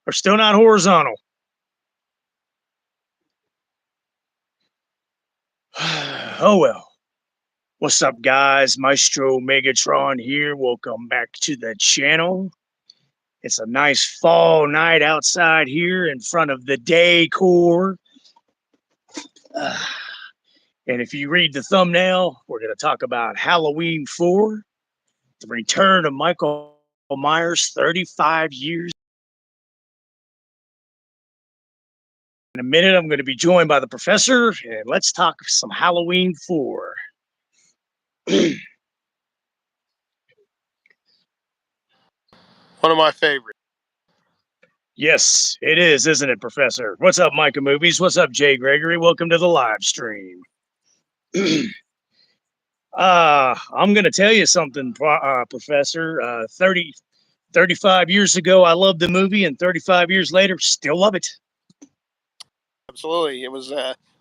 We're still not horizontal. Oh well. What's up, guys? Maestro Megatron here. Welcome back to the channel. It's a nice fall night outside here in front of the decor. And if you read the thumbnail, we're going to talk about Halloween 4, the return of Michael Myers 35 years. In a minute, I'm going to be joined by the professor, and let's talk some Halloween 4. One of my favorites. Yes, it is, isn't it, Professor? What's up, Micah Movies? What's up, Jay Gregory? Welcome to the live stream. I'm going to tell you something, Professor. 35 years ago, I loved the movie, and 35 years later, still love it. Absolutely. It was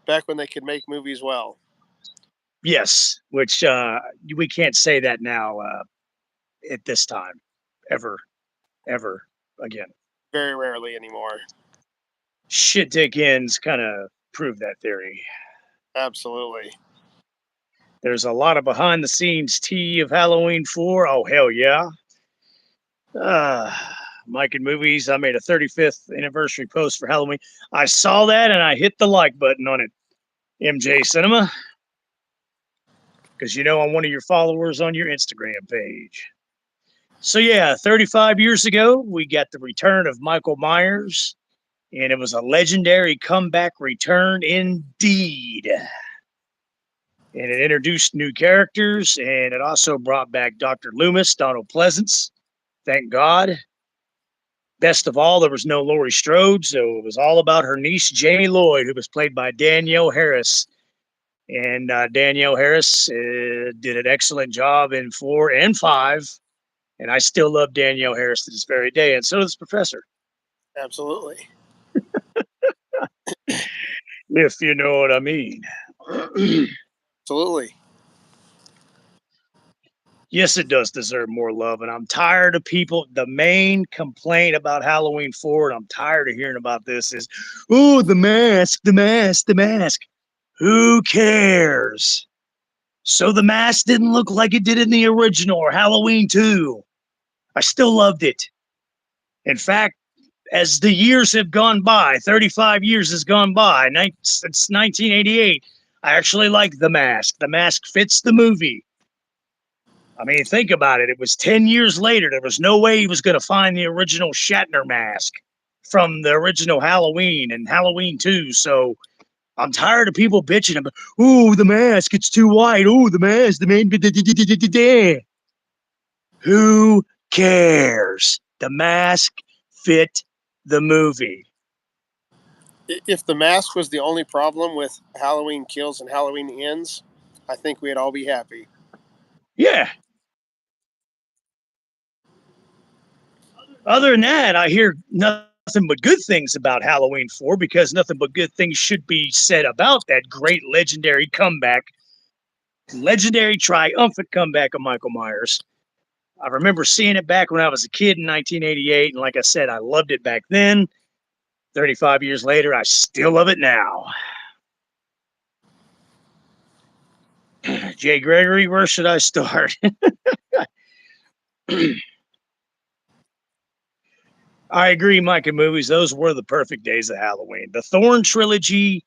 back when they could make movies well. Yes, which we can't say that now at this time, ever again. Very rarely anymore. Shit Dickens kind of proved that theory. Absolutely. There's a lot of behind the scenes tea of Halloween 4. Oh, hell yeah. Mike and Movies, I made a 35th anniversary post for Halloween. I saw that and I hit the like button on it. MJ Cinema. Because you know I'm one of your followers on your Instagram page. So yeah, 35 years ago, we got the return of Michael Myers. And it was a legendary comeback return indeed. And it introduced new characters, and it also brought back Dr. Loomis, Donald Pleasance. Thank God. Best of all, there was no Laurie Strode, so it was all about her niece, Jamie Lloyd, who was played by Danielle Harris. And Danielle Harris did an excellent job in 4 and 5. And I still love Danielle Harris to this very day, and so does Professor. Absolutely. If you know what I mean. Absolutely. Yes, it does deserve more love, and I'm tired of people. The main complaint about Halloween 4, and I'm tired of hearing about this, is, oh, the mask, the mask, the mask. Who cares? So the mask didn't look like it did in the original or Halloween 2. I still loved it. In fact, as the years have gone by, 35 years has gone by, since 1988, I actually like the mask. The mask fits the movie. I mean, think about it. It was 10 years later. There was no way he was going to find the original Shatner mask from the original Halloween and Halloween 2. So I'm tired of people bitching about, ooh, the mask, it's too white. Ooh, the mask, the main. Who cares? The mask fit the movie. If the mask was the only problem with Halloween Kills and Halloween Ends, I think we'd all be happy. Yeah. Other than that, I hear nothing but good things about Halloween 4 because nothing but good things should be said about that great legendary comeback, legendary triumphant comeback of Michael Myers. I remember seeing it back when I was a kid in 1988, and like I said, I loved it back then. 35 years later, I still love it now. Jay Gregory, where should I start? I agree, Mike and Movies. Those were the perfect days of Halloween. The Thorn trilogy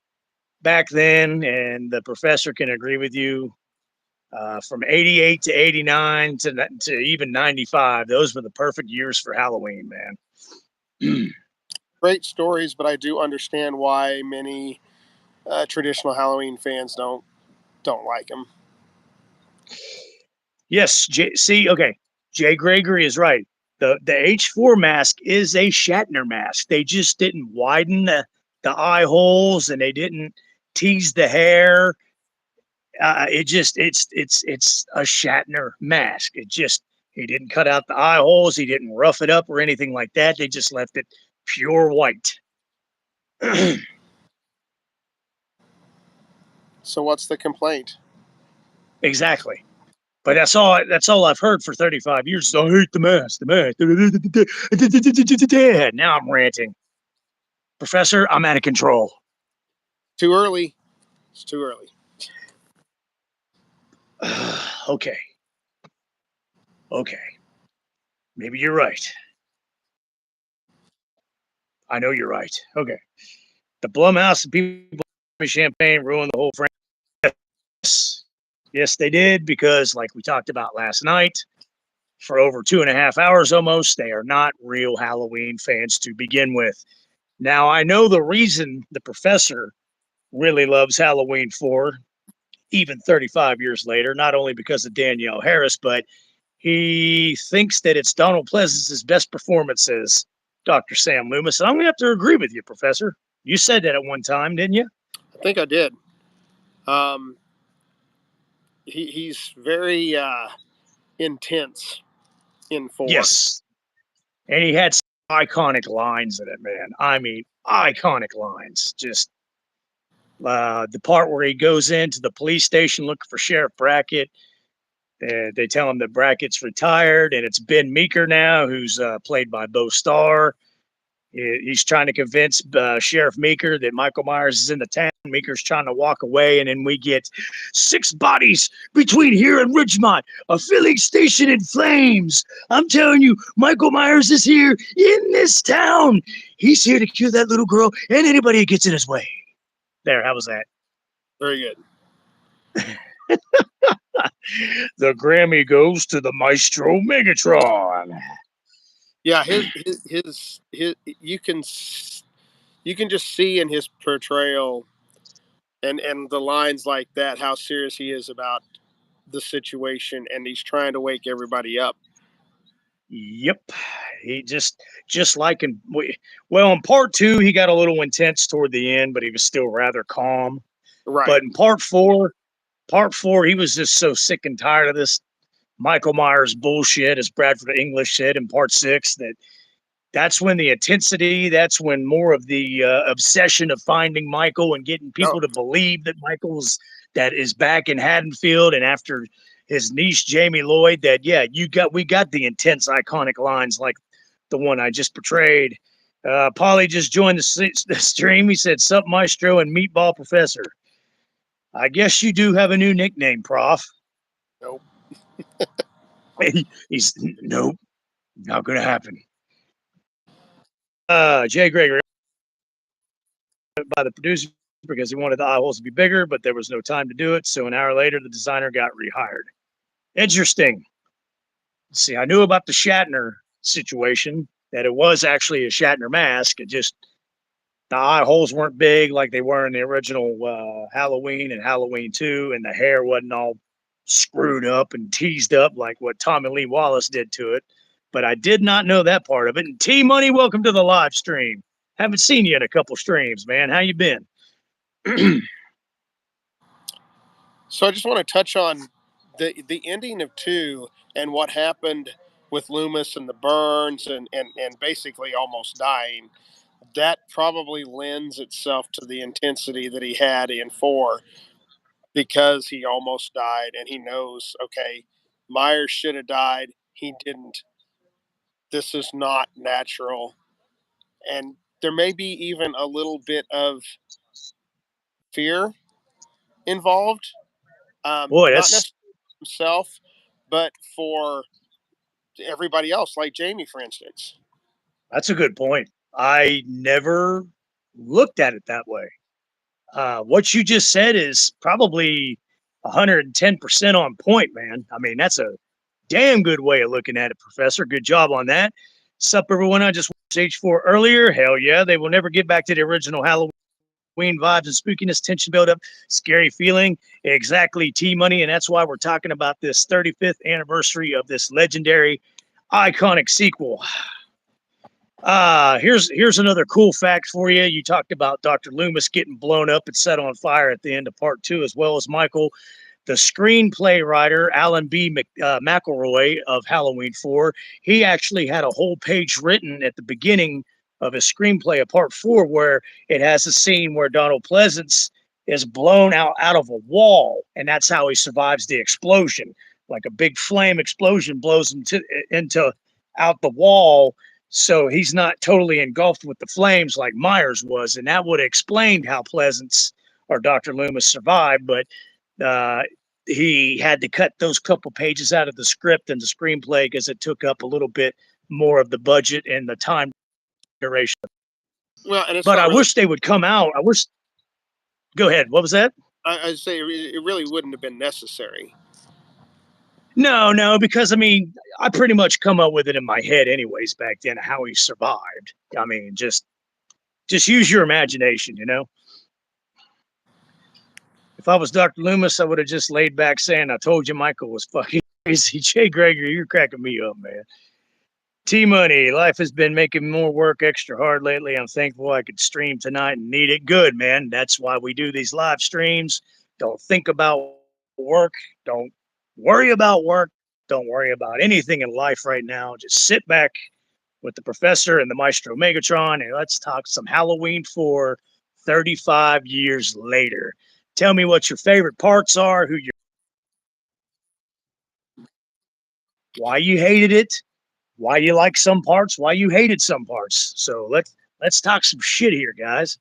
back then, and the professor can agree with you, from 88 to 89 to even 95. Those were the perfect years for Halloween, man. Great stories, but I do understand why many traditional Halloween fans don't like them. Yes, okay. Jay Gregory is right. The H4 mask is a Shatner mask. They just didn't widen the eye holes, and they didn't tease the hair. It's a Shatner mask. He didn't cut out the eye holes. He didn't rough it up or anything like that. They just left it pure white. So what's the complaint? Exactly. But that's all I've heard for 35 years. I hate the mask, the mask. Now I'm ranting. Professor, I'm out of control. Too early. It's too early. Okay. Okay. Maybe you're right. I know you're right. Okay. The Blumhouse and people champagne ruined the whole franchise. Yes, they did, because like we talked about last night, for over 2.5 hours almost, they are not real Halloween fans to begin with. Now, I know the reason the professor really loves Halloween 4, even 35 years later, not only because of Danielle Harris, but he thinks that it's Donald Pleasance's best performance as Dr. Sam Loomis. And I'm going to have to agree with you, Professor. You said that at one time, didn't you? I think I did. He's very intense in 4. Yes. And he had some iconic lines in it, man. I mean, iconic lines. Just the part where he goes into the police station looking for Sheriff Brackett. They tell him that Brackett's retired, and it's Ben Meeker now, who's played by Bo Starr. He's trying to convince Sheriff Meeker that Michael Myers is in the town. Meeker's trying to walk away, and then we get 6 bodies between here and Ridgemont, a filling station in flames. I'm telling you, Michael Myers is here in this town. He's here to kill that little girl and anybody who gets in his way. There, how was that? Very good. The Grammy goes to the Maestro Megatron. Yeah, his you can just see in his portrayal and the lines like that how serious he is about the situation, and he's trying to wake everybody up. Yep, he just like in well, in part 2 he got a little intense toward the end, but he was still rather calm. Right. But in part 4 he was just so sick and tired of this Michael Myers bullshit, as Bradford English said in part 6, that's when the intensity, that's when more of the obsession of finding Michael and getting people to believe that that is back in Haddonfield, and after his niece Jamie Lloyd, that we got the intense iconic lines like the one I just portrayed. Polly just joined the stream. He said, "Sup, Maestro and Meatball Professor. I guess you do have a new nickname, Prof." Nope. He's nope, not gonna happen. Jay Gregory by the producer because he wanted the eye holes to be bigger, but there was no time to do it. So an hour later, the designer got rehired. Interesting. See, I knew about the Shatner situation, that it was actually a Shatner mask. It just, the eye holes weren't big like they were in the original Halloween and Halloween 2, and the hair wasn't all screwed up and teased up like what Tommy Lee Wallace did to it. But I did not know that part of it. And T Money, welcome to the live stream. Haven't seen you in a couple streams, man. How you been? So I just want to touch on the ending of 2 and what happened with Loomis and the burns and basically almost dying. That probably lends itself to the intensity that he had in 4, because he almost died and he knows, okay, Myers should have died. He didn't. This is not natural. And there may be even a little bit of fear involved. Boy, Not necessarily himself, but for everybody else, like Jamie, for instance. that's a good point. I never looked at it that way. What you just said is probably 110% on point, man. I mean, that's a damn good way of looking at it, Professor. Good job on that. Sup, everyone. I just watched H4 earlier. Hell yeah. They will never get back to the original Halloween vibes and spookiness, tension buildup, scary feeling. Exactly, T Money. And that's why we're talking about this 35th anniversary of this legendary, iconic sequel. Here's another cool fact for you. You talked about Dr. Loomis getting blown up and set on fire at the end of part 2, as well as Michael. The screenplay writer, Alan B. McElroy of Halloween 4, he actually had a whole page written at the beginning of his screenplay of part 4 where it has a scene where Donald Pleasance is blown out of a wall, and that's how he survives the explosion. like a big flame explosion blows him into out the wall, so he's not totally engulfed with the flames like Myers was, and that would have explained how Pleasance or Dr. Loomis survived. But uh, he had to cut those couple pages out of the script and the screenplay because it took up a little bit more of the budget and the time duration. Well, and it's But not I really. wish they would come out. I wish. Go ahead. What was that? I'd say it really wouldn't have been necessary. No, no, because I mean, I pretty much come up with it in my head anyways back then how he survived. I mean, just use your imagination, you know. If I was Dr. Loomis, I would have just laid back saying, "I told you Michael was fucking crazy." Jay Gregory, you're cracking me up, man. T Money, life has been making more work extra hard lately. I'm thankful I could stream tonight and need it. Good, man. That's why we do these live streams. Don't think about work. Don't worry about work. Don't worry about anything in life right now. Just sit back with the professor and the Maestro Megatron and let's talk some Halloween for 35 years later. Tell me what your favorite parts are, why you hated it, why you like some parts, why you hated some parts. So let's talk some shit here, guys.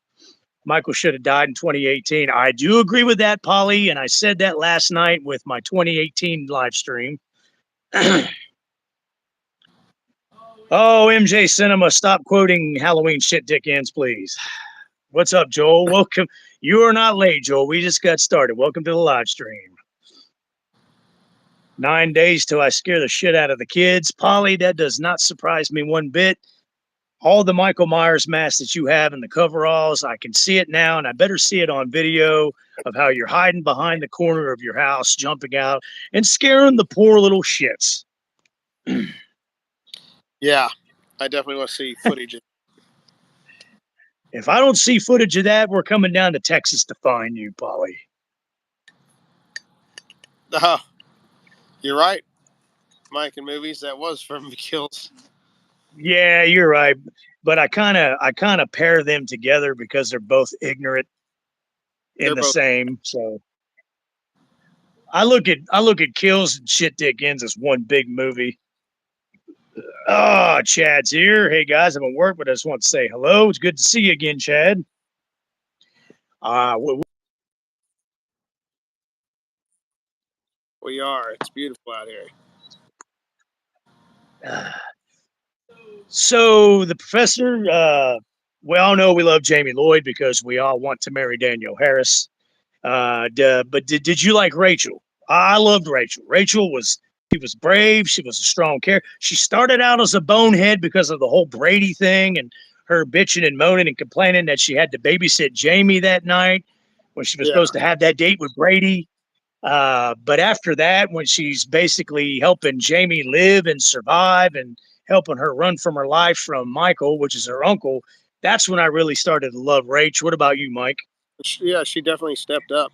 Michael should have died in 2018. I do agree with that, Polly, and I said that last night with my 2018 live stream. Oh, MJ Cinema, stop quoting Halloween shit dick ends, please. What's up, Joel? Welcome. You are not late, Joel. We just got started. Welcome to the live stream. 9 days till I scare the shit out of the kids. Polly, that does not surprise me one bit. All the Michael Myers masks that you have in the coveralls, I can see it now, and I better see it on video of how you're hiding behind the corner of your house, jumping out and scaring the poor little shits. Yeah, I definitely want to see footage. If I don't see footage of that, we're coming down to Texas to find you, Polly. You're right. Mike in movies that was from the kills. Yeah, you're right. But I kind of pair them together because they're both ignorant in They're the both. same. So I look at kills and shit dick ends as one big movie. Oh, Chad's here. Hey guys, I'm at work, but I just want to say hello. It's good to see you again, Chad. Uh, We are. It's beautiful out here. so the professor, we all know we love Jamie Lloyd because we all want to marry Danielle Harris. But did you like Rachel? I loved Rachel. She was brave. She was a strong character. She started out as a bonehead because of the whole Brady thing and her bitching and moaning and complaining that she had to babysit Jamie that night when she was Yeah. supposed to have that date with Brady. But after that, when she's basically helping Jamie live and survive and helping her run from her life from Michael, which is her uncle, that's when I really started to love Rach. What about you, Mike? Yeah, she definitely stepped up.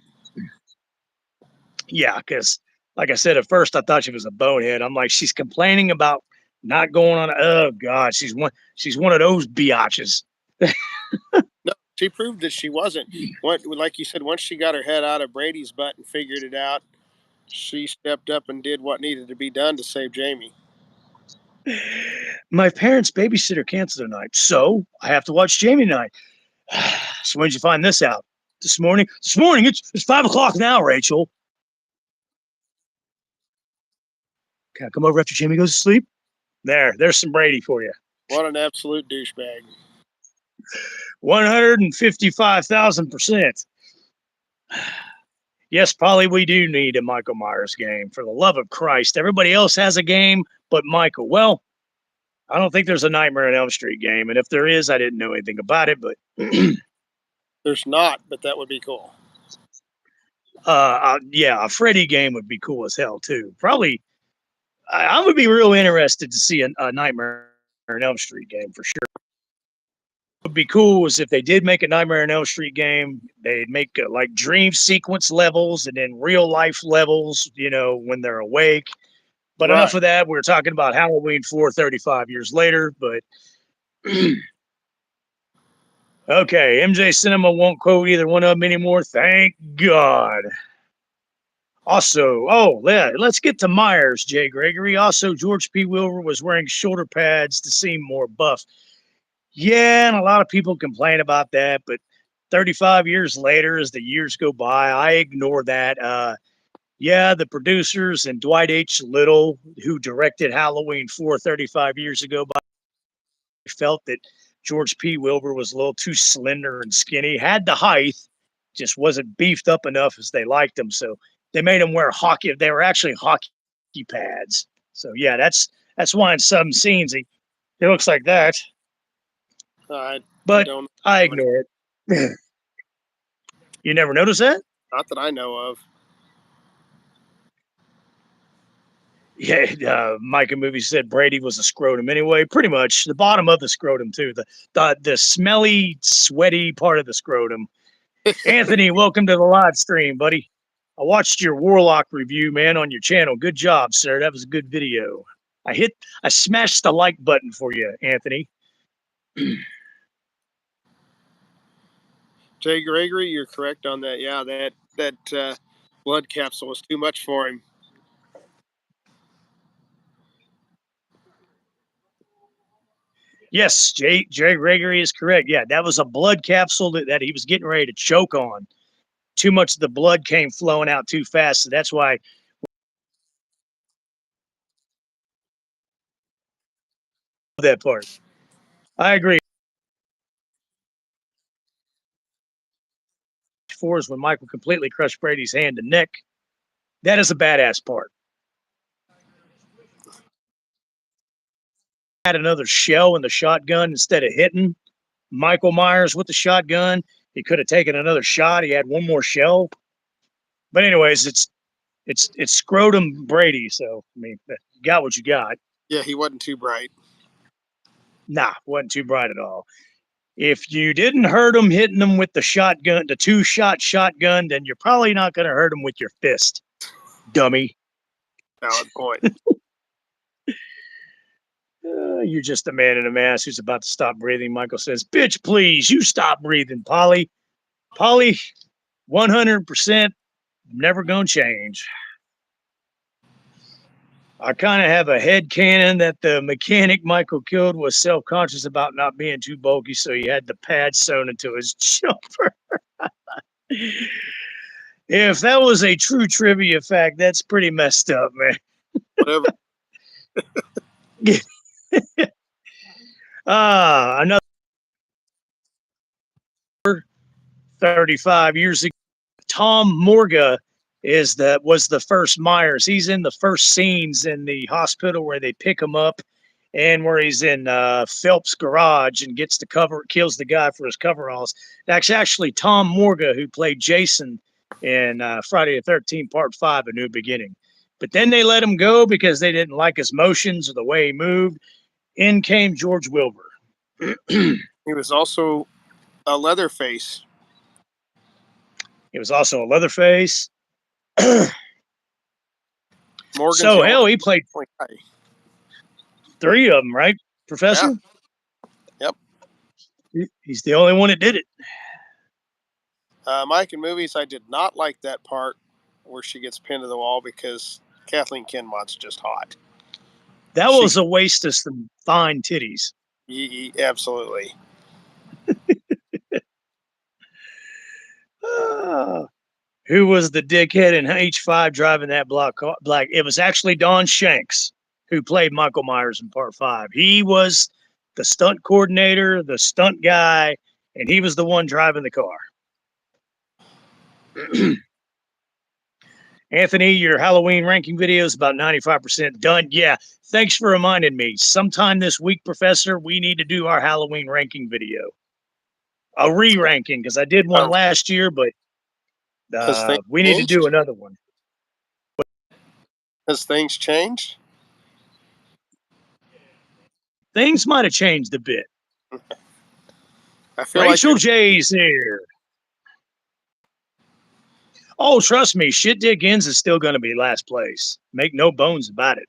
Yeah, because like I said, at first I thought she was a bonehead. I'm like, she's complaining about not going on. Oh God, she's one of those biatches. No, she proved that she wasn't. What, like you said, once she got her head out of Brady's butt and figured it out, she stepped up and did what needed to be done to save Jamie. My parents' babysitter canceled tonight, so I have to watch Jamie tonight. So when did you find this out? This morning? This morning? It's 5 o'clock now, Rachel. Can I come over after Jamie goes to sleep? There's some Brady for you. What an absolute douchebag. 155,000%. Yes, probably we do need a Michael Myers game. For the love of Christ, everybody else has a game, but Michael. Well, I don't think there's a Nightmare on Elm Street game, and if there is, I didn't know anything about it. But There's not, but that would be cool. yeah, a Freddy game would be cool as hell too. Probably, I would be real interested to see a Nightmare on Elm Street game for sure. What would be cool is if they did make a Nightmare on Elm Street game, they'd make like dream sequence levels and then real life levels. When they're awake. But enough Right. of that. We're talking about Halloween 35 years later. But okay, MJ Cinema won't quote either one of them anymore. Thank God. Also, oh, yeah, let's get to Myers, Jay Gregory. Also, George P. Wilbur was wearing shoulder pads to seem more buff. Yeah, and a lot of people complain about that, but 35 years later, as the years go by, I ignore that. Yeah, the producers and Dwight H. Little, who directed Halloween 4 35 years ago, felt that George P. Wilbur was a little too slender and skinny, had the height, just wasn't beefed up enough as they liked him. So they made him wear hockey. They were actually hockey pads. So yeah, that's why in some scenes he looks like that. I But don't I have any. ignore it. You never notice that? Not that I know of. Yeah, Micah movie said Brady was a scrotum anyway. Pretty much the bottom of the scrotum too. The smelly, sweaty part of the scrotum. Anthony, welcome to the live stream, buddy. I watched your Warlock review, man, on your channel. Good job, sir. That was a good video. I smashed the like button for you, Anthony. Jay Gregory, you're correct on that. Yeah, that blood capsule was too much for him. Yes, Jay Gregory is correct. Yeah, that was a blood capsule that he was getting ready to choke on. Too much of the blood came flowing out too fast, so that's why that part. I agree. Four is when Michael completely crushed Brady's hand and neck. That is a badass part. Had another shell in the shotgun instead of hitting Michael Myers with the shotgun. He could have taken another shot. He had one more shell. But anyways, it's scrotum Brady. So I mean, you got what you got. Yeah, he wasn't too bright. Nah, wasn't too bright at all. If you didn't hurt him hitting him with the shotgun, the 2-shot shotgun, then you're probably not going to hurt him with your fist, dummy. Valid point. You're just a man in a mask who's about to stop breathing. Michael says, "Bitch, please, you stop breathing, Polly. Polly, 100% never gonna change." I kind of have a head canon that the mechanic Michael killed was self-conscious about not being too bulky, so he had the pad sewn into his jumper. If that was a true trivia fact, that's pretty messed up, man. Whatever. Another 35 years ago, Tom Morga was the first Myers. He's in the first scenes in the hospital where they pick him up, and where he's in Phelps' garage and gets kills the guy for his coveralls. That's actually Tom Morga who played Jason in Friday the 13th Part 5: A New Beginning. But then they let him go because they didn't like his motions or the way he moved. In came George Wilbur. He was also a Leatherface. He was also a Leatherface. Morgan's So hell, he played guy. 3 of them, right, Professor? Yeah. Yep. He's the only one that did it. Mike, in movies, I did not like that part where she gets pinned to the wall because Kathleen Kinmont's just hot. That was a waste of some fine titties. Absolutely. Who was the dickhead in H5 driving that black? It was actually Don Shanks who played Michael Myers in Part 5. He was the stunt coordinator, the stunt guy, and he was the one driving the car. Anthony, your Halloween ranking video is about 95% done. Yeah, thanks for reminding me. Sometime this week, Professor, we need to do our Halloween ranking video. A re-ranking, because I did one last year, but we need to do another one. Has things changed? Things might have changed a bit. I feel Rachel J's here. Oh, trust me, Shit Dickens is still going to be last place. Make no bones about it.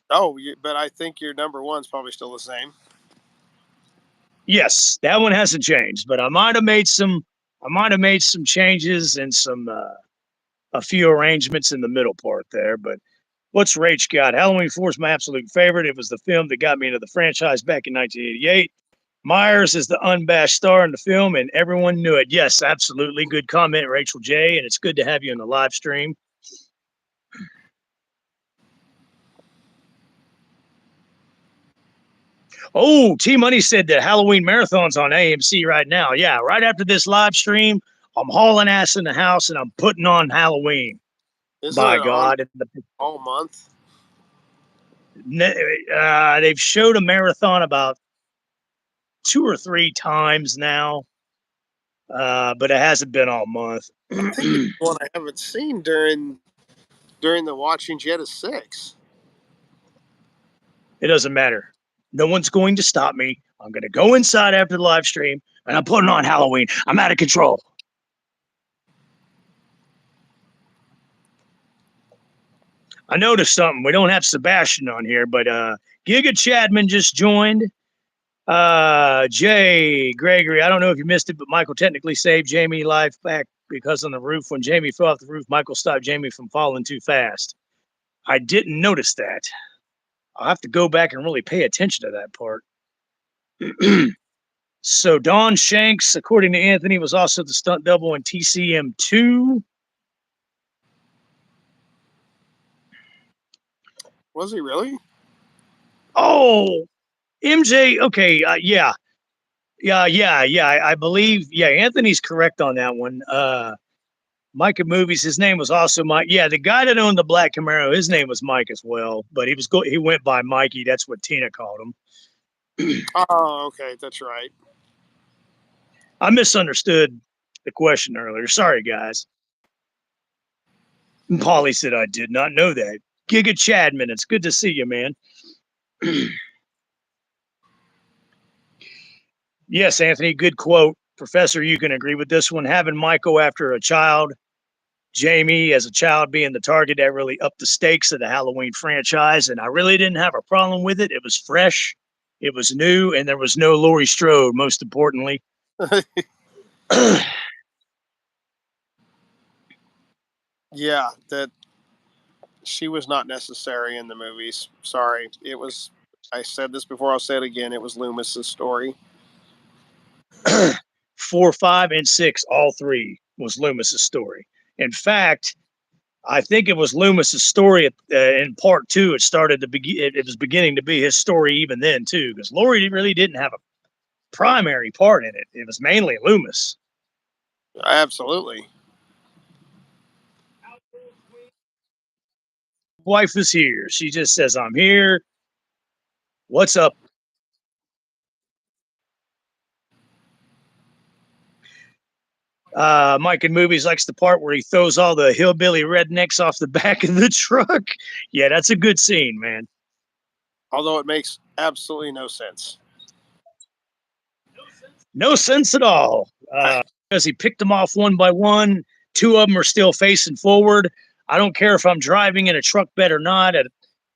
Oh, but I think your number one's probably still the same. Yes, that one hasn't changed, but I might have made some changes and some a few arrangements in the middle part there. But what's Rach got? Halloween 4 is my absolute favorite. It was the film that got me into the franchise back in 1988. Myers is the unabashed star in the film, and everyone knew it. Yes, absolutely. Good comment, Rachel J. And it's good to have you in the live stream. Oh, T Money said that Halloween marathon's on AMC right now. Yeah, right after this live stream, I'm hauling ass in the house and I'm putting on Halloween. Isn't By it on God. all month? They've showed a marathon about 2 or 3 times now, but it hasn't been all month. I think the one I haven't seen during the watching yet is 6. It doesn't matter. No one's going to stop me. I'm going to go inside after the live stream and I'm putting on Halloween. I'm out of control. I noticed something. We don't have Sebastian on here, but Giga Chadman just joined. Jay Gregory, I don't know if you missed it, but Michael technically saved Jamie life back because on the roof, when Jamie fell off the roof, Michael stopped Jamie from falling too fast. I didn't notice that. I'll have to go back and really pay attention to that part. So Don Shanks, according to Anthony, was also the stunt double in TCM 2. Was he really? Oh, MJ. Okay, yeah. I believe. Yeah, Anthony's correct on that one. Mike of Movies. His name was also Mike. Yeah, the guy that owned the black Camaro. His name was Mike as well, but he went by Mikey. That's what Tina called him. Oh, okay, that's right. I misunderstood the question earlier. Sorry, guys. And Polly said I did not know that. Giga Chadman, it's good to see you, man. Yes, Anthony, good quote. Professor, you can agree with this one. Having Michael after a child, Jamie as a child being the target, that really upped the stakes of the Halloween franchise. And I really didn't have a problem with it. It was fresh, it was new, and there was no Laurie Strode, most importantly. Yeah, that she was not necessary in the movies. Sorry. It was, I said this before, I'll say it again. It was Loomis's story. 4, 5, and 6, all 3 was Loomis's story. In fact, I think it was Loomis's story in part 2. It started to begin. It was beginning to be his story even then too, because Laurie really didn't have a primary part in it. It was mainly Loomis. Absolutely. Wife is here. She just says, "I'm here. What's up?" Mike in Movies likes the part where he throws all the hillbilly rednecks off the back of the truck. Yeah, that's a good scene, man. Although it makes absolutely no sense. No sense at all. Because he picked them off one by one. 2 of them are still facing forward. I don't care if I'm driving in a truck bed or not at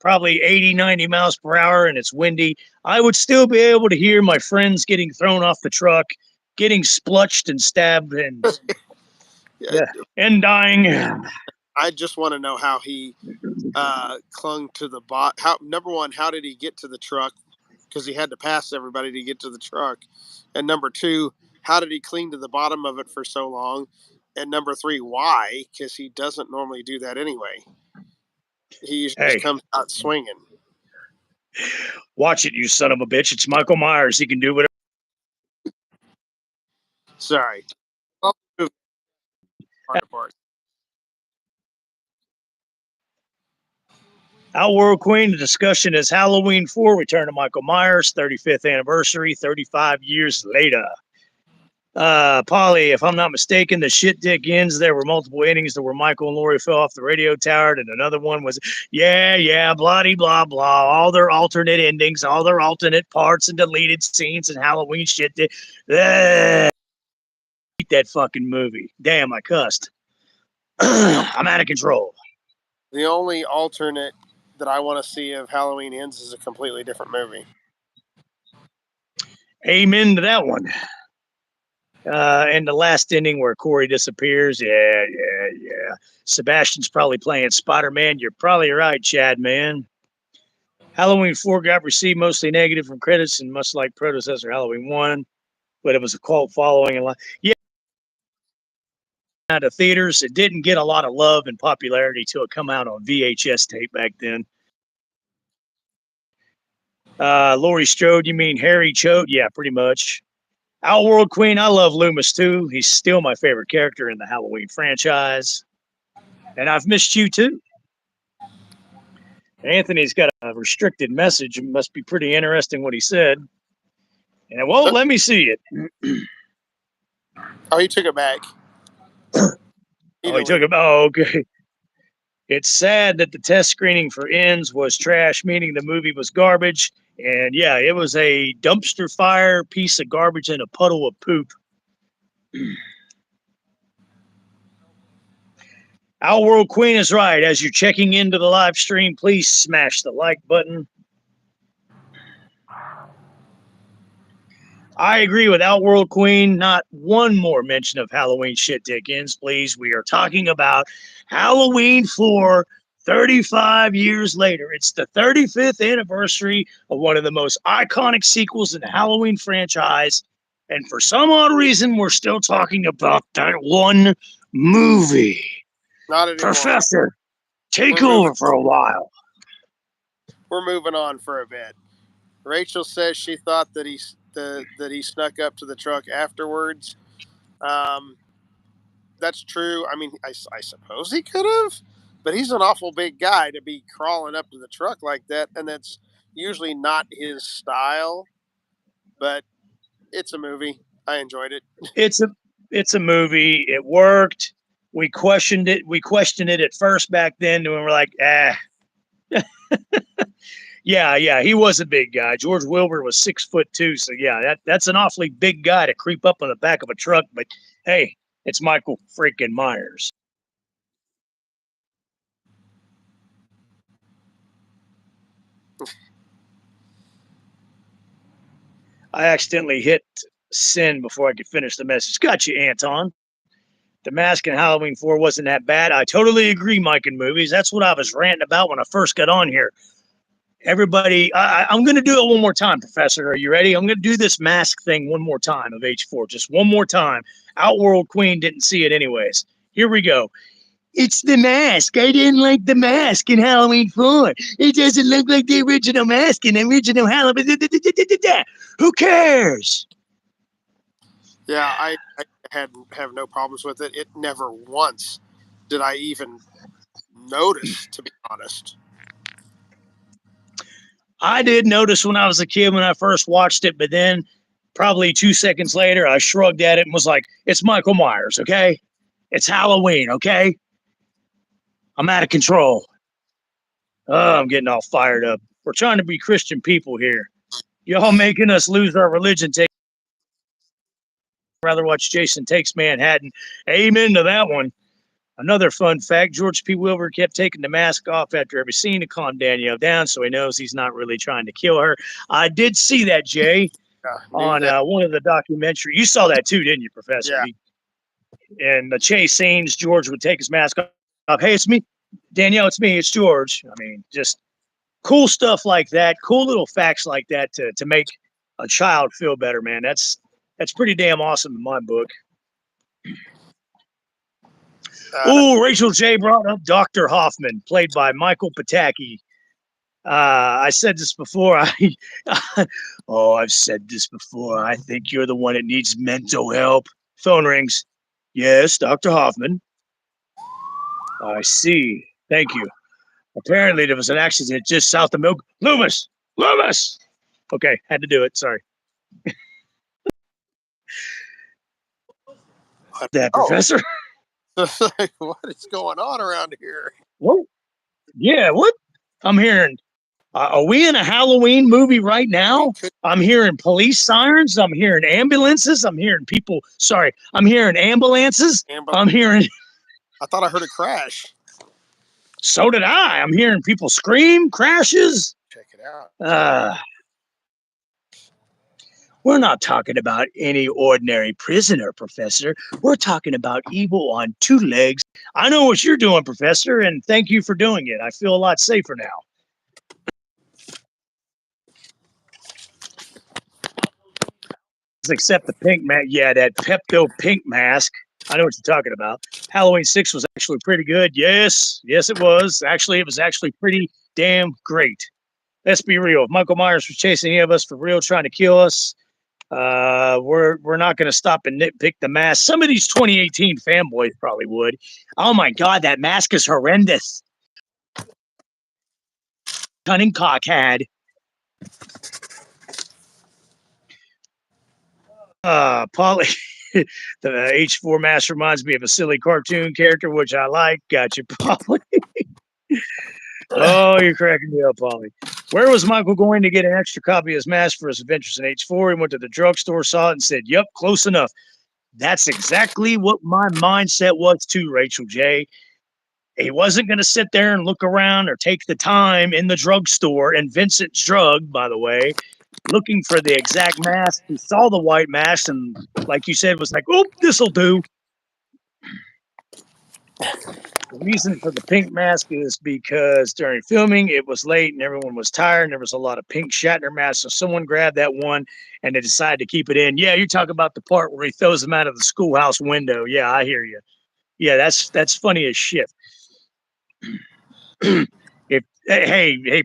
probably 80, 90 miles per hour and it's windy. I would still be able to hear my friends getting thrown off the truck, getting splutched and stabbed and dying. I just want to know how he clung to the bot. How, number one, how did he get to the truck? Because he had to pass everybody to get to the truck. And number 2, how did he cling to the bottom of it for so long? And number 3, why? Because he doesn't normally do that anyway. He usually just comes out swinging. Watch it, you son of a bitch. It's Michael Myers. He can do whatever. Sorry. Our World Queen, the discussion is Halloween 4, Return to Michael Myers, 35th anniversary, 35 years later. Polly, if I'm not mistaken, the shit dick ends. There were multiple endings that where Michael and Laurie fell off the radio tower, and another one was, blah, blah, blah. All their alternate endings, all their alternate parts and deleted scenes and Halloween shit. Eat that fucking movie. Damn, I cussed. I'm out of control. The only alternate that I want to see of Halloween Ends is a completely different movie. Amen to that one. And the last ending where Corey disappears, Yeah. Sebastian's probably playing Spider-Man. You're probably right, Chad, man. Halloween 4 got received mostly negative from critics and much like predecessor Halloween 1, but it was a cult following. Yeah, the theaters, it didn't get a lot of love and popularity till it come out on VHS tape back then. Laurie Strode, you mean Harry Chode? Yeah, pretty much. Outworld Queen, I love Loomis too. He's still my favorite character in the Halloween franchise. And I've missed you too. Anthony's got a restricted message. It must be pretty interesting what he said. And it won't let me see it. Oh, he took it back. Oh, he took it. Oh, okay. It's sad that the test screening for Ends was trash, meaning the movie was garbage. And yeah, it was a dumpster fire piece of garbage in a puddle of poop. Our World Queen is right. As you're checking into the live stream, please smash the like button. I agree with Outworld Queen. Not one more mention of Halloween shit Dickens, please. We are talking about Halloween 4 35 years later. It's the 35th anniversary of one of the most iconic sequels in the Halloween franchise. And for some odd reason, we're still talking about that one movie. Not anymore. Professor, take over for a while. We're moving on for a bit. Rachel says she thought that he snuck up to the truck afterwards. That's true. I mean, I suppose he could have, but he's an awful big guy to be crawling up to the truck like that, and that's usually not his style. But it's a movie. I enjoyed it. It's a movie. It worked. We questioned it. We questioned it at first back then, and we were like, yeah. He was a big guy. George Wilbur was 6'2", so yeah, that's an awfully big guy to creep up on the back of a truck. But hey, it's Michael freaking Myers. I accidentally hit send before I could finish the message. Got you, Anton. The Mask in Halloween 4 wasn't that bad. I totally agree, Mike, in movies. That's what I was ranting about when I first got on here. Everybody, I'm going to do it one more time, Professor. Are you ready? I'm going to do this mask thing one more time of H4. Just one more time. Outworld Queen didn't see it anyways. Here we go. It's the mask. I didn't like the mask in Halloween 4. It doesn't look like the original mask in the original Halloween. Who cares? Yeah, I have no problems with it. It never once did I even notice, to be honest. I did notice when I was a kid when I first watched it, but then probably 2 seconds later, I shrugged at it and was like, it's Michael Myers, okay? It's Halloween, okay? I'm out of control. Oh, I'm getting all fired up. We're trying to be Christian people here. Y'all making us lose our religion. Rather watch Jason Takes Manhattan. Amen to that one. Another fun fact, George P. Wilbur kept taking the mask off after every scene to calm Danielle down so he knows he's not really trying to kill her. I did see that, Jay, on one of the documentaries. You saw that too, didn't you, Professor? Yeah. And the chase scenes, George would take his mask off. Hey, it's me. Danielle, it's me. It's George. I mean, just cool stuff like that. Cool little facts like that to make a child feel better, man. That's pretty damn awesome in my book. Rachel J. brought up Dr. Hoffman, played by Michael Pataki. I said this before. I've said this before. I think you're the one that needs mental help. Phone rings. Yes, Dr. Hoffman. I see. Thank you. Apparently, there was an accident just south of Milk. Loomis! Okay, had to do it. Sorry. Professor? What is going on around here? What? Yeah, what? I'm hearing. Are we in a Halloween movie right now? I'm hearing police sirens. I'm hearing ambulances. I'm hearing people. Sorry, I'm hearing ambulances. I'm hearing. I thought I heard a crash. So did I. I'm hearing people scream, crashes. Check it out. We're not talking about any ordinary prisoner, Professor. We're talking about evil on two legs. I know what you're doing, Professor, and thank you for doing it. I feel a lot safer now. Except the pink mask. Yeah, that Pepto pink mask. I know what you're talking about. Halloween 6 was actually pretty good. Yes, it was. Actually, it was actually pretty damn great. Let's be real. If Michael Myers was chasing any of us for real, trying to kill us, we're not going to stop and nitpick the mask. Some of these 2018 fanboys probably would. Oh my God, that mask is horrendous. Cunning cockhead. Polly, the H4 mask reminds me of a silly cartoon character, which I like. Gotcha, Polly. Oh, you're cracking me up, Polly. Where was Michael going to get an extra copy of his mask for his adventures in H4? He went to the drugstore, saw it, and said, "Yep, close enough." That's exactly what my mindset was too, Rachel J. He wasn't going to sit there and look around or take the time in the drugstore, and Vincent's drug, by the way, looking for the exact mask. He saw the white mask and, like you said, was like, "Oh, this'll do." The reason for the pink mask is because during filming, it was late and everyone was tired, and there was a lot of pink Shatner masks. So someone grabbed that one and they decided to keep it in. Yeah, you talk about the part where he throws them out of the schoolhouse window. Yeah, I hear you. Yeah, that's funny as shit. If hey,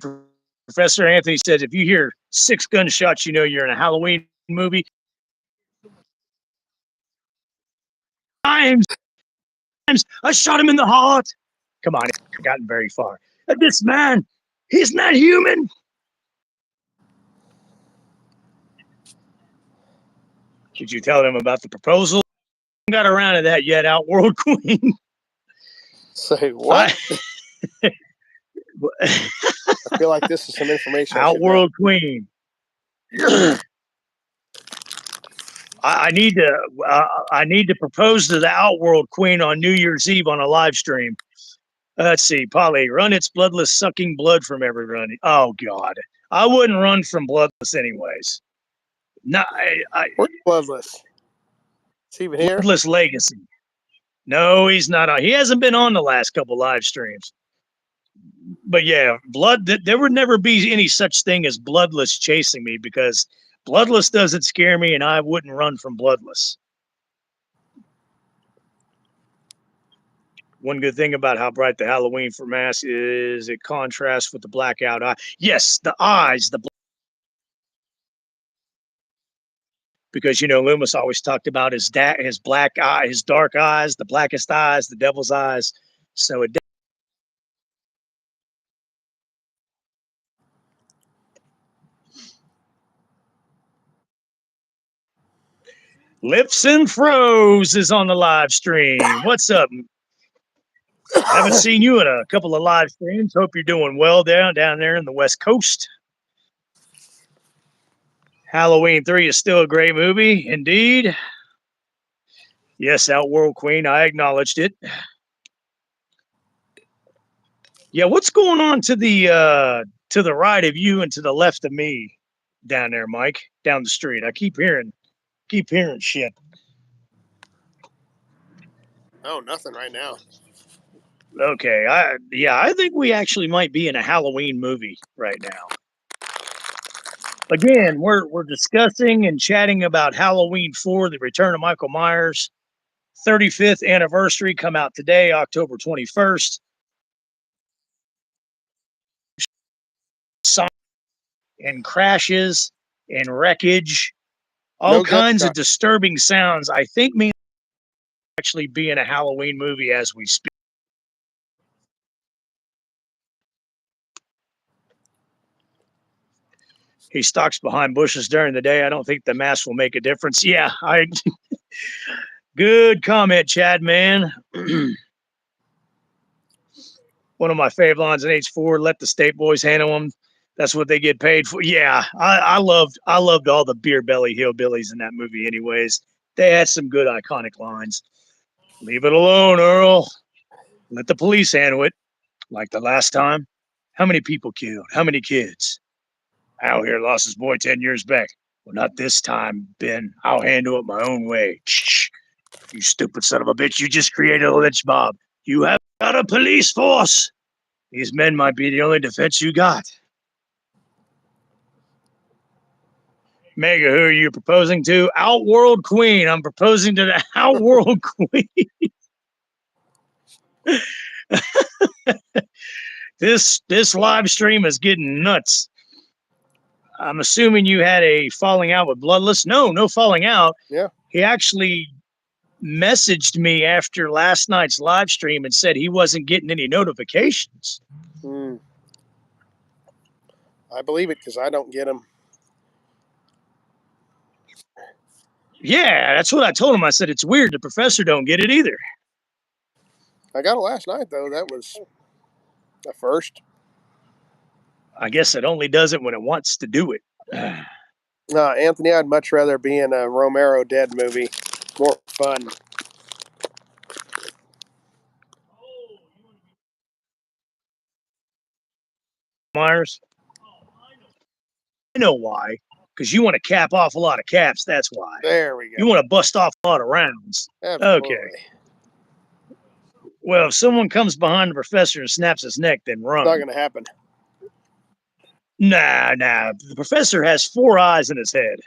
Professor Anthony says if you hear 6 gunshots, you know you're in a Halloween movie. Times, I shot him in the heart. Come on, it's gotten very far. This man, he's not human. Did you tell them about the proposal? Got around to that yet, Outworld Queen. Say what? I feel like this is some information I should know. Outworld Queen. I need to propose to the Outworld Queen on New Year's Eve on a live stream. Let's see, Polly, run its bloodless, sucking blood from every run. Oh God, I wouldn't run from bloodless anyways. No, Where's Bloodless? Is he even here? Bloodless Legacy. No, he's not on. He hasn't been on the last couple live streams. But yeah, there would never be any such thing as bloodless chasing me because bloodless doesn't scare me and I wouldn't run from bloodless. One good thing about how bright the Halloween for mask is it contrasts with the blackout eye. Yes, the eyes, because Loomis always talked about his black eye, his dark eyes, the blackest eyes, the devil's eyes. So it Lips and Froze is on the live stream. What's up? Haven't seen you in a couple of live streams. Hope you're doing well down there in the West Coast. Halloween 3 is still a great movie, indeed. Yes, Outworld Queen, I acknowledged it. Yeah, what's going on to the right of you and to the left of me down there, Mike, down the street? I keep hearing shit. Oh, nothing right now. Okay, I think we actually might be in a Halloween movie right now. Again, we're discussing and chatting about Halloween 4, The Return of Michael Myers, 35th anniversary, come out today, October 21st. And crashes and wreckage, all kinds of disturbing sounds. I think may actually be in a Halloween movie as we speak. He stalks behind bushes during the day. I don't think the mask will make a difference. Yeah, good comment, Chad, man. One of my favorite lines in H4, let the state boys handle them. That's what they get paid for. Yeah, I loved all the beer belly hillbillies in that movie anyways. They had some good iconic lines. Leave it alone, Earl. Let the police handle it. Like the last time. How many people killed? How many kids? Al here lost his boy 10 years back. Well, not this time, Ben. I'll handle it my own way. Shh. You stupid son of a bitch. You just created a lynch mob. You have got a police force. These men might be the only defense you got. Mega, who are you proposing to? Outworld Queen. I'm proposing to the Outworld Queen. This live stream is getting nuts. I'm assuming you had a falling out with Bloodless. No falling out. Yeah. He actually messaged me after last night's live stream and said he wasn't getting any notifications. I believe it because I don't get them. Yeah, that's what I told him. I said, it's weird. The professor don't get it either. I got it last night, though. That was a first. I guess it only does it when it wants to do it. Anthony, I'd much rather be in a Romero Dead movie. More fun. Myers? I know why. Because you want to cap off a lot of caps. That's why. There we go. You want to bust off a lot of rounds. Absolutely. Okay. Well, if someone comes behind the professor and snaps his neck, then run. It's not going to happen. Nah. The professor has 4 eyes in his head.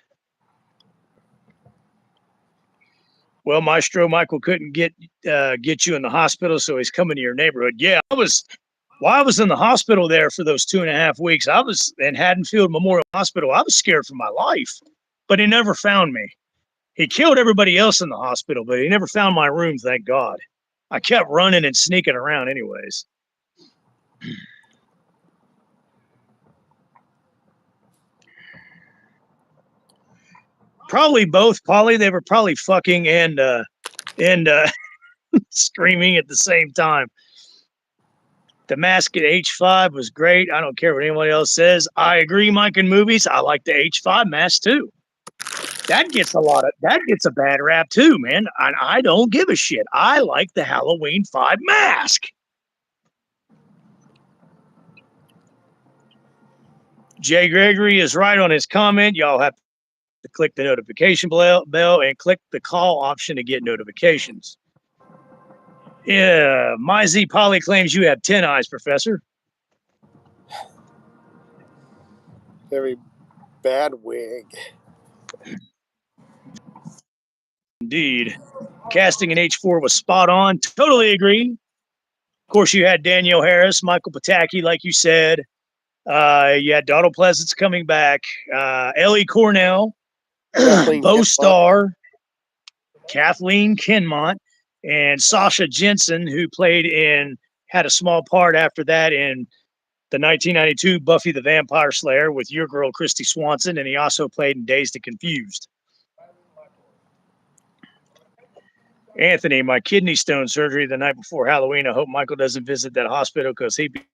Well, Maestro, Michael couldn't get you in the hospital, so he's coming to your neighborhood. Yeah, I was in the hospital there for those 2.5 weeks. I was in Haddonfield Memorial Hospital. I was scared for my life, but he never found me. He killed everybody else in the hospital, but he never found my room, thank God. I kept running and sneaking around anyways. Probably both, Polly. They were probably fucking and screaming at the same time. The mask at H5 was great. I don't care what anyone else says. I agree, Mike, in movies. I like the H5 mask too. That gets a bad rap too, man. I don't give a shit. I like the Halloween 5 mask. Jay Gregory is right on his comment. Y'all have to click the notification bell and click the call option to get notifications. Yeah, my Z Polly claims you have 10 eyes, Professor. Very bad wig. Indeed. Casting in H4 was spot on. Totally agree. Of course, you had Danielle Harris, Michael Pataki, like you said. You had Donald Pleasance coming back. Ellie Cornell, Bo Starr, Kathleen Kinmont, and Sasha Jensen, who had a small part after that in the 1992 Buffy the Vampire Slayer with your girl, Christy Swanson, and he also played in Dazed and Confused. Anthony, my kidney stone surgery the night before Halloween. I hope Michael doesn't visit that hospital because he'd be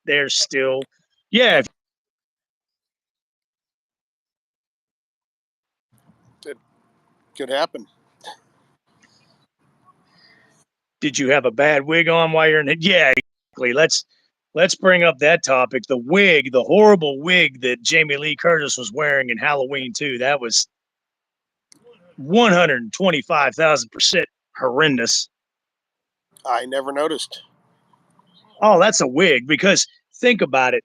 there still. Yeah. It could happen. Did you have a bad wig on while you're in it? Yeah, exactly. Let's bring up that topic. The wig, the horrible wig that Jamie Lee Curtis was wearing in Halloween 2. That was 125,000% horrendous. I never noticed. Oh, that's a wig, because think about it.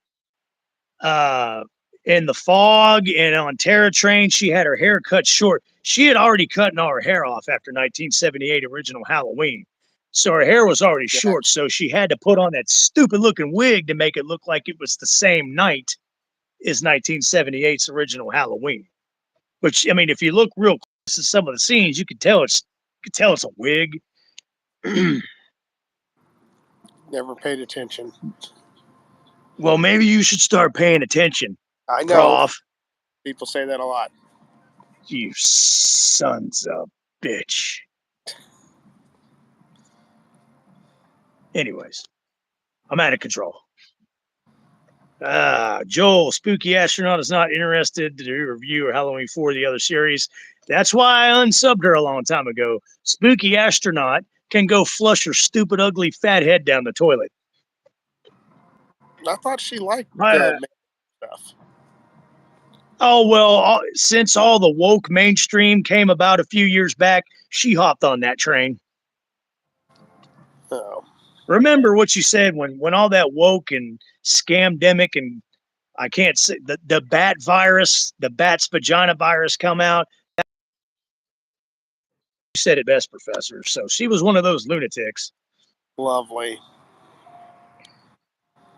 In The Fog and on Terror Train, she had her hair cut short. She had already cut all her hair off after 1978 original Halloween. So her hair was already short, so she had to put on that stupid looking wig to make it look like it was the same night as 1978's original Halloween. Which, I mean, if you look real close at some of the scenes, you could tell it's a wig. Never paid attention. Well, maybe you should start paying attention. I know. Prof. People say that a lot. You sons of bitch. Anyways, I'm out of control. Joel, Spooky Astronaut is not interested to review or Halloween 4, the other series. That's why I unsubbed her a long time ago. Spooky Astronaut can go flush her stupid, ugly, fat head down the toilet. I thought she liked stuff. Oh, well, since all the woke mainstream came about a few years back, she hopped on that train. Oh, Remember what you said when all that woke and scamdemic and I can't say the bat virus, the bat's vagina virus come out. You said it best, Professor. So she was one of those lunatics. lovely.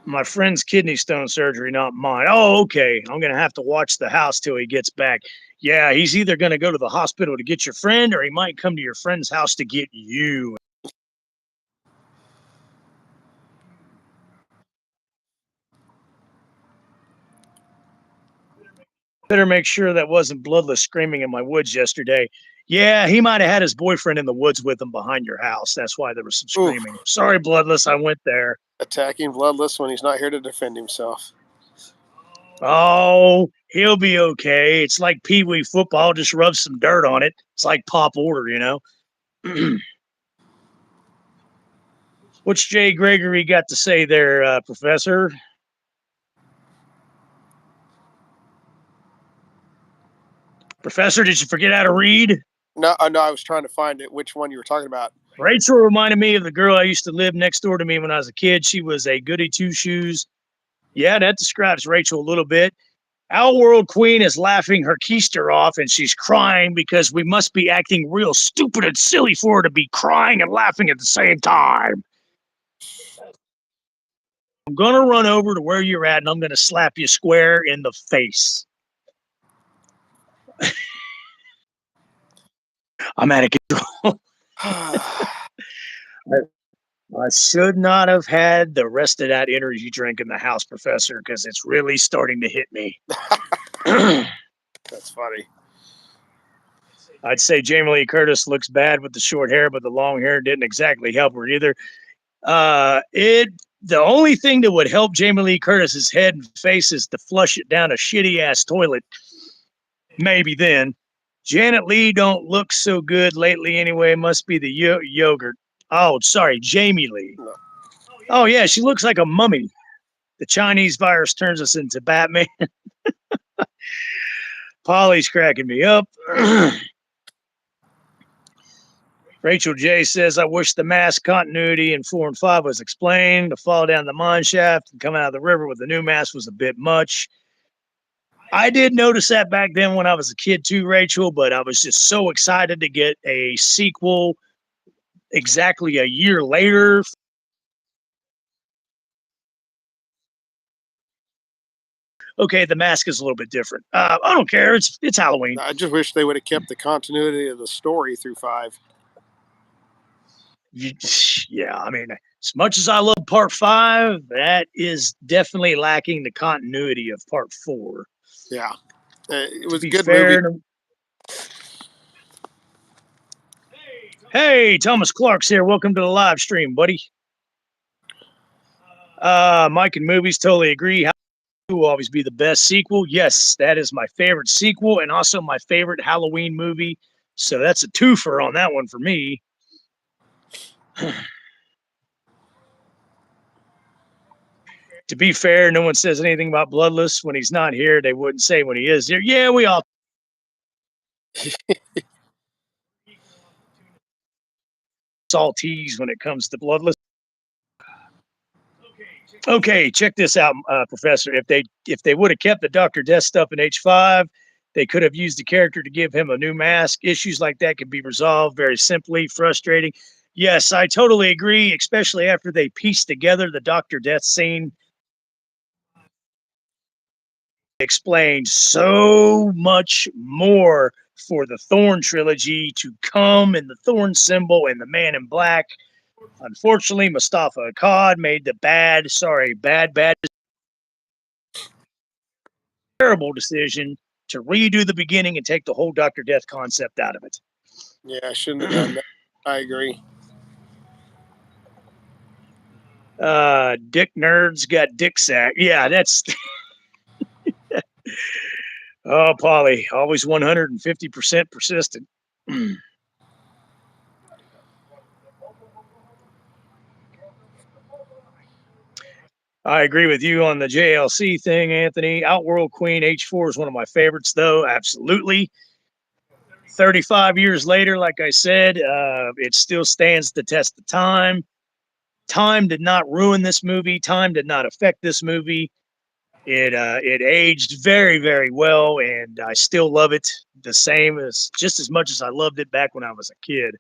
My friend's kidney stone surgery, not mine. Oh, okay. I'm going to have to watch the house till he gets back. Yeah, he's either going to go to the hospital to get your friend or he might come to your friend's house to get you. Better make sure that wasn't Bloodless screaming in my woods yesterday. Yeah, he might have had his boyfriend in the woods with him behind your house. That's why there was some Oof. screaming. Sorry, Bloodless, I went there. Attacking Bloodless when he's not here to defend himself. Oh, he'll be okay. It's like Pee Wee football, just rub some dirt on it. It's like Pop Order, you know? What's Jay Gregory got to say there, Professor? Professor, did you forget how to read? No, no, I was trying to find it. Which one you were talking about? Rachel reminded me of the girl I used to live next door to me when I was a kid. She was a goody two shoes. Yeah, that describes Rachel a little bit. Our world queen is laughing her keister off and she's crying because we must be acting real stupid and silly for her to be crying and laughing at the same time. I'm going to run over to where you're at and I'm going to slap you square in the face. I'm out of control. I should not have had the rest of that energy drink in the house, Professor, because it's really starting to hit me. That's funny. I'd say Jamie Lee Curtis looks bad with the short hair, but the long hair didn't exactly help her either. The only thing that would help Jamie Lee Curtis's head and face is to flush it down a shitty ass toilet. Maybe then. Janet Leigh don't look so good lately anyway. Must be the yogurt. Oh, sorry, Jamie Lee. No. Oh yeah, she looks like a mummy. The Chinese virus turns us into Batman. Polly's cracking me up. Rachel J says, I wish the mask continuity in 4 and 5 was explained. The fall down the mine shaft and come out of the river with the new mask was a bit much. I did notice that back then when I was a kid too, Rachel, but I was just so excited to get a sequel exactly a year later. Okay, the mask is a little bit different. I don't care. It's Halloween. I just wish they would have kept the continuity of the story through 5. Yeah, I mean, as much as I love part 5, that is definitely lacking the continuity of part 4. Yeah, it To was a be good movie. fair, hey, Thomas Clark's here. Welcome to the live stream, buddy. Mike and Movies totally agree. How will always be the best sequel? Yes, that is my favorite sequel and also my favorite Halloween movie. So that's a twofer on that one for me. To be fair, no one says anything about Bloodless when he's not here. They wouldn't say when he is here. Yeah, we all salties when it comes to Bloodless. Okay, check this out, Professor. If they would have kept the Doctor Death stuff in H5, they could have used the character to give him a new mask. Issues like that could be resolved very simply. Frustrating. Yes, I totally agree, especially after they pieced together the Doctor Death scene. Explained so much more for the Thorn trilogy to come and the Thorn symbol and the Man in Black. Unfortunately, Mustafa Akkad made the bad terrible decision to redo the beginning and take the whole Dr. Death concept out of it. Yeah, I shouldn't have done that. I agree. Dick nerds got dick sack. Yeah, that's oh, Polly, always 150% persistent. I agree with you on the JLC thing, Anthony. Outworld Queen H4 is one of my favorites, though. Absolutely. 35 years later, like I said, it still stands the test of time. Time did not ruin this movie. Time did not affect this movie. It aged very, very well, and I still love it the same as just as much as I loved it back when I was a kid.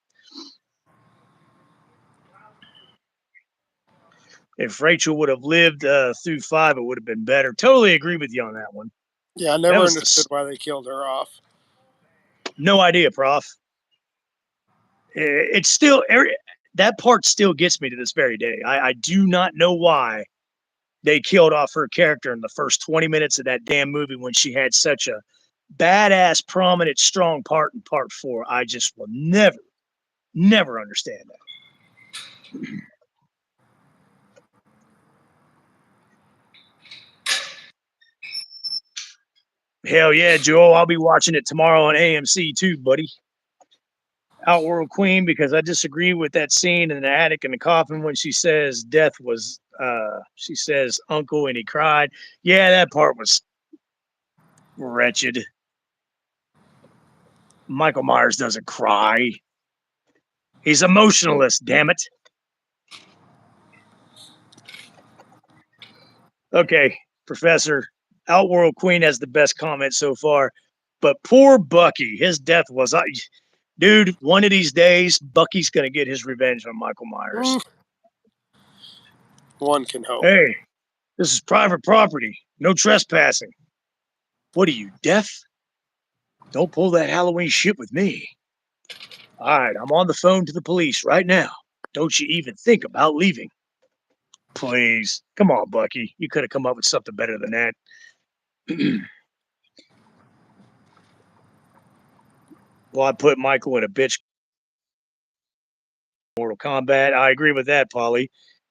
If Rachel would have lived through 5, it would have been better. Totally agree with you on that one. Yeah, I That never was understood why they killed her off. no idea, Prof. It's still that part still gets me to this very day. I do not know why they killed off her character in the first 20 minutes of that damn movie when she had such a badass, prominent, strong part in part 4. I just will never understand that. Hell yeah, Joel. I'll be watching it tomorrow on AMC too, buddy. Outworld Queen, because I disagree with that scene in the attic in the coffin when she says death was, she says uncle and he cried. Yeah, that part was wretched. Michael Myers doesn't cry. He's emotionless, damn it. Okay, Professor. Outworld Queen has the best comment so far, but poor Bucky, his death was, dude, one of these days, Bucky's going to get his revenge on Michael Myers. One can hope. Hey, this is private property. No trespassing. What are you, deaf? Don't pull that Halloween shit with me. All right, I'm on the phone to the police right now. Don't you even think about leaving. Please. Come on, Bucky. You could have come up with something better than that. Well, I put Michael in a bitch Mortal Kombat. I agree with that, Polly.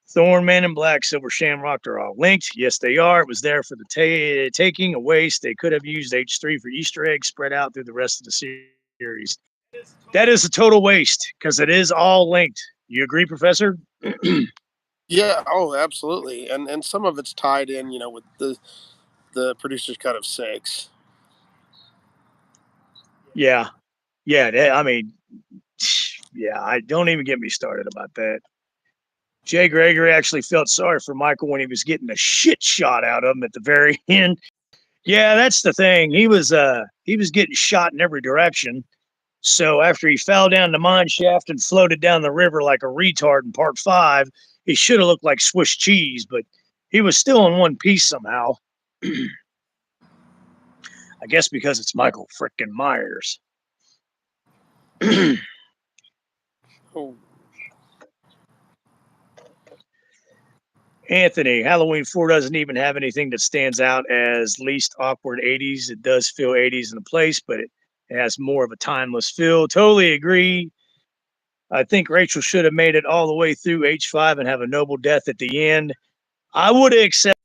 Thorn, Man in Black, Silver Shamrock are all linked. Yes, they are. It was there for the taking, a waste. They could have used H3 for Easter eggs spread out through the rest of the series. That is a total waste because it is all linked. You agree, Professor? Yeah, oh, absolutely. And some of it's tied in, with the producer's cut of 6. Yeah. Yeah, I mean, yeah, I don't even get me started about that. Jay Gregory actually felt sorry for Michael when he was getting the shit shot out of him at the very end. Yeah, that's the thing. He was getting shot in every direction. So after he fell down the mine shaft and floated down the river like a retard in part 5, he should have looked like Swiss cheese, but he was still in one piece somehow. I guess because it's Michael frickin' Myers. Oh. Anthony, Halloween 4 doesn't even have anything that stands out as least awkward 80s. It does feel 80s in the place, but it has more of a timeless feel. Totally agree. I think Rachel should have made it all the way through H5 and have a noble death at the end. I would have accepted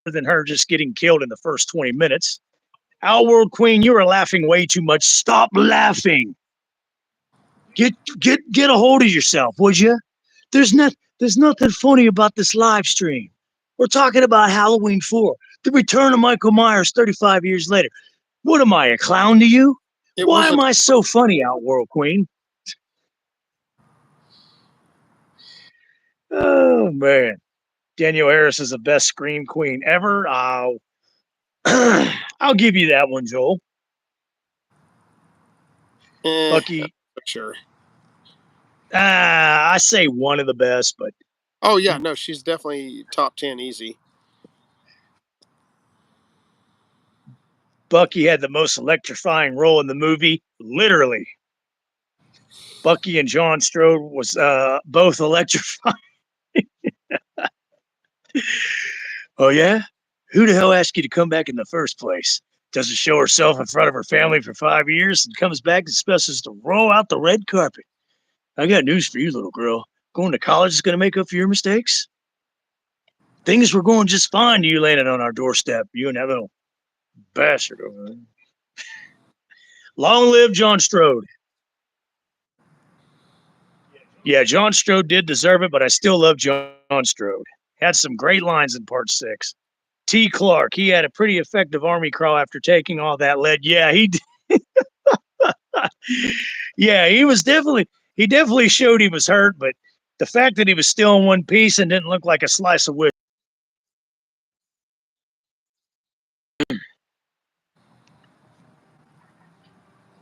than her just getting killed in the first 20 minutes. Outworld Queen, you are laughing way too much. Stop laughing. Get a hold of yourself, would you? There's nothing funny about this live stream. We're talking about Halloween 4, the return of Michael Myers 35 years later. What am I, a clown to you? Why am I so funny, Outworld Queen? Oh, man. Danielle Harris is the best Scream Queen ever. I'll give you that one, Joel. Bucky. Sure. I say one of the best, but. Oh, yeah, no, she's definitely top 10 easy. Bucky had the most electrifying role in the movie, literally. Bucky and John Strode was both electrifying. Oh, yeah? Who the hell asked you to come back in the first place? Doesn't show herself in front of her family for 5 years and comes back and expects to roll out the red carpet. I got news for you, little girl. Going to college is going to make up for your mistakes. Things were going just fine to you landing on our doorstep, you and that little bastard over there. Long live John Strode. Yeah, John Strode did deserve it, but I still love John Strode. Had some great lines in part 6. T. Clark, he had a pretty effective army crawl after taking all that lead. Yeah, yeah, he definitely showed he was hurt, but the fact that he was still in one piece and didn't look like a slice of wood.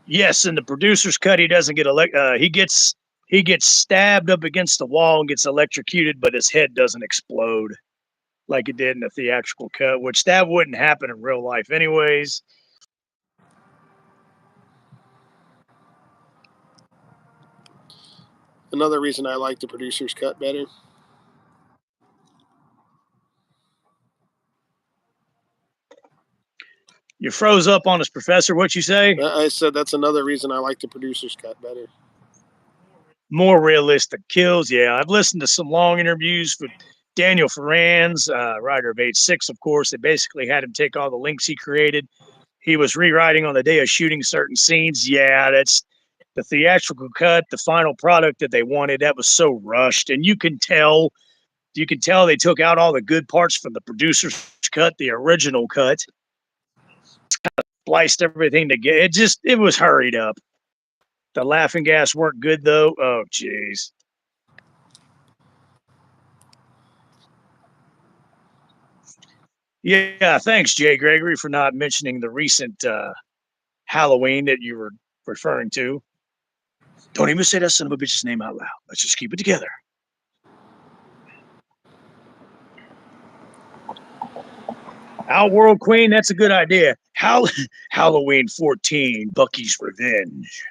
Yes, in the producer's cut, he doesn't get he gets stabbed up against the wall and gets electrocuted, but his head doesn't explode like it did in the theatrical cut, which that wouldn't happen in real life anyways. Another reason I like the producer's cut better. You froze up on us, Professor. What you say? I said that's another reason I like the producer's cut better. More realistic kills. Yeah, I've listened to some long interviews with Daniel Ferrans, writer of H6, of course. They basically had him take all the links he created. He was rewriting on the day of shooting certain scenes. Yeah, that's the theatrical cut, the final product that they wanted. That was so rushed, and you can tell they took out all the good parts from the producer's cut, the original cut, spliced everything together. It was hurried up. The laughing gas weren't good though. Oh, jeez. Yeah, thanks, Jay Gregory, for not mentioning the recent Halloween that you were referring to. Don't even say that son of a bitch's name out loud. Let's just keep it together. Outworld Queen, that's a good idea. Halloween 14, Bucky's Revenge.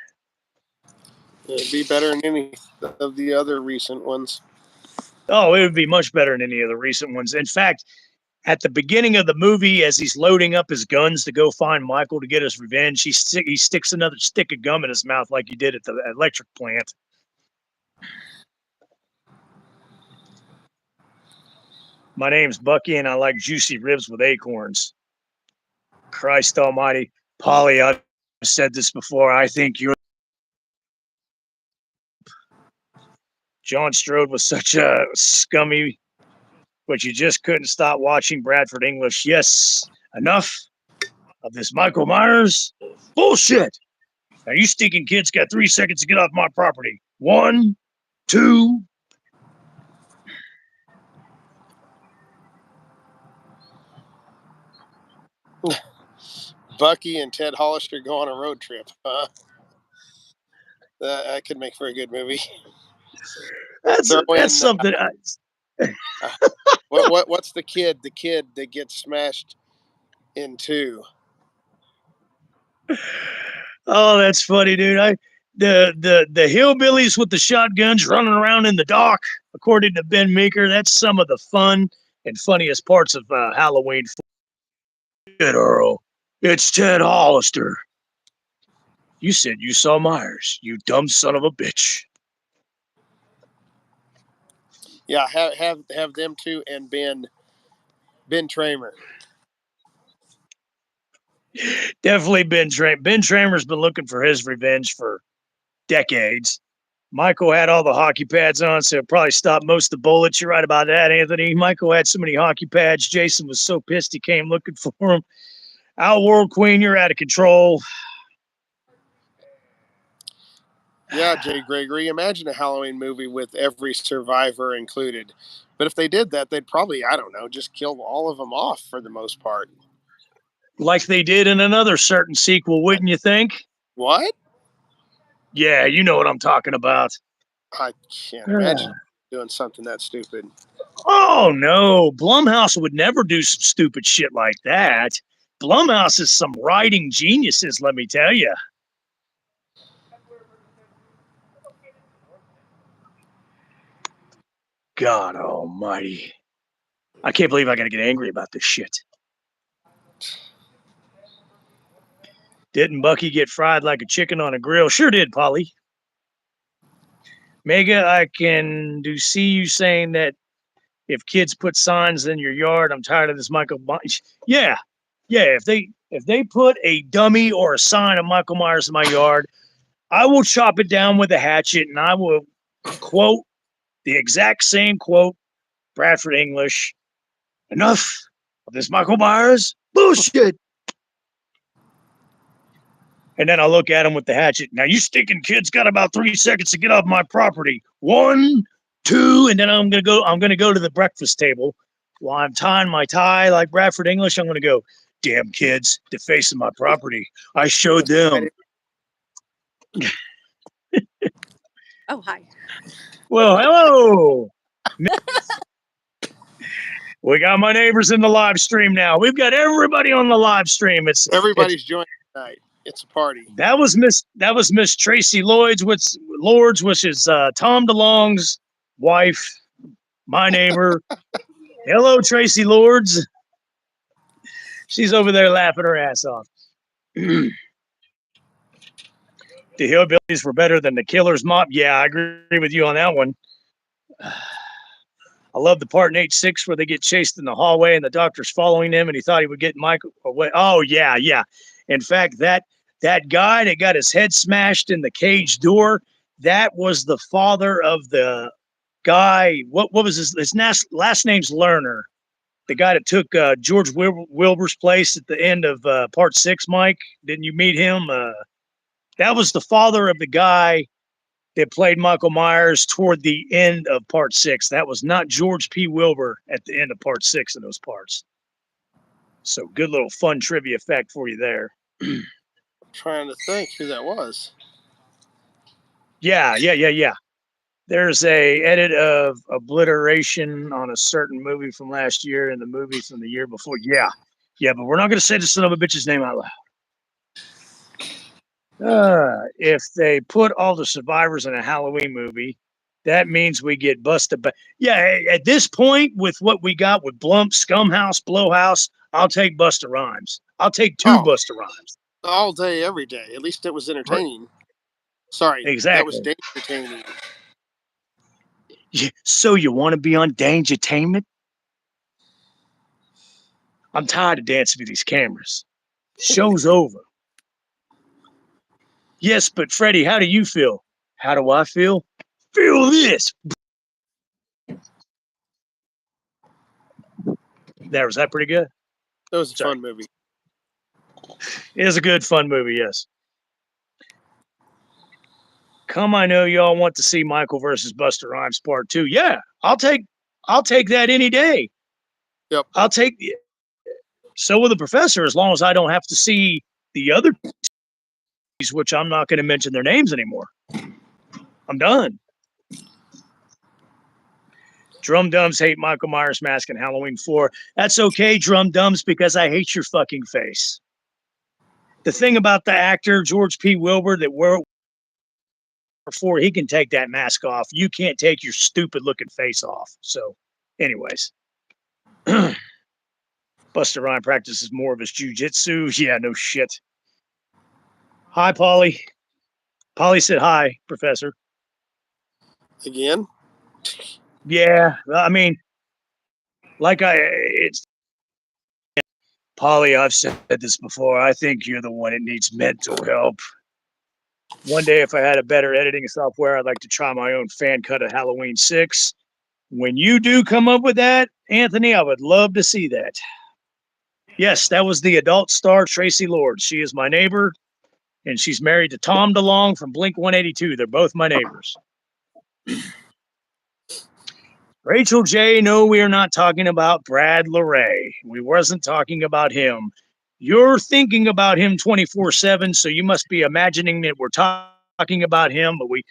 It'd be better than any of the other recent ones. Oh, it would be much better than any of the recent ones. In fact, at the beginning of the movie, as he's loading up his guns to go find Michael to get his revenge, he sticks another stick of gum in his mouth like he did at the electric plant. My name's Bucky, and I like juicy ribs with acorns. Christ almighty. Polly, I've said this before. I think you're... John Strode was such a scummy, but you just couldn't stop watching Bradford English. Yes, enough of this Michael Myers bullshit. Now you stinking kids got 3 seconds to get off my property. 1, 2. Bucky and Ted Hollister go on a road trip. That could make for a good movie. That's something. What's the kid? The kid that gets smashed in 2. Oh, that's funny, dude. The hillbillies with the shotguns running around in the dark, according to Ben Meeker, that's some of the fun and funniest parts of Halloween. Earl, it's Ted Hollister. You said you saw Myers, you dumb son of a bitch. Yeah, have them two and Ben Tramer. Definitely Ben Tramer. Ben Tramer's been looking for his revenge for decades. Michael had all the hockey pads on, so it probably stopped most of the bullets. You're right about that, Anthony. Michael had so many hockey pads. Jason was so pissed he came looking for him. Outworld Queen, you're out of control. Yeah, Jay Gregory. Imagine a Halloween movie with every survivor included. But if they did that, they'd probably, I don't know, just kill all of them off for the most part. Like they did in another certain sequel, wouldn't you think? What? Yeah, you know what I'm talking about. I can't imagine doing something that stupid. Oh, no. Blumhouse would never do some stupid shit like that. Blumhouse is some writing geniuses, let me tell you. God almighty. I can't believe I gotta get angry about this shit. Didn't Bucky get fried like a chicken on a grill? Sure did, Polly. Mega, I can see you saying that if kids put signs in your yard, I'm tired of this Michael Myers. Yeah. If they put a dummy or a sign of Michael Myers in my yard, I will chop it down with a hatchet and I will quote the exact same quote Bradford English, enough of this Michael Myers bullshit. And then I look at him with the hatchet. Now you stinking kids got about 3 seconds to get off my property. 1, 2, and then I'm gonna go to the breakfast table while I'm tying my tie like Bradford English. I'm gonna go, damn kids, defacing my property. I showed them. Oh, hi. Well, hello. We got my neighbors in the live stream now. We've got everybody on the live stream. Everybody's joining tonight. It's a party. That was Miss Tracy Lords, which is Tom DeLong's wife, my neighbor. Hello, Tracy Lords. She's over there laughing her ass off. The hillbillies were better than the Killer's Mob. Yeah, I agree with you on that one. I love the part in H6 where they get chased in the hallway and the doctor's following them, and he thought he would get Michael away. Oh yeah, yeah. In fact, that guy that got his head smashed in the cage door, that was the father of the guy. What was his last name's Lerner? The guy that took George Wilbur's place at the end of part 6. Mike, didn't you meet him? That was the father of the guy that played Michael Myers toward the end of part 6. That was not George P. Wilbur at the end of part 6 of those parts. So good little fun trivia fact for you there. I'm trying to think who that was. Yeah. There's a edit of obliteration on a certain movie from last year and the movie from the year before. Yeah, but we're not going to say the son of a bitch's name out loud. If they put all the survivors in a Halloween movie, that means we get busted. But yeah, at this point, with what we got with Blump, Scumhouse, Blowhouse, I'll take Busta Rhymes. I'll take 2 Busta Rhymes. All day, every day. At least it was entertaining. Sorry, exactly. That was entertaining. So you want to be on Dangertainment? I'm tired of dancing with these cameras. Show's over. Yes, but Freddie, how do you feel? How do I feel? Feel this. Was that pretty good? That was a fun movie. It is a good, fun movie, yes. Come, I know y'all want to see Michael versus Busta Rhymes Part 2. Yeah, I'll take that any day. Yep. I'll take it. So will the Professor, as long as I don't have to see the other, which I'm not going to mention their names anymore. I'm done. Drum Dums hate Michael Myers mask in Halloween 4. That's okay, Drum Dums, because I hate your fucking face. The thing about the actor, George P. Wilbur, that we're for, he can take that mask off. You can't take your stupid looking face off. So, anyways. Busta Rhymes practices more of his jujitsu. Yeah, no shit. Hi, Polly. Polly said hi, Professor. Again? Yeah, I mean, it's Polly, I've said this before. I think you're the one that needs mental help. One day, if I had a better editing software, I'd like to try my own fan cut of Halloween 6. When you do come up with that, Anthony, I would love to see that. Yes, that was the adult star, Tracy Lord. She is my neighbor, and she's married to Tom DeLong from Blink 182. They're both my neighbors. Rachel J., no, we are not talking about Brad LeRae. We wasn't talking about him. You're thinking about him 24/7, so you must be imagining that we're talking about him, but we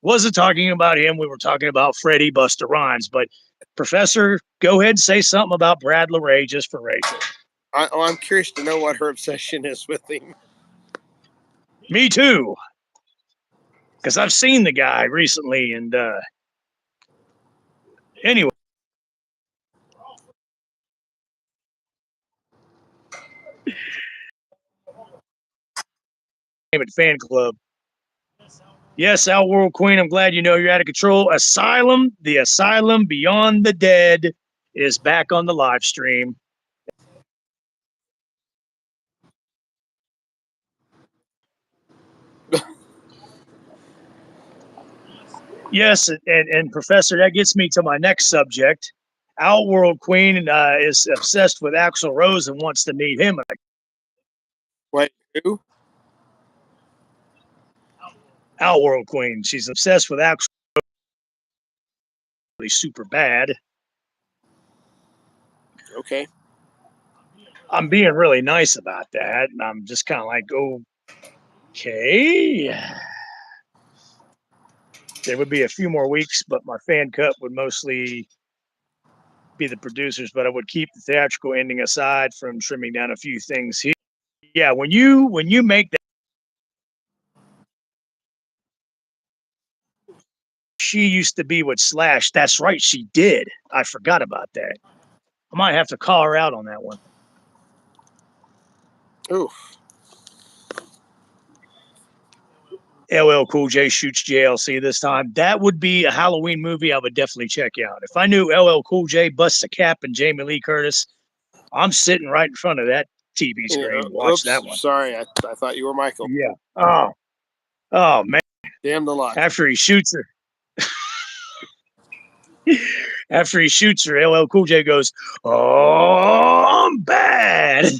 wasn't talking about him. We were talking about Freddie Busta Rhymes. But Professor, go ahead and say something about Brad LeRae just for Rachel. I'm curious to know what her obsession is with him. Me too, because I've seen the guy recently, and anyway. Fan club. Yes, Al World Queen, I'm glad you know you're out of control. Asylum, the Asylum Beyond the Dead is back on the live stream. Yes, and Professor, that gets me to my next subject. Outworld Queen is obsessed with Axl Rose and wants to meet him. Wait, who? Outworld Queen. She's obsessed with Axl Rose. Super bad. Okay. I'm being really nice about that. And I'm just kind of like, okay. There would be a few more weeks, but my fan cut would mostly be the producers, but I would keep the theatrical ending aside from trimming down a few things here. Yeah, when you make that, she used to be with Slash. That's right, she did. I forgot about that. I might have to call her out on that one. Oof. LL Cool J shoots JLC this time. That would be a Halloween movie I would definitely check out. If I knew LL Cool J busts a cap and Jamie Lee Curtis, I'm sitting right in front of that TV screen to watch that Oops. one. Sorry, I thought you were Michael. Yeah. Oh man. Damn the luck. After he shoots her. After he shoots her, LL Cool J goes, "Oh, I'm bad."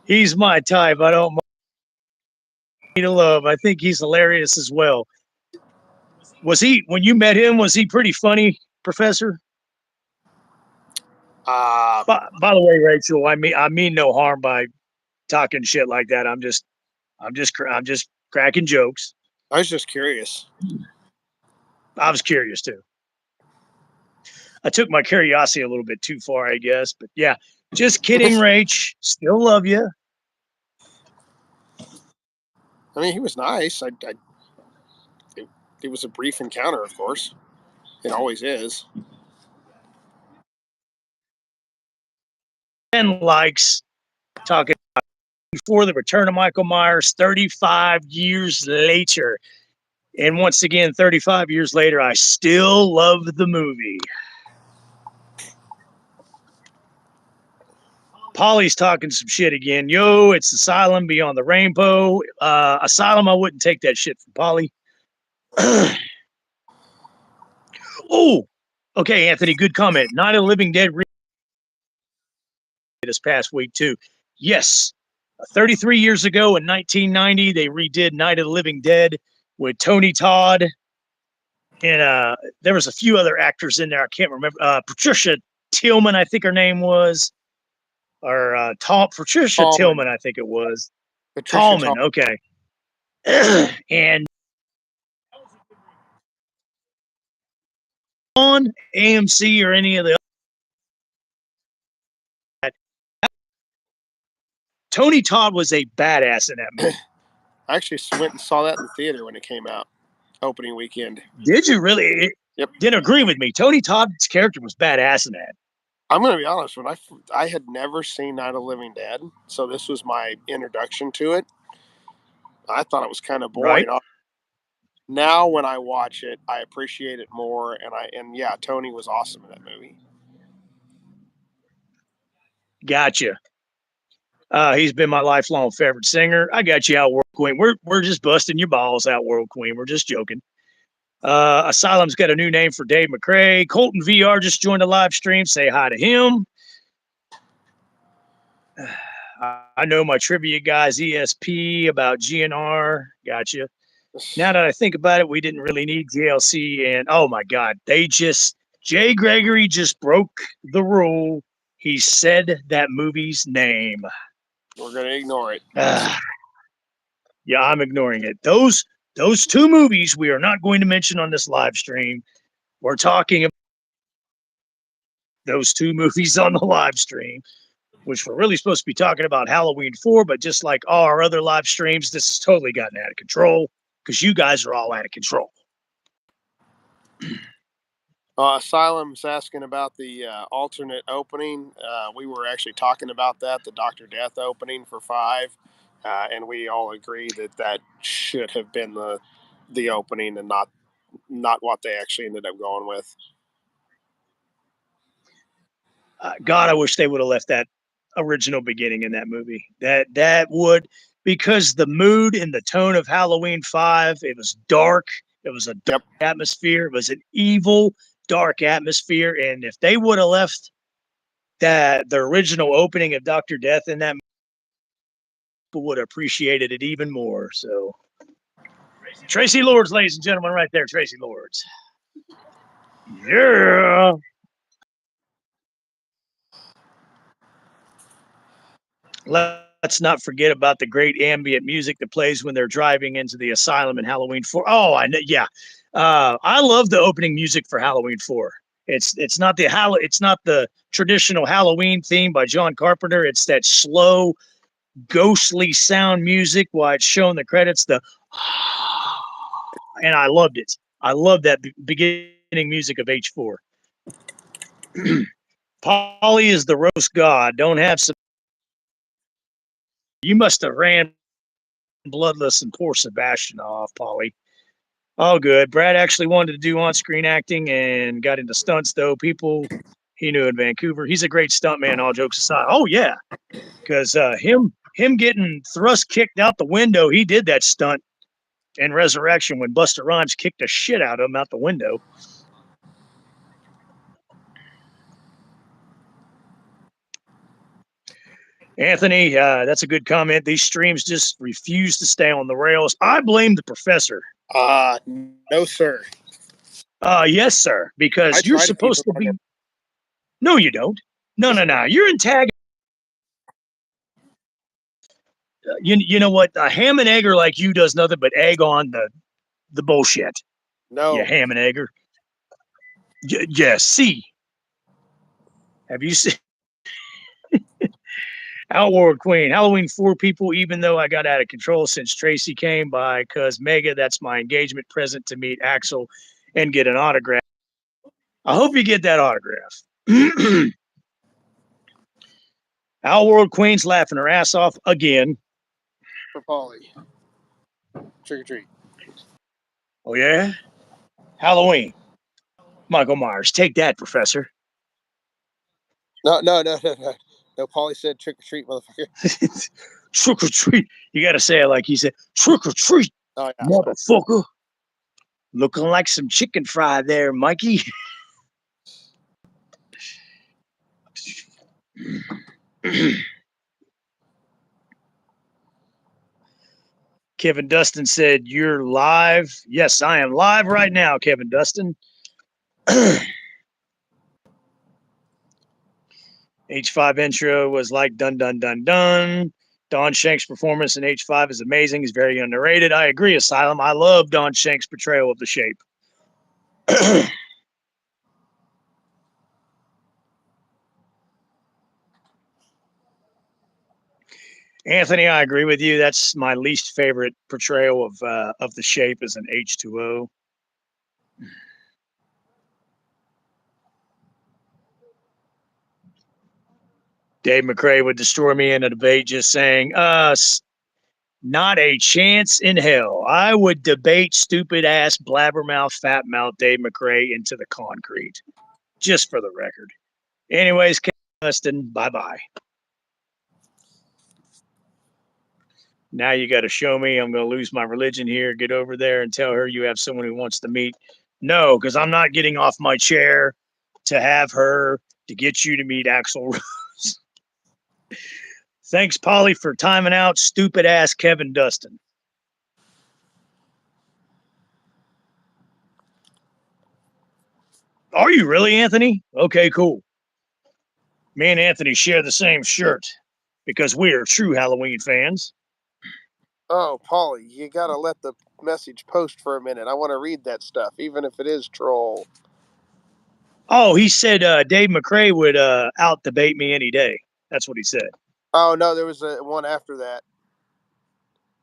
He's my type. I don't mind to love. I think he's hilarious as well. Was he, when you met him, was he pretty funny, Professor? By the way, Rachel, I mean no harm by talking shit like that. I'm just cracking jokes. I was just curious. I was curious too. I took my curiosity a little bit too far, I guess. But yeah, just kidding, Rach. Still love you. I mean, he was nice. It was a brief encounter, of course. It always is. And likes talking before the return of Michael Myers 35 years later. And once again, 35 years later, I still love the movie. Polly's talking some shit again. Yo, it's Asylum Beyond the Rainbow. Asylum, I wouldn't take that shit from Polly. Oh, okay, Anthony, good comment. Night of the Living Dead this past week, too. Yes, 33 years ago in 1990, they redid Night of the Living Dead with Tony Todd. And there was a few other actors in there. I can't remember. Patricia Tillman, I think her name was. Or Patricia Tillman, I think it was. Tallman, okay. And on AMC or any of the Tony Todd was a badass in that movie. I actually went and saw that in the theater when it came out, opening weekend. Did you really? Yep. Didn't agree with me. Tony Todd's character was badass in that. I'm going to be honest. When I had never seen Night of the Living Dead, so this was my introduction to it. I thought it was kind of boring. Right. Now, when I watch it, I appreciate it more. And yeah, Tony was awesome in that movie. Gotcha. He's been my lifelong favorite singer. I got you, Outworld Queen. We're just busting your balls, Outworld Queen. We're just joking. Asylum's got a new name for Dave McCrae. Colton VR just joined the live stream. Say hi to him. I know my trivia guys, ESP, about GNR. Gotcha. Now that I think about it, we didn't really need DLC. And oh my God, Jay Gregory just broke the rule. He said that movie's name. We're going to ignore it. Yeah, I'm ignoring it. Those two movies we are not going to mention on this live stream. We're talking about those two movies on the live stream, which we're really supposed to be talking about Halloween 4, but just like all our other live streams, this has totally gotten out of control because you guys are all out of control. Asylum's asking about the alternate opening. We were actually talking about that, the Dr. Death opening for 5, and we all agree that should have been the opening and not what they actually ended up going with. God, I wish they would have left that original beginning in that movie. That would, because the mood and the tone of Halloween 5, it was dark. It was a Yep. dark atmosphere. It was an evil, dark atmosphere. And if they would have left the original opening of Doctor Death in that, people would have appreciated it even more. So Tracy Lords, ladies and gentlemen, right there, Tracy Lords. Yeah. Let's not forget about the great ambient music that plays when they're driving into the asylum in Halloween 4. Oh, I know. Yeah. I love the opening music for Halloween 4. It's not the traditional Halloween theme by John Carpenter. It's that slow, ghostly sound music while it's showing the credits. And I loved it. I love that beginning music of H4. Polly is the roast god. Don't have some. You must have ran bloodless and poor Sebastian off, Polly. All good. Brad actually wanted to do on-screen acting and got into stunts, though. People he knew in Vancouver. He's a great stuntman, all jokes aside. Oh, yeah. Because him getting thrust kicked out the window, he did that stunt in Resurrection when Busta Rhymes kicked the shit out of him out the window. Anthony, that's a good comment. These streams just refuse to stay on the rails. I blame the professor. No, sir. Yes, sir, I because you're try to keep supposed them to on there. be. No, you don't. No, Yes, no, I do. no. You're antagonizing. You know what? A ham and egger like you does nothing but egg on the bullshit. You No. ham and egger. Yeah, see. Have you seen Outward Queen? Halloween 4 people, even though I got out of control since Tracy came by, because Mega, that's my engagement present to meet Axel and get an autograph. I hope you get that autograph. Outworld Queen's laughing her ass off again. For Polly. Trick or treat. Oh, yeah? Halloween. Michael Myers. Take that, Professor. No. No, Polly said trick or treat, motherfucker. Trick or treat. You got to say it like he said. Trick or treat, Oh, yeah. motherfucker. Looking like some chicken fry there, Mikey. Kevin Dustin said, "You're live." Yes, I am live right now, Kevin Dustin. H5 intro was like dun dun dun dun. Don Shank's performance in H5 is amazing. He's very underrated. I agree, Asylum. I love Don Shank's portrayal of the Shape. Anthony, I agree with you. That's my least favorite portrayal of the Shape as an H2O. Dave McRae would destroy me in a debate just saying, not a chance in hell. I would debate stupid ass blabbermouth, fat mouth Dave McRae into the concrete. Just for the record. Anyways, Dustin, bye-bye. Now you got to show me. I'm going to lose my religion here. Get over there and tell her you have someone who wants to meet. No, because I'm not getting off my chair to have her to get you to meet Axel Rose. Thanks, Polly, for timing out stupid ass Kevin Dustin. Are you really, Anthony? Okay, cool. Me and Anthony share the same shirt because we are true Halloween fans. Oh, Polly, you gotta let the message post for a minute. I want to read that stuff, even if it is troll. Oh, he said Dave McRae would out debate me any day. That's what he said. Oh no, there was a one after that.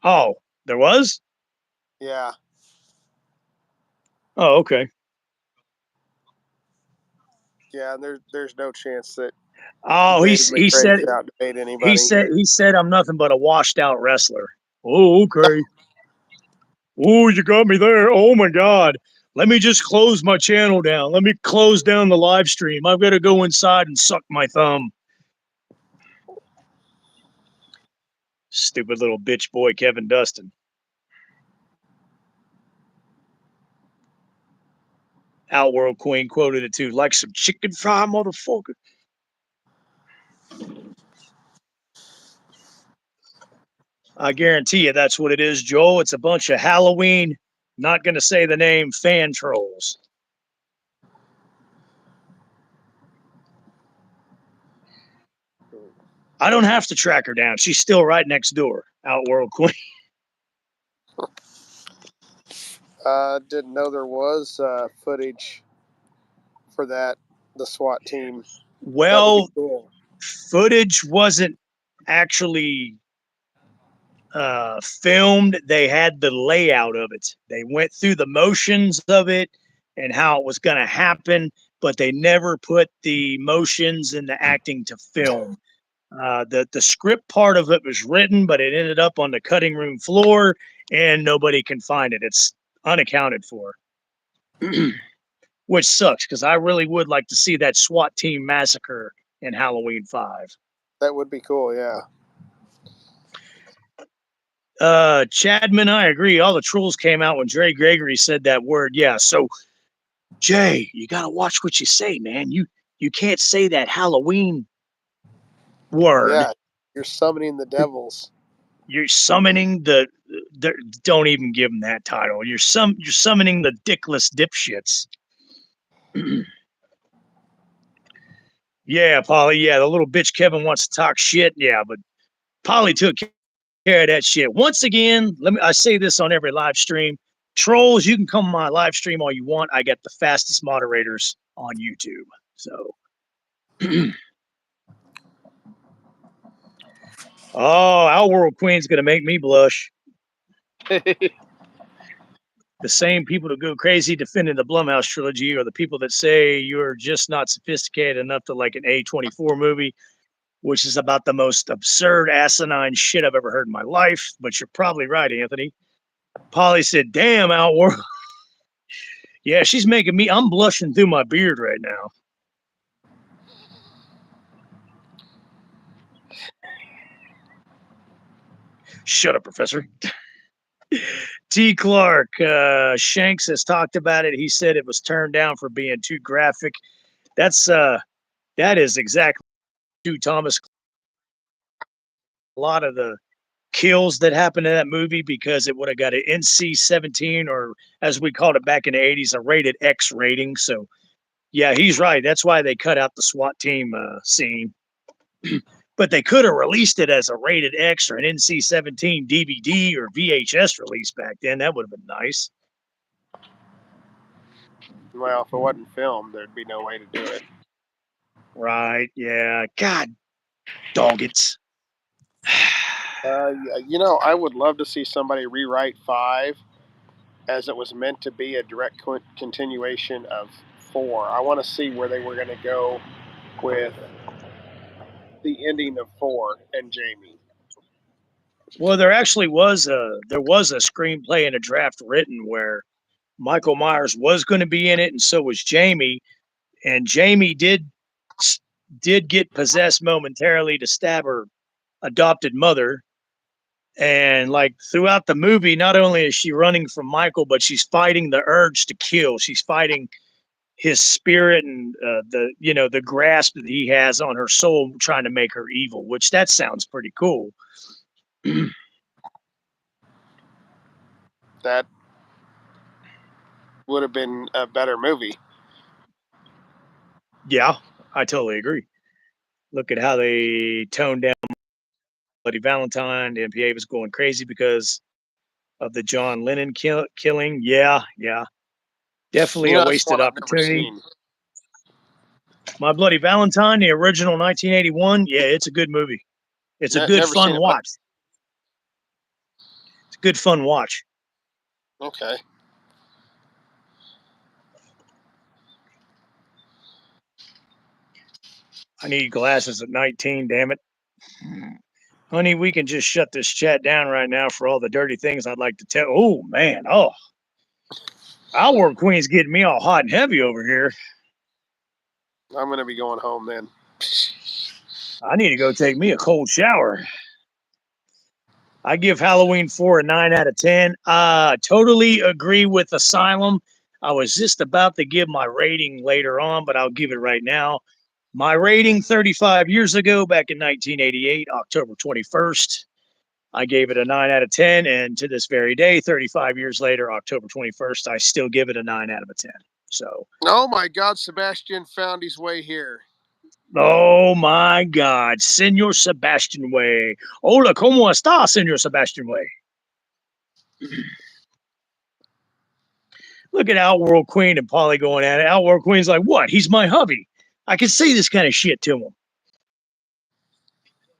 Oh, there was? Yeah. Oh, okay. Yeah, and there's no chance that Oh, Dave McRae could out debate anybody. he said I'm nothing but a washed out wrestler. Oh, okay. Oh, you got me there. Oh my God. Let me just close my channel down. Let me close down the live stream. I've got to go inside and suck my thumb. Stupid little bitch boy Kevin Dustin. Outworld Queen quoted it too, like some chicken fry, motherfucker. I guarantee you that's what it is, Joel. It's a bunch of Halloween, not going to say the name, fan trolls. I don't have to track her down. She's still right next door, Outworld Queen. Didn't know there was footage for that, the SWAT team. That would be Well, cool. footage wasn't actually filmed. They had the layout of it. They went through the motions of it and how it was going to happen, but they never put the motions and the acting to film. The script part of it was written, but it ended up on the cutting room floor, and nobody can find it. It's unaccounted for, which sucks because I really would like to see that SWAT team massacre in Halloween 5. That would be cool, yeah. Chadman, I agree. All the trolls came out when Dre Gregory said that word. Yeah. So, Jay, you gotta watch what you say, man. You can't say that Halloween word. Yeah, you're summoning the devils. You're summoning the don't even give them that title. You're summoning the dickless dipshits. Yeah, Polly. Yeah, the little bitch Kevin wants to talk shit. Yeah, but Polly took care of that shit. Once again, I say this on every live stream. Trolls, you can come on my live stream all you want. I get the fastest moderators on YouTube. So oh, Outworld Queen's gonna make me blush. The same people that go crazy defending the Blumhouse trilogy are the people that say you're just not sophisticated enough to like an A24 movie, which is about the most absurd, asinine shit I've ever heard in my life. But you're probably right, Anthony. Polly said, damn, Outworld. Yeah, she's making me, I'm blushing through my beard right now. Shut up, Professor. T. Clark, Shanks has talked about it. He said it was turned down for being too graphic. That is exactly true, Thomas. A lot of the kills that happened in that movie because it would have got an NC-17 or, as we called it back in the 80s, a rated X rating. So, yeah, he's right. That's why they cut out the SWAT team scene. But they could have released it as a rated X or an NC-17 DVD or VHS release back then. That would have been nice. Well, if it wasn't filmed, there'd be no way to do it. Right, yeah. God, doggets. I would love to see somebody rewrite 5 as it was meant to be a direct continuation of 4. I want to see where they were going to go with the ending of 4 and Jamie. Well, there actually was a screenplay and a draft written where Michael Myers was going to be in it, and so was Jamie. And Jamie did get possessed momentarily to stab her adopted mother. And like throughout the movie, not only is she running from Michael, but she's fighting the urge to kill. She's fighting his spirit and the grasp that he has on her soul, trying to make her evil. Which that sounds pretty cool. That would have been a better movie. Yeah, I totally agree. Look at how they toned down Bloody Valentine. The MPA was going crazy because of the John Lennon killing. Yeah. Definitely a That's wasted one I've never opportunity. seen. My Bloody Valentine, the original 1981. Yeah, it's a good movie. It's a good, fun watch. It's a good, fun watch. Okay. I need glasses at 19, damn it. Honey, we can just shut this chat down right now for all the dirty things I'd like to tell. Oh, man. Oh. Our Queen's getting me all hot and heavy over here. I'm going to be going home then. I need to go take me a cold shower. I give Halloween 4 a 9 out of 10. Totally agree with Asylum. I was just about to give my rating later on, but I'll give it right now. My rating 35 years ago, back in 1988, October 21st, I gave it a 9 out of 10. And to this very day, 35 years later, October 21st, I still give it a 9 out of a 10. So, Oh my God, Sebastian found his way here. oh my God, Senor Sebastian Way. Hola, ¿cómo está, Senor Sebastian Way? Look at Outworld Queen and Polly going at it. Outworld Queen's like, what? He's my hubby. I can say this kind of shit to him.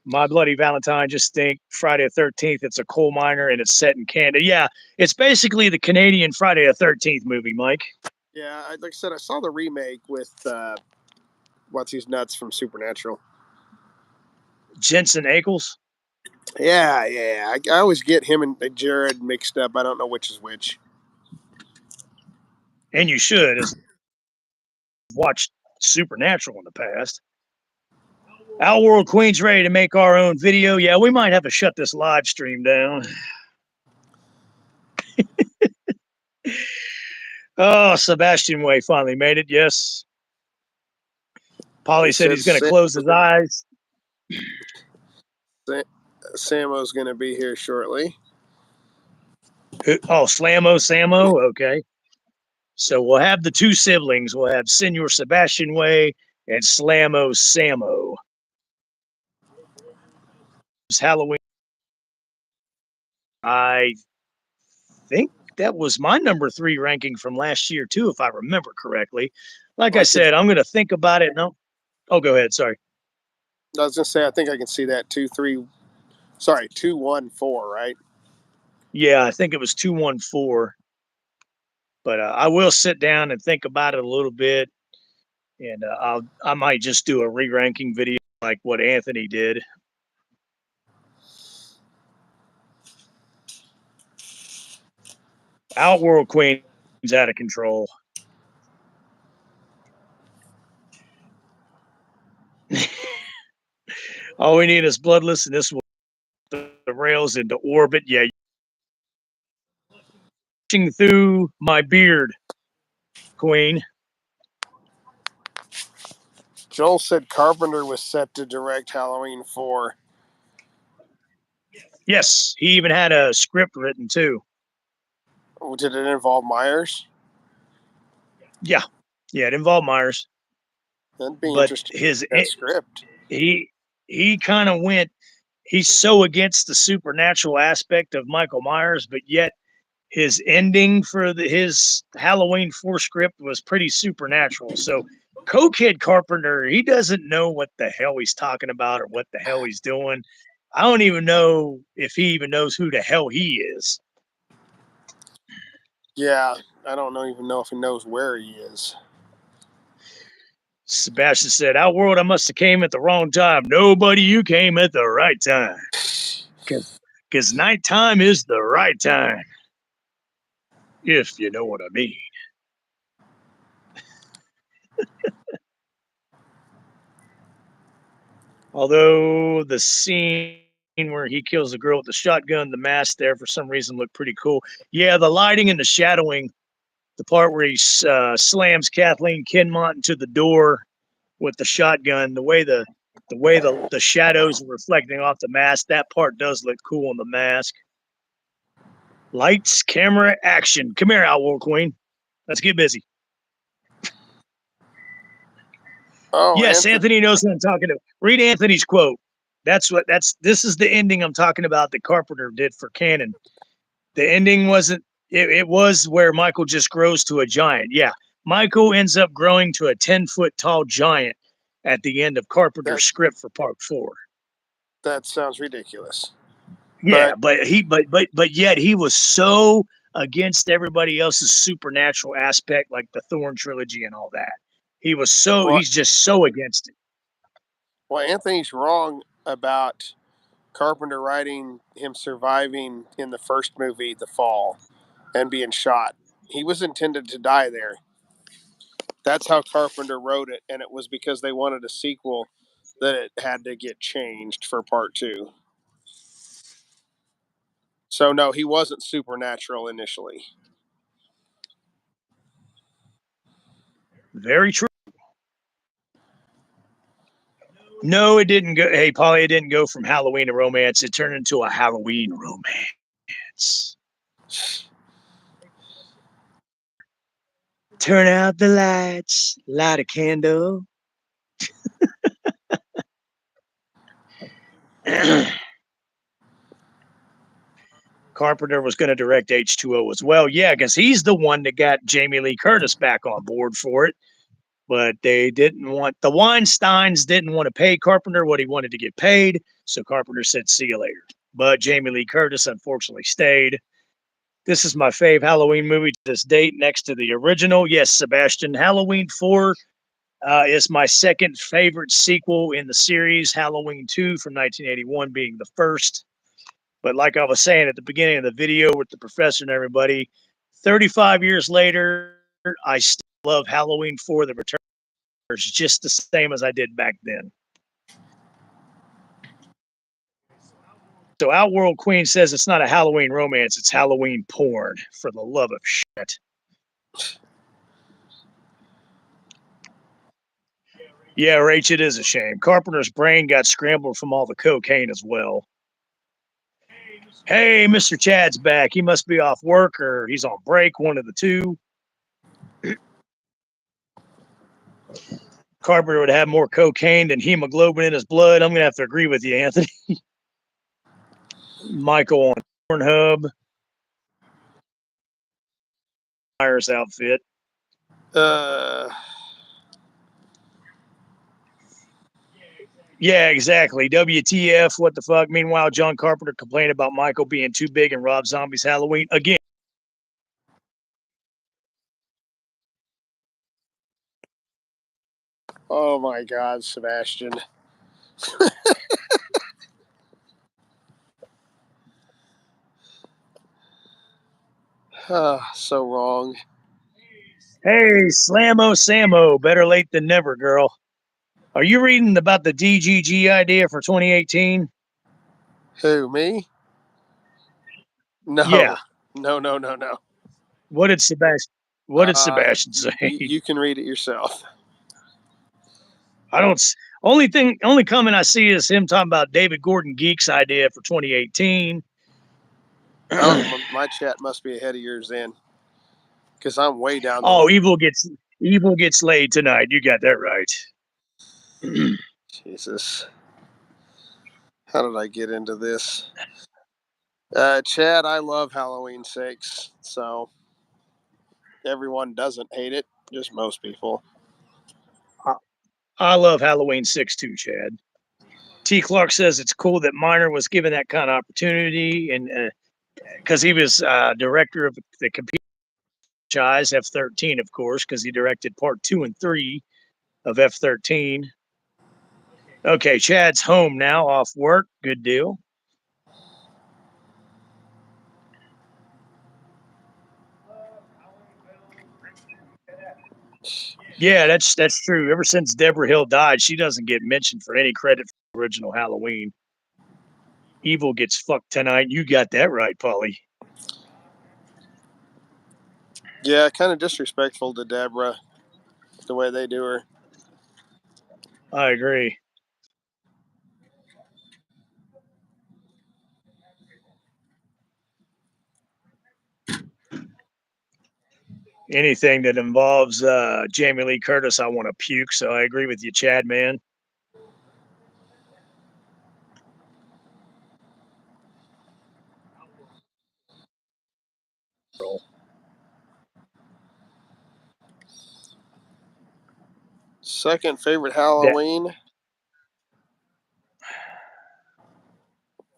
My Bloody Valentine, just think Friday the 13th, it's a coal miner and it's set in Canada. Yeah, it's basically the Canadian Friday the 13th movie, Mike. Yeah, like I said, I saw the remake with what's his nuts from Supernatural. Jensen Ackles. Yeah. I always get him and Jared mixed up. I don't know which is which. And you should, as watched Supernatural in the past. Outworld Queen's ready to make our own video. Yeah, we might have to shut this live stream down. Oh, Sebastian Way finally made it. Yes. Polly said he's going to close his eyes. Samo's going to be here shortly. Oh, Slamo, Samo. Okay. So we'll have the two siblings. We'll have Senor Sebastian Way and Slamo Samo. It's Halloween. I think that was my number 3 ranking from last year, too, if I remember correctly. Like I said, I'm going to think about it. No. Oh, go ahead. Sorry. I was going to say, I think I can see that 214, right? Yeah, I think it was 214. But I will sit down and think about it a little bit. And I might just do a re-ranking video like what Anthony did. Outworld Queen's out of control. All we need is Bloodless, and this will the rails into orbit. Yeah, through my beard, Queen. Joel said Carpenter was set to direct Halloween 4. Yes, he even had a script written too. Did it involve Myers? Yeah, it involved Myers. That'd be but interesting. His script. He kind of went. He's so against the supernatural aspect of Michael Myers, but yet his ending for his Halloween 4 script was pretty supernatural. So Cokehead Carpenter, he doesn't know what the hell he's talking about or what the hell he's doing. I don't even know if he even knows who the hell he is. Yeah, I don't even know if he knows where he is. Sebastian said, Outworld, I must have came at the wrong time. Nobody, you came at the right time. Because nighttime is the right time. If you know what I mean. Although the scene where he kills the girl with the shotgun, the mask there for some reason looked pretty cool. Yeah, the lighting and the shadowing, the part where he slams Kathleen Kinmont into the door with the shotgun, the way the shadows are reflecting off the mask, that part does look cool on the mask. Lights, camera, action. Come here, Outworld Queen. Let's get busy. Oh, yes, Anthony knows what I'm talking about. Read Anthony's quote. This is the ending I'm talking about that Carpenter did for Canon. The ending wasn't, it was where Michael just grows to a giant. Yeah, Michael ends up growing to a 10-foot tall giant at the end of Carpenter's script for part 4. That sounds ridiculous. Yeah, but yet he was so against everybody else's supernatural aspect, like the Thorn trilogy and all that. He's just so against it. Well, Anthony's wrong about Carpenter writing him surviving in the first movie, The Fall, and being shot. He was intended to die there. That's how Carpenter wrote it, and it was because they wanted a sequel that it had to get changed for part 2. So no, he wasn't supernatural initially. Very true. No, it didn't go. Hey, Polly, it didn't go from Halloween to romance. It turned into a Halloween romance. Turn out the lights, light a candle. Carpenter was going to direct H2O as well. Yeah, because he's the one that got Jamie Lee Curtis back on board for it. But they didn't want, the Weinsteins didn't want to pay Carpenter what he wanted to get paid. So Carpenter said, see you later. But Jamie Lee Curtis unfortunately stayed. This is my fave Halloween movie to this date, next to the original. Yes, Sebastian, Halloween 4 is my second favorite sequel in the series, Halloween 2 from 1981 being the first. But like I was saying at the beginning of the video with the professor and everybody, 35 years later, I still love Halloween 4 The Return just the same as I did back then. So Outworld Queen says it's not a Halloween romance, it's Halloween porn, for the love of shit. Yeah, Rach, it is a shame. Carpenter's brain got scrambled from all the cocaine as well. Hey, Mr. Chad's back. He must be off work or he's on break, one of the two. Carpenter would have more cocaine than hemoglobin in his blood. I'm going to have to agree with you, Anthony. Michael on Pornhub. Myers outfit. Yeah, exactly. WTF, what the fuck? Meanwhile, John Carpenter complained about Michael being too big in Rob Zombie's Halloween. Again. Oh my God, Sebastian. So wrong. Hey, Slammo Sammo, better late than never, girl. Are you reading about the DGG idea for 2018? Who, me? No. Yeah. No. What did Sebastian say? You can read it yourself. I don't. Only comment I see is him talking about David Gordon Geek's idea for 2018. Oh, my chat must be ahead of yours then, because I'm way down. Oh, evil gets laid tonight. You got that right. Jesus, how did I get into this? Chad, I love Halloween 6, so everyone doesn't hate it, just most people. I love Halloween 6 too, Chad. T. Clark says it's cool that Miner was given that kind of opportunity, and because he was director of the computer franchise F-13, of course, because he directed part 2 and 3 of F-13. Okay, Chad's home now, off work. Good deal. Yeah, that's true. Ever since Deborah Hill died, she doesn't get mentioned for any credit for the original Halloween. Evil gets fucked tonight. You got that right, Polly. Yeah, kind of disrespectful to Deborah, the way they do her. I agree. Anything that involves Jamie Lee Curtis, I want to puke. So I agree with you, Chad, man. Second favorite Halloween?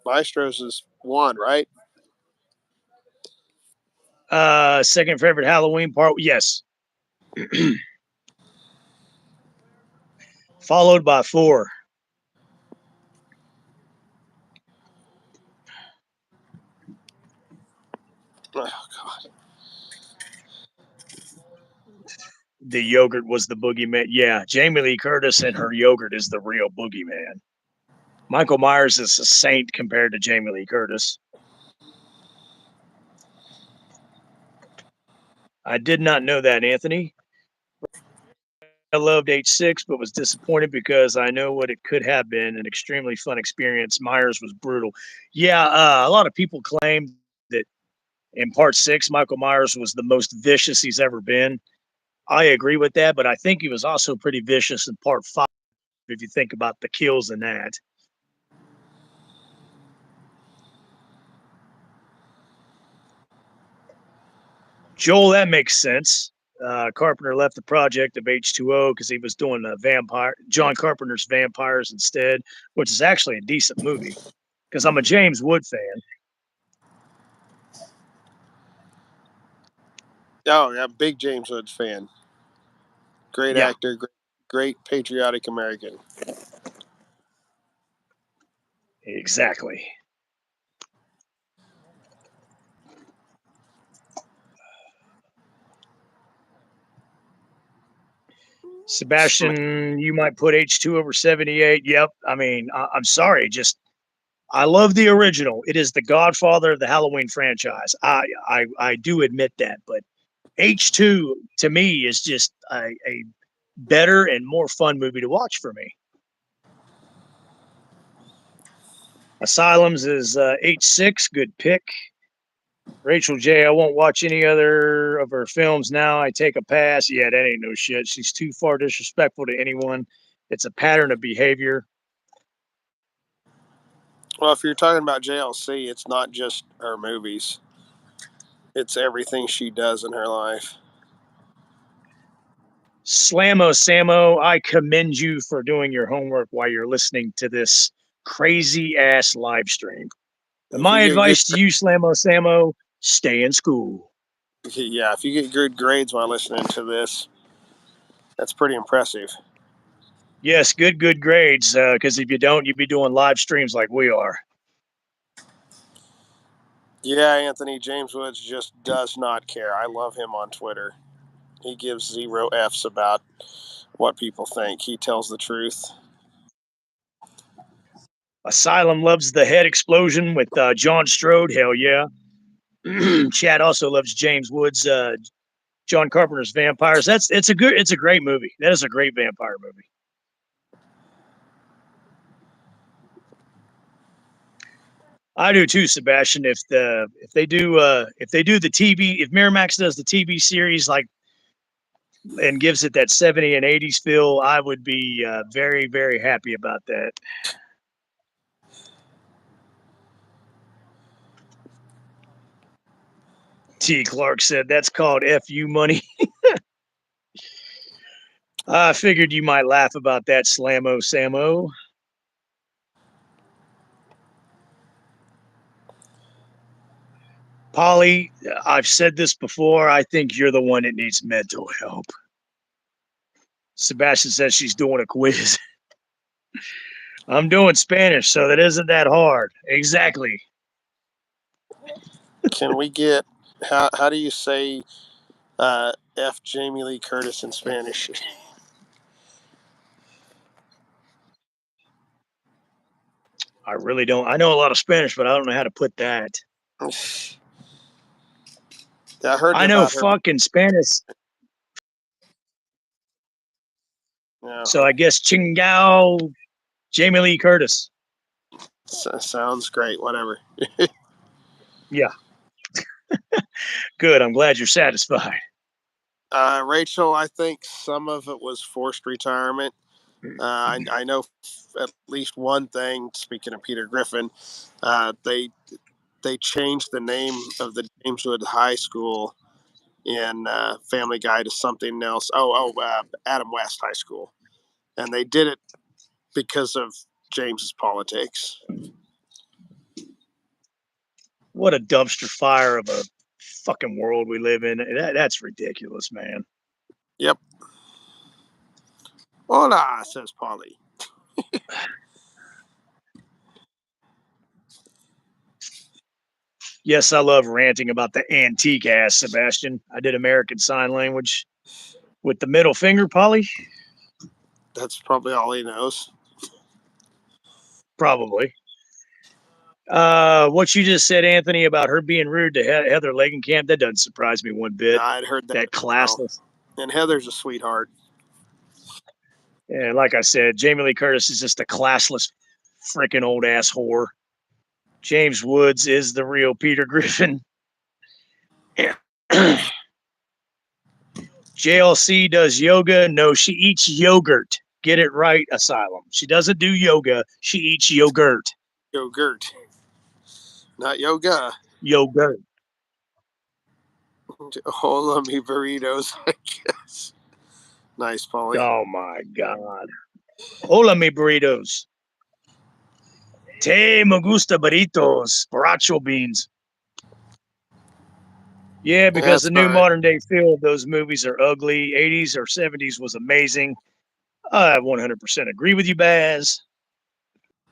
Maestro's is 1, right? Second favorite Halloween part, yes. Followed by 4. Oh, God. The yogurt was the boogeyman. Yeah, Jamie Lee Curtis and her yogurt is the real boogeyman. Michael Myers is a saint compared to Jamie Lee Curtis. I did not know that, Anthony. loved H6, but was disappointed because I know what it could have been an extremely fun experience. Myers was brutal. Yeah, a lot of people claim that in part 6, Michael Myers was the most vicious he's ever been. I agree with that, but I think he was also pretty vicious in part 5 if you think about the kills in that. Joel, that makes sense. Carpenter left the project of H2O because he was doing John Carpenter's Vampires instead, which is actually a decent movie because I'm a James Wood fan. Oh, yeah, big James Woods fan. Great Yeah, actor, great patriotic American. exactly. Sebastian, you might put H2 over 78. Yep. I mean, I'm sorry. Just, I love the original. It is the godfather of the Halloween franchise. I do admit that. But H2 to me is just a better and more fun movie to watch for me. Asylums is H6. Good pick. Rachel J. I won't watch any other of her films now. I take a pass. Yeah, that ain't no shit. She's too far disrespectful to anyone. It's a pattern of behavior. Well, if you're talking about JLC, it's not just her movies; it's everything she does in her life. Slammo Samo, I commend you for doing your homework while you're listening to this crazy ass live stream. And If my you get good, advice to you, Slammo Samo, stay in school. yeah, if you get good grades while listening to this, that's pretty impressive. Yes, good grades. Because if you don't, you'd be doing live streams like we are. Yeah, Anthony James Woods just does not care. I love him on Twitter. He gives zero F's about what people think. He tells the truth. Asylum loves the head explosion with John Strode. Hell yeah. Chad also loves James Woods, John Carpenter's Vampires. It's a great movie. That is a great vampire movie. I do too, Sebastian. If they do the TV, if Miramax does the TV series like and gives it that 70 and 80s feel, I would be very happy about that. T. Clark said that's called FU money. I figured you might laugh about that, Slammo Samo. Polly, I've said this before. I think you're the one that needs mental help. Sebastian says she's doing a quiz. I'm doing Spanish, so that isn't that hard. Exactly. Can we get how do you say F Jamie Lee Curtis in Spanish? I really don't. I know a lot of Spanish, but I don't know how to put that. I heard I know about her. fucking Spanish, Yeah, so I guess chingao Jamie Lee Curtis. sounds great. Whatever. Yeah, good. I'm glad you're satisfied. Rachel, I think some of it was forced retirement. I know at least one thing. Speaking of Peter Griffin, they changed the name of the James Wood High School in Family Guy to something else. Adam West High School, and they did it because of James's politics. What a dumpster fire of a fucking world we live in. That's ridiculous, man. Yep. Hola, says Polly. Yes, I love ranting about the antique ass, Sebastian. I did American Sign Language with the middle finger, Polly. That's probably all he knows. Probably. What you just said, Anthony, about her being rude to Heather Langenkamp, that doesn't surprise me one bit. I'd heard that That as well. classless. And Heather's a sweetheart. And like I said, Jamie Lee Curtis is just a classless freaking old ass whore. James Woods is the real Peter Griffin. JLC does yoga. No, she eats yogurt. Get it right, Asylum. She doesn't do yoga. She eats yogurt. Yogurt. Not yoga. Yogurt. Hola mi burritos, I guess. Nice, Polly. Oh my God. Hola, mi burritos. Te me gusta burritos. Borracho beans. Yeah, because That's the new all right. modern day feel of those movies are ugly. 80s or 70s was amazing. I 100% agree with you, Baz.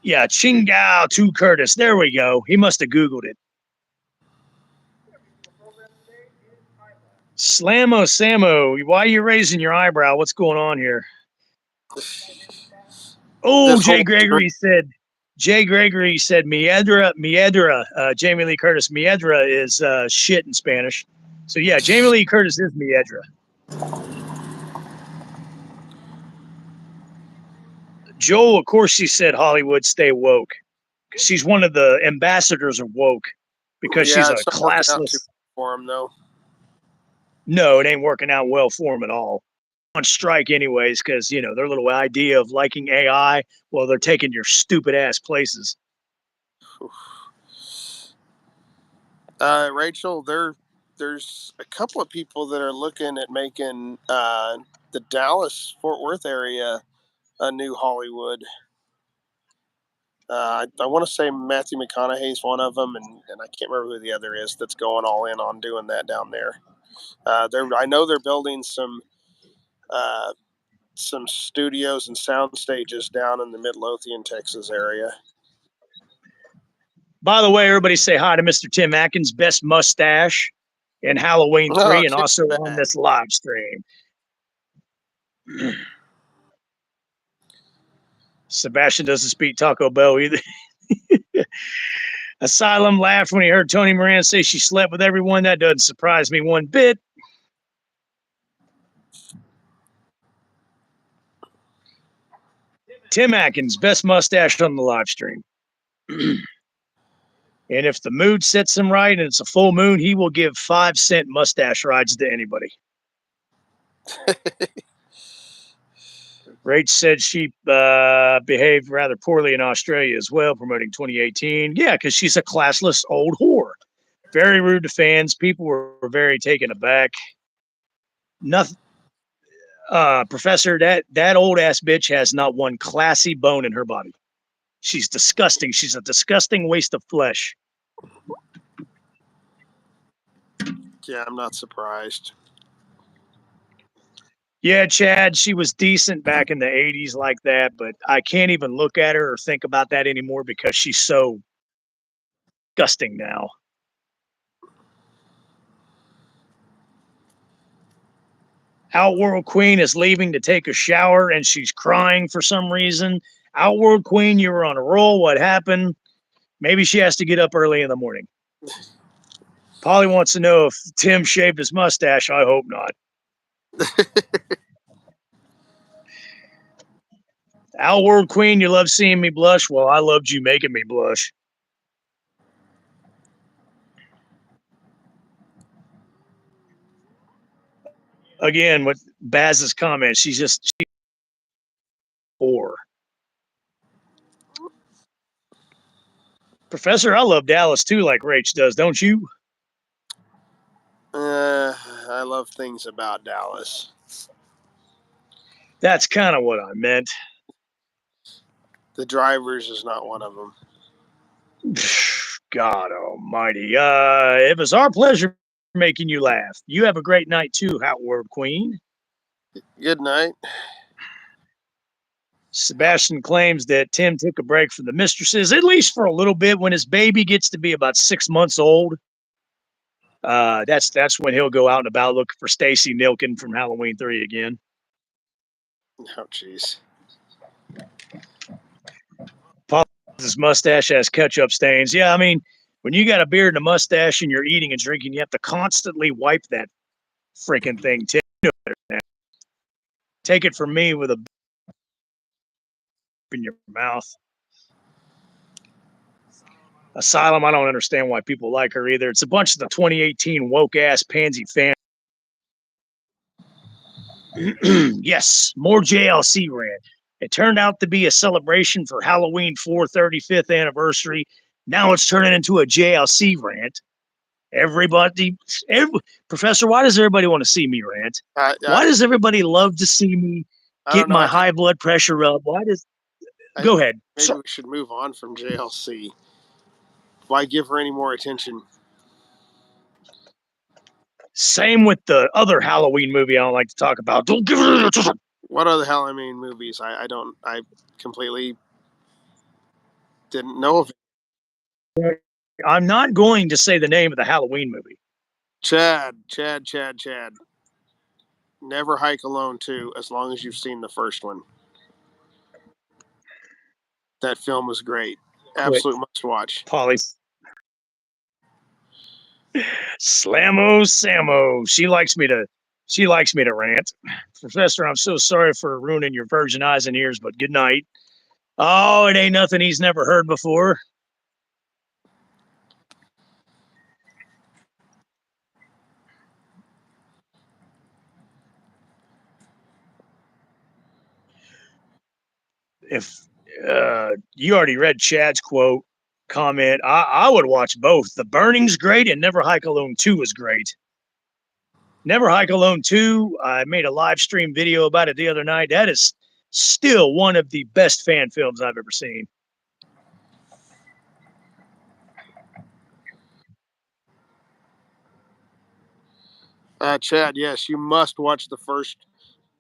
Yeah, Chingao to Curtis. There we go. He must have Googled it. Slammo Samo, why are you raising your eyebrow? What's going on here? Oh, This whole Jay Gregory said Miedra. Jamie Lee Curtis. Miedra is shit in Spanish. So yeah, Jamie Lee Curtis is Miedra. Joel, of course, she said Hollywood stay woke. She's one of the ambassadors of woke because she's a it's not working out too classless. for him though. No, it ain't working out well for them at all. On strike anyways because their little idea of liking AI, well, they're taking your stupid ass places. Rachel, there's a couple of people that are looking at making the Dallas Fort Worth area a new Hollywood. I want to say Matthew McConaughey's one of them, and I can't remember who the other is that's going all in on doing that down there. I know they're building some studios and sound stages down in the Midlothian, Texas area. By the way, everybody say hi to Mr. Tim Atkins, best mustache in Halloween 3 and also on this live stream. Sebastian doesn't speak Taco Bell either. Asylum laughed when he heard Tony Moran say she slept with everyone. That doesn't surprise me one bit. Tim Atkins, best mustache on the live stream. And if the mood sets him right and it's a full moon, he will give 5-cent mustache rides to anybody. Rach said she behaved rather poorly in Australia as well, promoting 2018. Yeah, because she's a classless old whore. Very rude to fans. People were very taken aback. Nothing. Professor, that old ass bitch has not one classy bone in her body. She's disgusting. She's a disgusting waste of flesh. Yeah, I'm not surprised. Yeah, Chad, she was decent back in the 80s like that, but I can't even look at her or think about that anymore because she's so disgusting now. Outworld Queen is leaving to take a shower and she's crying for some reason. Outworld Queen, you were on a roll. What happened? Maybe she has to get up early in the morning. Polly wants to know if Tim shaved his mustache. I hope not. Outworld Queen, you love seeing me blush. Well, I loved you making me blush. Again, with Baz's comment, she's poor. Professor, I love Dallas too, like Rach does, don't you? I love things about Dallas. That's kind of what I meant. The Drivers is not one of them. God almighty. It was our pleasure making you laugh. You have a great night too, Outward Queen. Good night. Sebastian claims that Tim took a break from the mistresses, at least for a little bit. When his baby gets to be about 6 months old, that's when he'll go out and about looking for Stacy Nilkin from Halloween 3 again. Oh, jeez. His mustache has ketchup stains. Yeah, I mean, when you got a beard and a mustache and you're eating and drinking, you have to constantly wipe that freaking thing. Take it from me with a in your mouth. Asylum, I don't understand why people like her either. It's a bunch of the 2018 woke ass pansy fans. Yes, more JLC rant. It turned out to be a celebration for Halloween 4 35th anniversary. Now it's turning into a JLC rant. Professor, why does everybody want to see me rant? Why does everybody love to see me get my high blood pressure up? Go ahead. Maybe we should move on from JLC. Why give her any more attention? Same with the other Halloween movie I don't like to talk about. Don't give her attention. What other Halloween movies? I completely didn't know of it. I'm not going to say the name of the Halloween movie. Chad. Never Hike Alone 2, as long as you've seen the first one. That film was great. Absolute must watch. Polly. Slammo Sammo. She likes me to rant. Professor, I'm so sorry for ruining your virgin eyes and ears, but good night. Oh, it ain't nothing he's never heard before. If you already read Chad's comment, I would watch both. The Burning's great and Never Hike Alone 2 is great. Never Hike Alone 2, I made a live stream video about it the other night. That is still one of the best fan films I've ever seen. Chad, yes, you must watch the first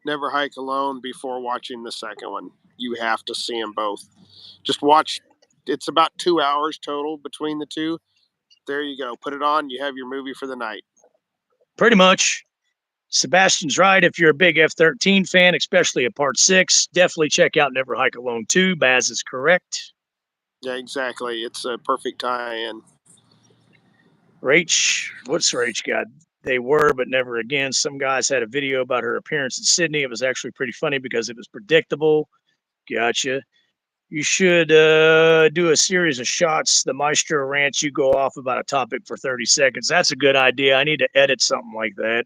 Never Hike Alone before watching the second one. You have to see them both. Just watch. It's about 2 hours total between the two. There you go. Put it on. You have your movie for the night. Pretty much. Sebastian's right. If you're a big F-13 fan, especially at Part 6, definitely check out Never Hike Alone 2. Baz is correct. Yeah, exactly. It's a perfect tie-in. Rach, what's Rach got? They were, but never again. Some guys had a video about her appearance in Sydney. It was actually pretty funny because it was predictable. Gotcha. You should do a series of shots. The Maestro rants, you go off about a topic for 30 seconds. That's a good idea. I need to edit something like that.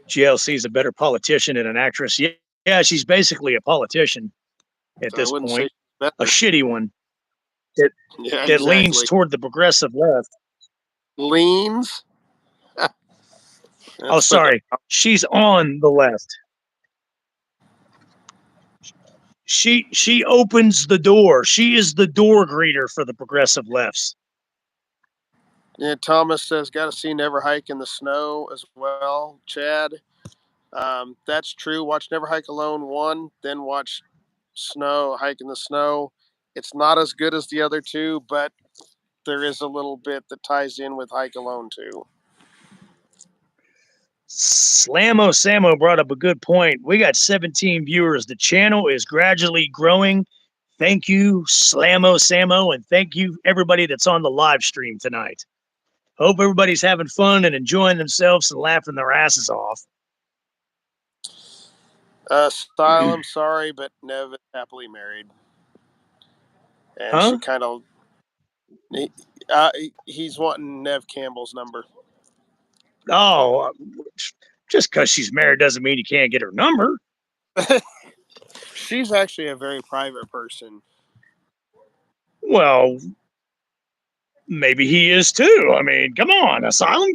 GLC is a better politician than an actress. Yeah, she's basically a politician at this point. A shitty one that leans toward the progressive left. Leans? Oh, sorry. She's on the left. She opens the door. She is the door greeter for the progressive lefts. Yeah, Thomas says, got to see Never Hike in the Snow as well. Chad, that's true. Watch Never Hike Alone 1, then watch Hike in the Snow. It's not as good as the other two, but there is a little bit that ties in with Hike Alone 2. Slammo Sammo brought up a good point. We got 17 viewers. The channel is gradually growing. Thank you, Slammo Sammo, and thank you, everybody that's on the live stream tonight. Hope everybody's having fun and enjoying themselves and laughing their asses off. Style, sorry, but Nev is happily married. And she kind of... he's wanting Nev Campbell's number. Oh, just because she's married doesn't mean you can't get her number. She's actually a very private person. Well, maybe he is too. I mean, come on. Asylum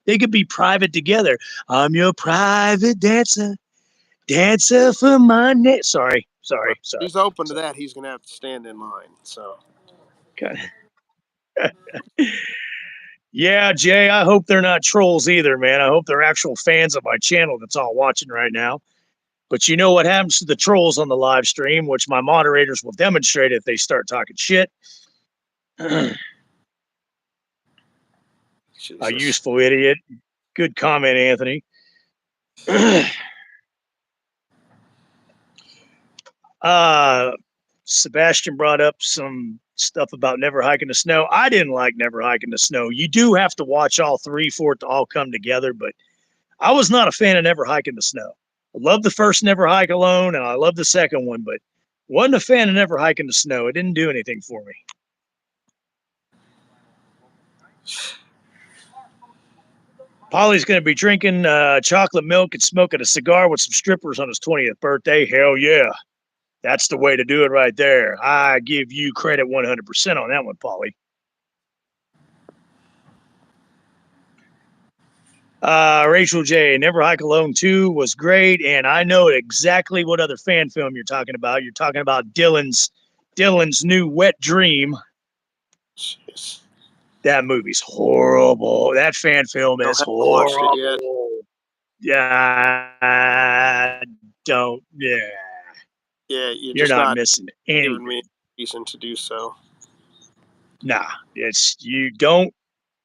they could be private together. I'm your private dancer for my neck. Sorry. He's open to that. He's going to have to stand in line. So. Okay. Yeah, Jay, I hope they're not trolls either, man. I hope they're actual fans of my channel that's all watching right now. But you know what happens to the trolls on the live stream, which my moderators will demonstrate if they start talking shit. A useful idiot. Good comment, Anthony. Sebastian brought up some stuff about Never Hiking the Snow. I didn't like Never Hiking the Snow. You do have to watch all three for it to all come together, but I was not a fan of Never Hiking the Snow. I love the first Never Hike Alone, and I love the second one, but wasn't a fan of Never Hike in the Snow. It didn't do anything for me. Polly's going to be drinking chocolate milk and smoking a cigar with some strippers on his 20th birthday. Hell yeah. That's the way to do it right there. I give you credit 100% on that one, Polly. Rachel J. Never Hike Alone 2 was great, and I know exactly what other fan film you're talking about. You're talking about Dylan's new Wet Dream. Jeez. That movie's horrible. That fan film is horrible. Watched it yet. Yeah, don't. Yeah, you're you're just not not missing giving anything. me a reason to do so. Nah, it's you don't.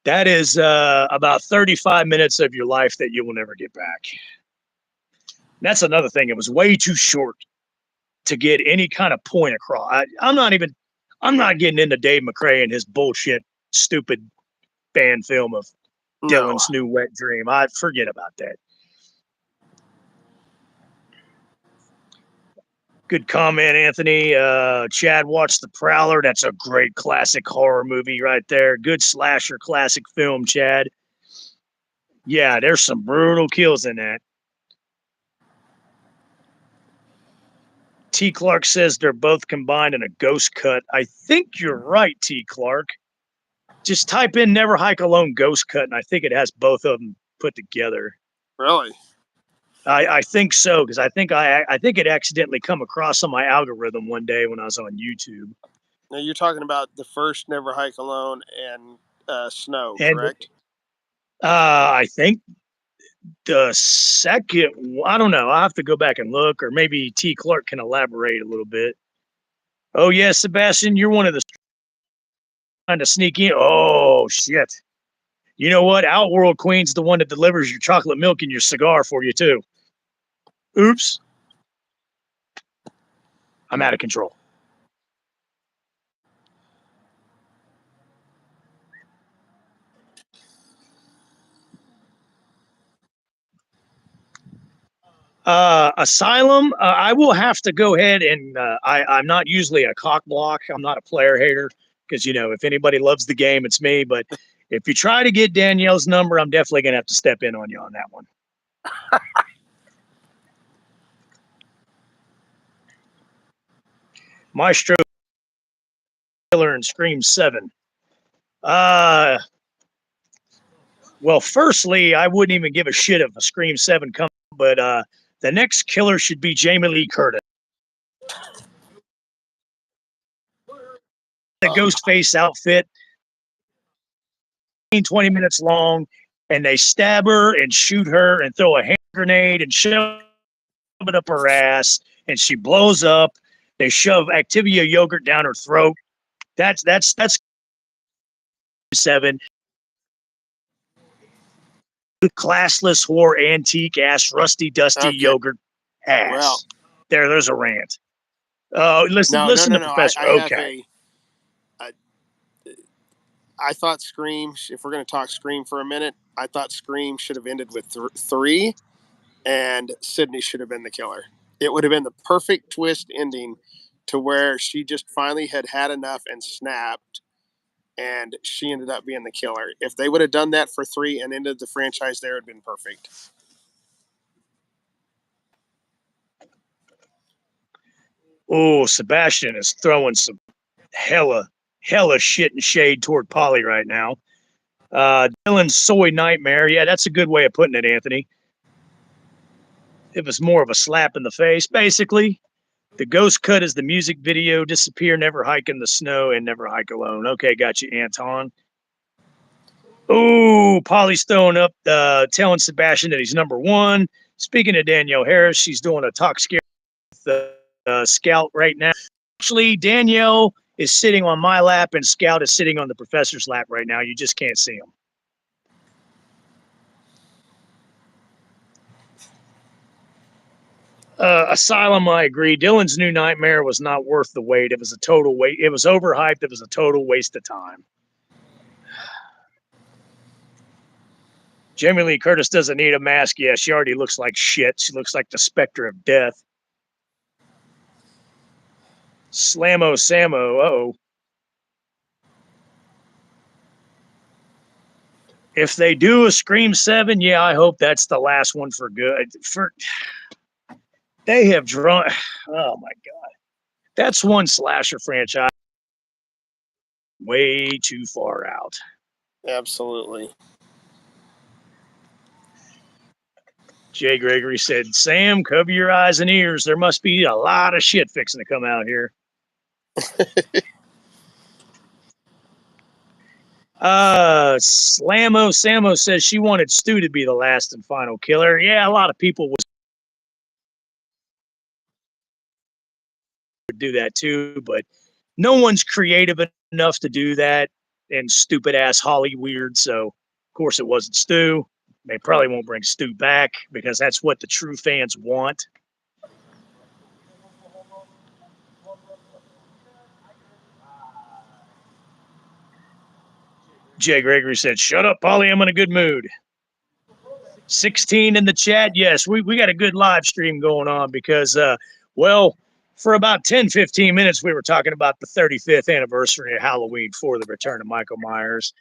That is about 35 minutes of your life that you will never get back. That's another thing. It was way too short to get any kind of point across. I'm not getting into Dave McRae and his bullshit, stupid fan film of Dylan's new Wet Dream. I forget about that. Good comment, Anthony. Chad watched The Prowler. That's a great classic horror movie right there. Good slasher classic film, Chad. Yeah, there's some brutal kills in that. T. Clark says they're both combined in a ghost cut. I think you're right, T. Clark. Just type in Never Hike Alone ghost cut, and I think it has both of them put together. Really? I think so, because I think it accidentally come across on my algorithm one day when I was on YouTube. Now you're talking about the first Never Hike Alone and Snow, correct? I think the second, I don't know. I'll have to go back and look, or maybe T. Clark can elaborate a little bit. Oh, yeah, Sebastian, you're one of the trying to sneak in. Oh, shit. You know what? Outworld Queen's the one that delivers your chocolate milk and your cigar for you, too. Oops. I'm out of control. Asylum, I will have to go ahead and I'm not usually a cock block. I'm not a player hater because, if anybody loves the game, it's me. But if you try to get Danielle's number, I'm definitely going to have to step in on you on that one. Maestro Killer and Scream 7. Well, firstly, I wouldn't even give a shit if a Scream 7 comes, but the next killer should be Jamie Lee Curtis. The ghost face outfit, 20 minutes long, and they stab her and shoot her and throw a hand grenade and shove it up her ass, and she blows up. They shove Activia yogurt down her throat. That's 7. Classless whore, antique ass, rusty, dusty yogurt ass. Well, there's a rant. Listen to Professor. Okay. I thought Scream, if we're going to talk Scream for a minute, I thought Scream should have ended with 3, and Sydney should have been the killer. It would have been the perfect twist ending to where she just finally had enough and snapped, and she ended up being the killer. If they would have done that for 3 and ended the franchise there, it would have been perfect. Oh, Sebastian is throwing some hella shit and shade toward Polly right now. Dylan's Soy Nightmare. Yeah, that's a good way of putting it, Anthony. It was more of a slap in the face, basically. The ghost cut is the music video, Disappear, Never Hike in the Snow, and Never Hike Alone. Okay, got you, Anton. Oh, Polly's throwing up, telling Sebastian that he's number 1. Speaking of Danielle Harris, she's doing a talk scare with Scout right now. Actually, Danielle is sitting on my lap and Scout is sitting on the professor's lap right now. You just can't see them. Asylum, I agree. Dylan's New Nightmare was not worth the wait. It was a total waste. It was overhyped. It was a total waste of time. Jamie Lee Curtis doesn't need a mask. Yeah, she already looks like shit. She looks like the specter of death. Slammo Sammo. Uh-oh. If they do a Scream 7, yeah, I hope that's the last one for good. They have drawn. Oh my God. That's one slasher franchise way too far out. Absolutely. Jay Gregory said, Sam, cover your eyes and ears. There must be a lot of shit fixing to come out here. Slammo Sammo says she wanted Stu to be the last and final killer. Yeah, a lot of people would do that too, but no one's creative enough to do that in stupid ass Holly weird. So, of course, it wasn't Stu. They probably won't bring Stu back because that's what the true fans want. Jay Gregory said, shut up, Polly. I'm in a good mood. 16 in the chat. Yes, we got a good live stream going on because, for about 10, 15 minutes, we were talking about the 35th anniversary of Halloween for the return of Michael Myers.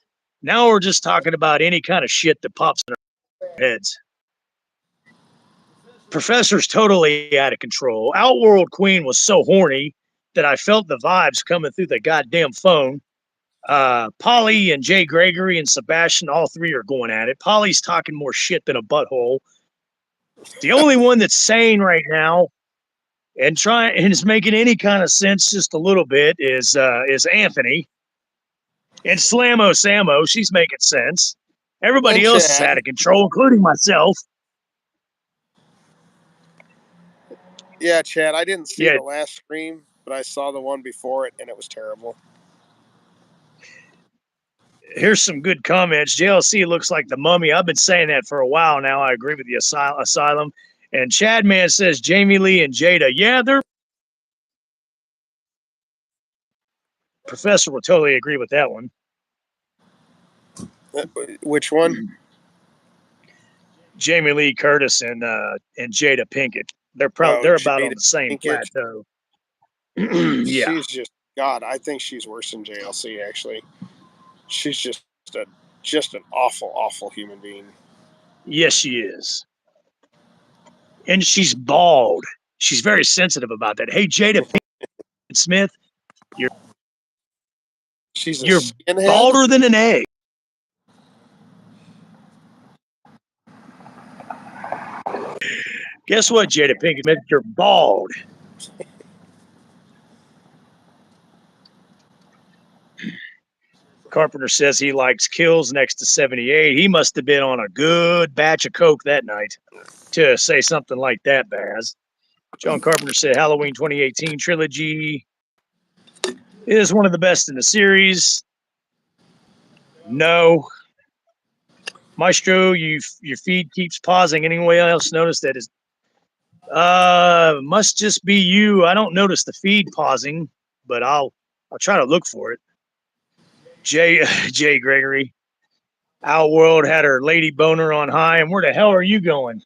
Now we're just talking about any kind of shit that pops in our heads. Professor's totally out of control. Outworld Queen was so horny that I felt the vibes coming through the goddamn phone. Polly and Jay Gregory and Sebastian, all three are going at it. Polly's talking more shit than a butthole. The only one that's sane right now and is making any kind of sense just a little bit is Anthony. And Slammo Sammo, she's making sense. Everybody And else is Chad. out of control, including myself. Yeah, Chad, I didn't see Yeah, the last Scream, but I saw the one before it, and it was terrible. here's some good comments. JLC looks like the mummy. I've been saying that for a while now. I agree with the asylum. And Chadman says Jamie Lee and Jada. Yeah, they're Professor will totally agree with that one. Which one? Jamie Lee Curtis and Jada Pinkett. They're about on Jada the same Pinkett. plateau. Yeah. She's just God. I think she's worse than JLC. Actually, she's just an awful, awful human being. Yes, she is. And she's bald. She's very sensitive about that. Hey, Jada Pinkett Smith, She's a you're skinhead. balder than an egg. Guess what, Jada Pinkett Smith? You're bald. Carpenter says he likes kills next to 78. He must have been on a good batch of coke that night to say something like that, Baz. John Carpenter said Halloween 2018 trilogy is one of the best in the series. No. Maestro, your feed keeps pausing. Anyone else notice that? Must just be you. I don't notice the feed pausing, but I'll try to look for it. Jay Gregory. Our World had her lady boner on high, and where the hell are you going?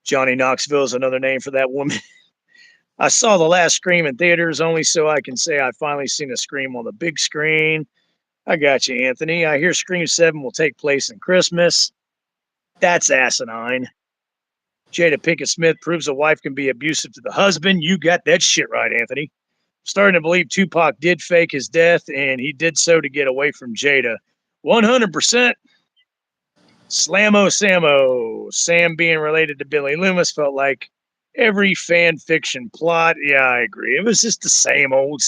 Johnny Knoxville is another name for that woman. I saw the last Scream in theaters only so I can say I finally seen a Scream on the big screen. I got you, Anthony. I hear Scream 7 will take place in Christmas. That's asinine. Jada Pinkett Smith proves a wife can be abusive to the husband. You got that shit right, Anthony. Starting to believe Tupac did fake his death, and he did so to get away from Jada. 100%. Slammo Sammo. Sam being related to Billy Loomis felt like every fan fiction plot. Yeah, I agree. It was just the same old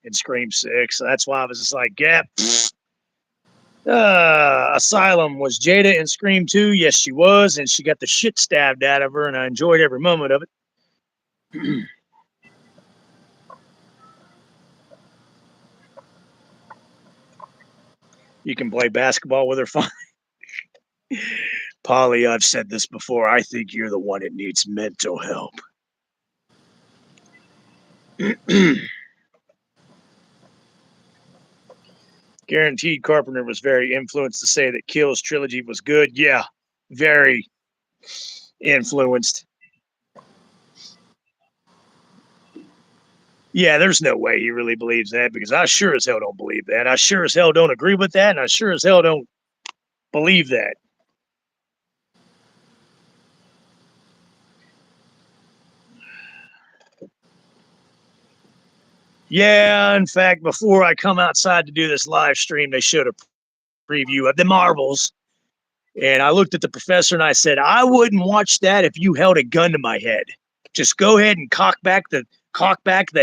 in Scream 6. So that's why I was just like, yeah. Asylum. Was Jada in Scream 2? Yes, she was, and she got the shit stabbed out of her, and I enjoyed every moment of it. You can play basketball with her fine. Polly, I've said this before. I think you're the one that needs mental help. Guaranteed Carpenter was very influenced to say that Kills trilogy was good. Yeah, very influenced. Yeah, there's no way he really believes that because I sure as hell don't believe that. I sure as hell don't agree with that, and I sure as hell don't believe that. Yeah, in fact, before I come outside to do this live stream, they showed a preview of the Marvels. And I looked at the professor and I said, I wouldn't watch that if you held a gun to my head. Just go ahead and cock back the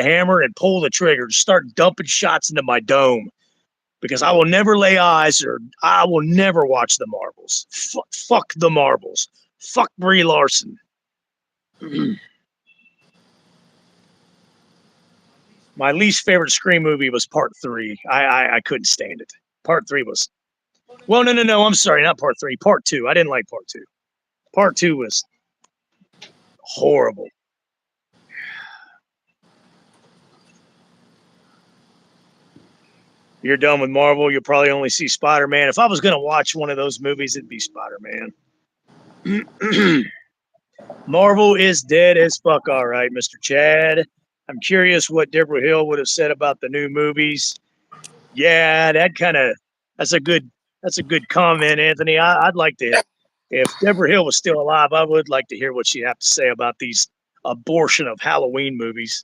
hammer and pull the trigger. Just start dumping shots into my dome. Because I will never lay eyes or I will never watch the Marvels. Fuck the Marvels. Fuck Brie Larson. My least favorite Scream movie was Part 3. I couldn't stand it. Part 3 was... Well, no. I'm sorry. Not Part 3. Part 2. I didn't like Part 2. Part 2 was horrible. You're done with Marvel. You'll probably only see Spider-Man. If I was going to watch one of those movies, it'd be Spider-Man. Marvel is dead as fuck, all right, Mr. Chad. I'm curious what Deborah Hill would have said about the new movies. Yeah, that's a good comment, Anthony. I'd like to, if Deborah Hill was still alive, I would like to hear what she'd have to say about these abortion of Halloween movies.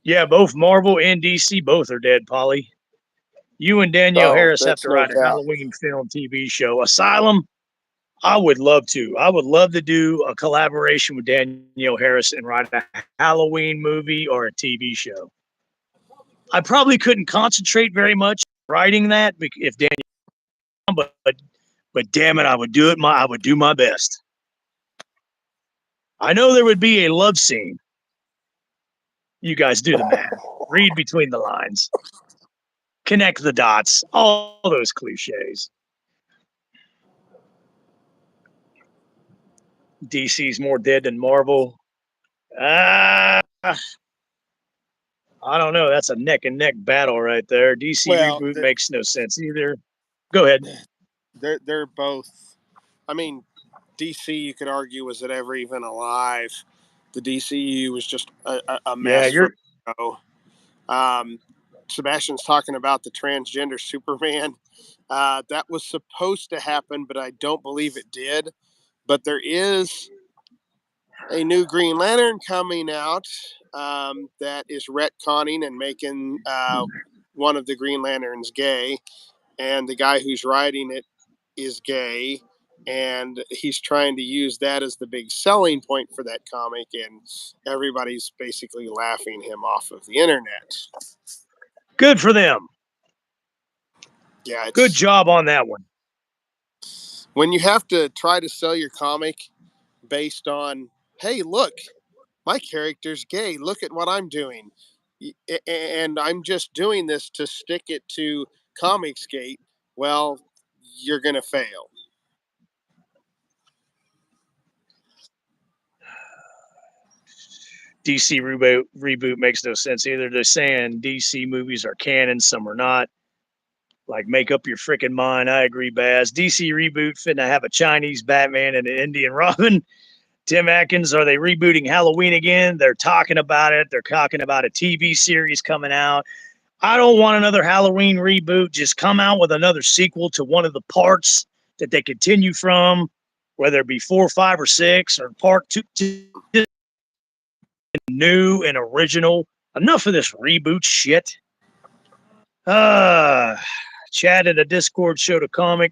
Yeah, both Marvel and DC, both are dead, Polly. You and Danielle Harris have That's to no write a doubt. Halloween film TV show. Asylum, I would love to. I would love to do a collaboration with Danielle Harris and write a Halloween movie or a TV show. I probably couldn't concentrate very much writing that if Danielle, but damn it, I would do it. I would do my best. I know there would be a love scene. You guys do the math. Read between the lines. Connect the dots. All those cliches. DC's more dead than Marvel. I don't know. That's a neck and neck battle right there. DC Well, reboot makes no sense either. Go ahead. they're both. I mean, DC, you could argue, was it ever even alive? The DCU was just a Yeah, mess from the go. Sebastian's talking about the transgender Superman. That was supposed to happen, but I don't believe it did. But there is a new Green Lantern coming out that is retconning and making one of the Green Lanterns gay. And the guy who's writing it is gay. And he's trying to use that as the big selling point for that comic. And everybody's basically laughing him off of the internet. Good for them. Yeah, good job on that one. When you have to try to sell your comic based on, hey, look, my character's gay. Look at what I'm doing. And I'm just doing this to stick it to Comicsgate. Well, you're going to fail. DC reboot makes no sense either. They're saying DC movies are canon, some are not. Like, make up your freaking mind. I agree, Baz. DC reboot finna have a Chinese Batman and an Indian Robin. Tim Atkins, are they rebooting Halloween again? They're talking about it. They're talking about a TV series coming out. I don't want another Halloween reboot. Just come out with another sequel to one of the parts that they continue from, whether it be 4, 5, or 6, or part 2, new and original. Enough of this reboot shit. Chad in a Discord showed a comic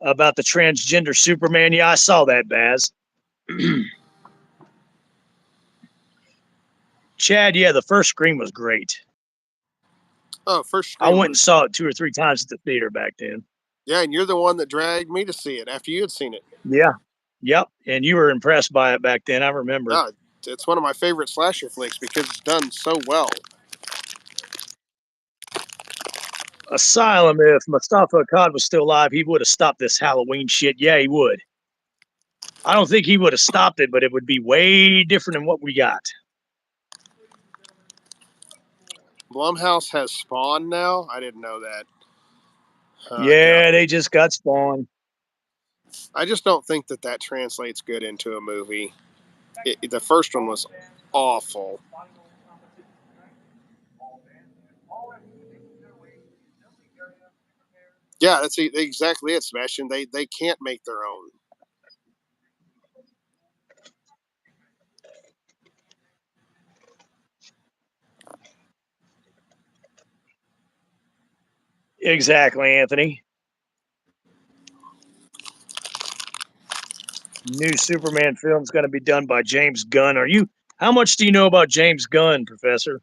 about the transgender Superman. Yeah, I saw that, Baz. Chad, yeah, the first Scream was great. Oh, first I Scream went and saw it 2 or 3 times at the theater back then. Yeah, and you're the one that dragged me to see it after you had seen it. Yeah. Yep. And you were impressed by it back then. I remember. No, it's one of my favorite slasher flicks because it's done so well. Asylum, if Mustafa Akkad was still alive, he would have stopped this Halloween shit. Yeah, he would. I don't think he would have stopped it, but it would be way different than what we got. Blumhouse has Spawn now. I didn't know that. Yeah, God. they just got Spawn. I just don't think that translates good into a movie. The first one was awful. Yeah, that's exactly it, Sebastian. They can't make their own. Exactly, Anthony. New Superman film's going to be done by James Gunn. How much do you know about James Gunn, Professor?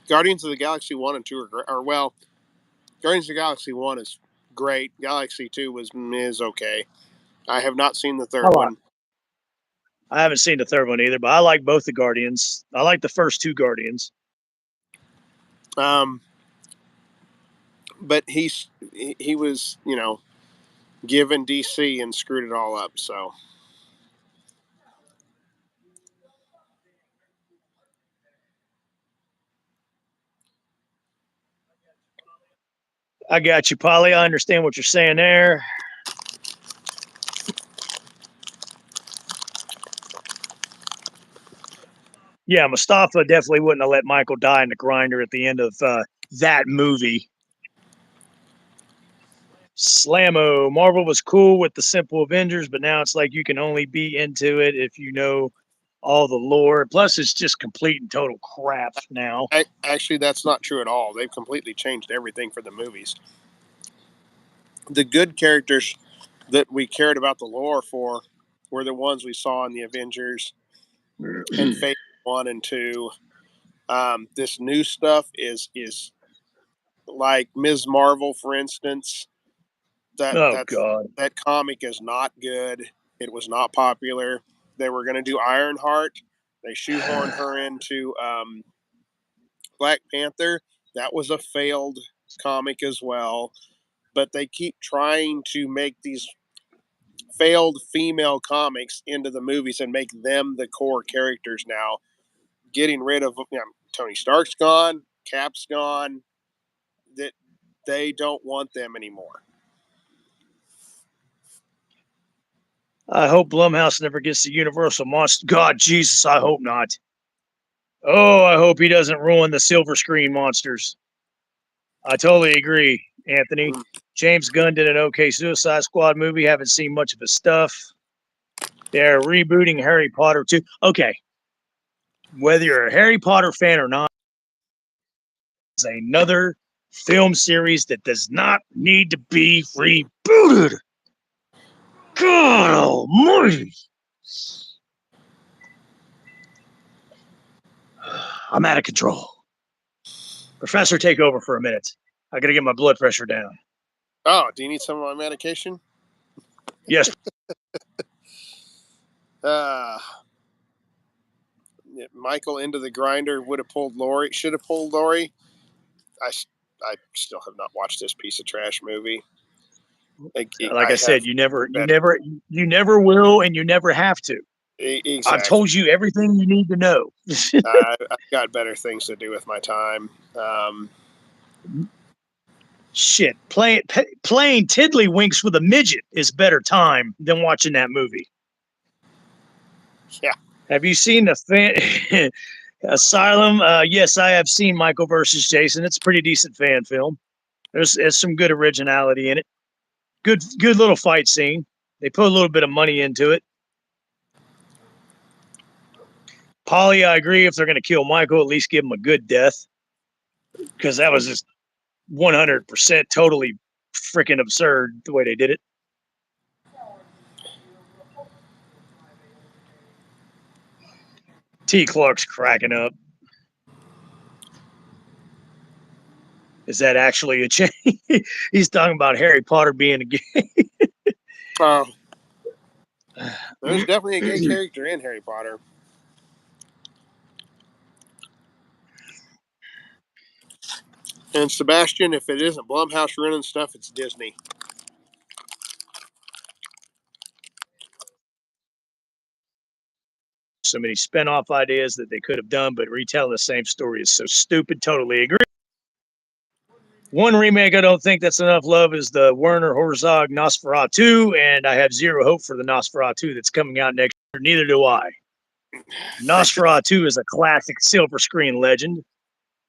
Guardians of the Galaxy 1 and 2 are well, Guardians of the Galaxy 1 is great. Galaxy 2 is okay. I have not seen the third one. I haven't seen the third one either, but I like both the Guardians. I like the first two Guardians. But he was, given DC and screwed it all up, so. I got you, Polly. I understand what you're saying there. Yeah, Mustafa definitely wouldn't have let Michael die in the grinder at the end of that movie. Slammo. Marvel was cool with the simple Avengers, but now it's like you can only be into it if you know all the lore. Plus, it's just complete and total crap now. Actually, that's not true at all. They've completely changed everything for the movies. The good characters that we cared about the lore for were the ones we saw in the Avengers and Phase 1 and 2. This new stuff is like Ms. Marvel, for instance. Oh, God. That comic is not good. It was not popular. They were going to do Ironheart. They shoehorned her into Black Panther. That was a failed comic as well. But they keep trying to make these failed female comics into the movies and make them the core characters now. Getting rid of Tony Stark's gone, Cap's gone. That they don't want them anymore. I hope Blumhouse never gets the Universal monster. God, Jesus, I hope not. Oh, I hope he doesn't ruin the silver screen monsters. I totally agree, Anthony. James Gunn did an okay Suicide Squad movie. Haven't seen much of his stuff. They're rebooting Harry Potter too. Okay. Whether you're a Harry Potter fan or not, it's another film series that does not need to be rebooted. God almighty. I'm out of control. Professor, take over for a minute. I gotta get my blood pressure down. Oh, do you need some of my medication? Yes. Michael into the grinder would have pulled Lori. Should have pulled Lori. I still have not watched this piece of trash movie. Like I said, you never will, and you never have to. Exactly. I've told you everything you need to know. I've got better things to do with my time. Shit, playing tiddlywinks with a midget is better time than watching that movie. Yeah. Have you seen the Asylum? Yes, I have seen Michael versus Jason. It's a pretty decent fan film. There's some good originality in it. Good little fight scene. They put a little bit of money into it. Polly, I agree. If they're going to kill Michael, at least give him a good death, because that was just 100% totally freaking absurd the way they did it. T. Clark's cracking up. Is that actually a change? He's talking about Harry Potter being a gay. There's definitely a gay character in Harry Potter. And Sebastian, if it isn't Blumhouse running stuff, it's Disney. so many spin-off ideas that they could have done, but retelling the same story is so stupid. Totally agree. One remake I don't think that's enough love is the Werner Herzog Nosferatu, and I have zero hope for the Nosferatu that's coming out next year. Neither do I. Nosferatu is a classic silver screen legend.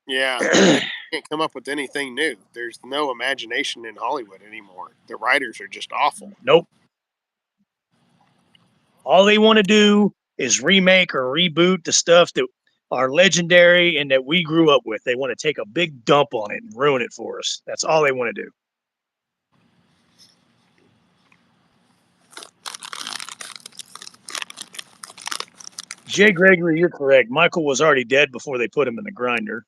Yeah, they can't come up with anything new. There's no imagination in Hollywood anymore. The writers are just awful. Nope. All they want to do is remake or reboot the stuff that are legendary and that we grew up with. They want to take a big dump on it and ruin it for us. That's all they want to do. Jay Gregory, you're correct. Michael was already dead before they put him in the grinder.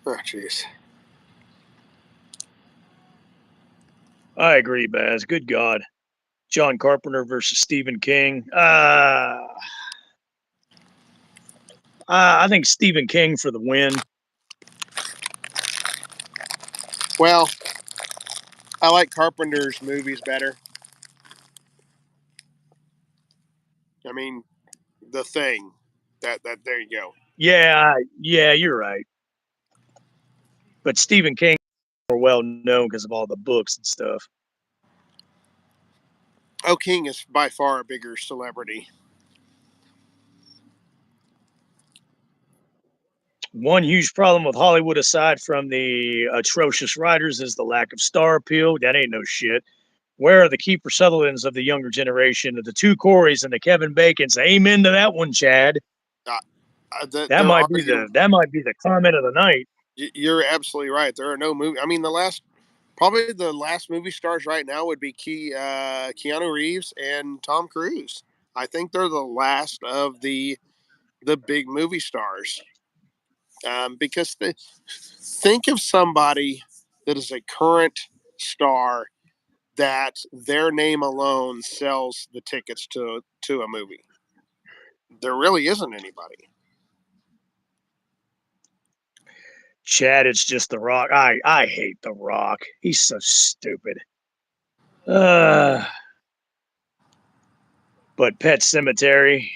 Oh, jeez. I agree, Baz. Good God. John Carpenter versus Stephen King. I think Stephen King for the win. Well, I like Carpenter's movies better. I mean, The Thing. That there you go. Yeah, you're right. But Stephen King is more well known because of all the books and stuff. Oh, King is by far a bigger celebrity. One huge problem with Hollywood, aside from the atrocious writers, is the lack of star appeal. That ain't no shit. Where are the Kiefer Sutherlands of the younger generation, the two Coreys and the Kevin Bacons? Amen to that one, Chad. That There might are, be the comment of the night. you're absolutely right. There are no movie. I mean, probably the last movie stars right now would be Keanu Reeves and Tom Cruise. I think they're the last of the big movie stars. Because think of somebody that is a current star that their name alone sells the tickets to a movie. There really isn't anybody. Chad, it's just The Rock. I hate The Rock. He's so stupid. But Pet Cemetery.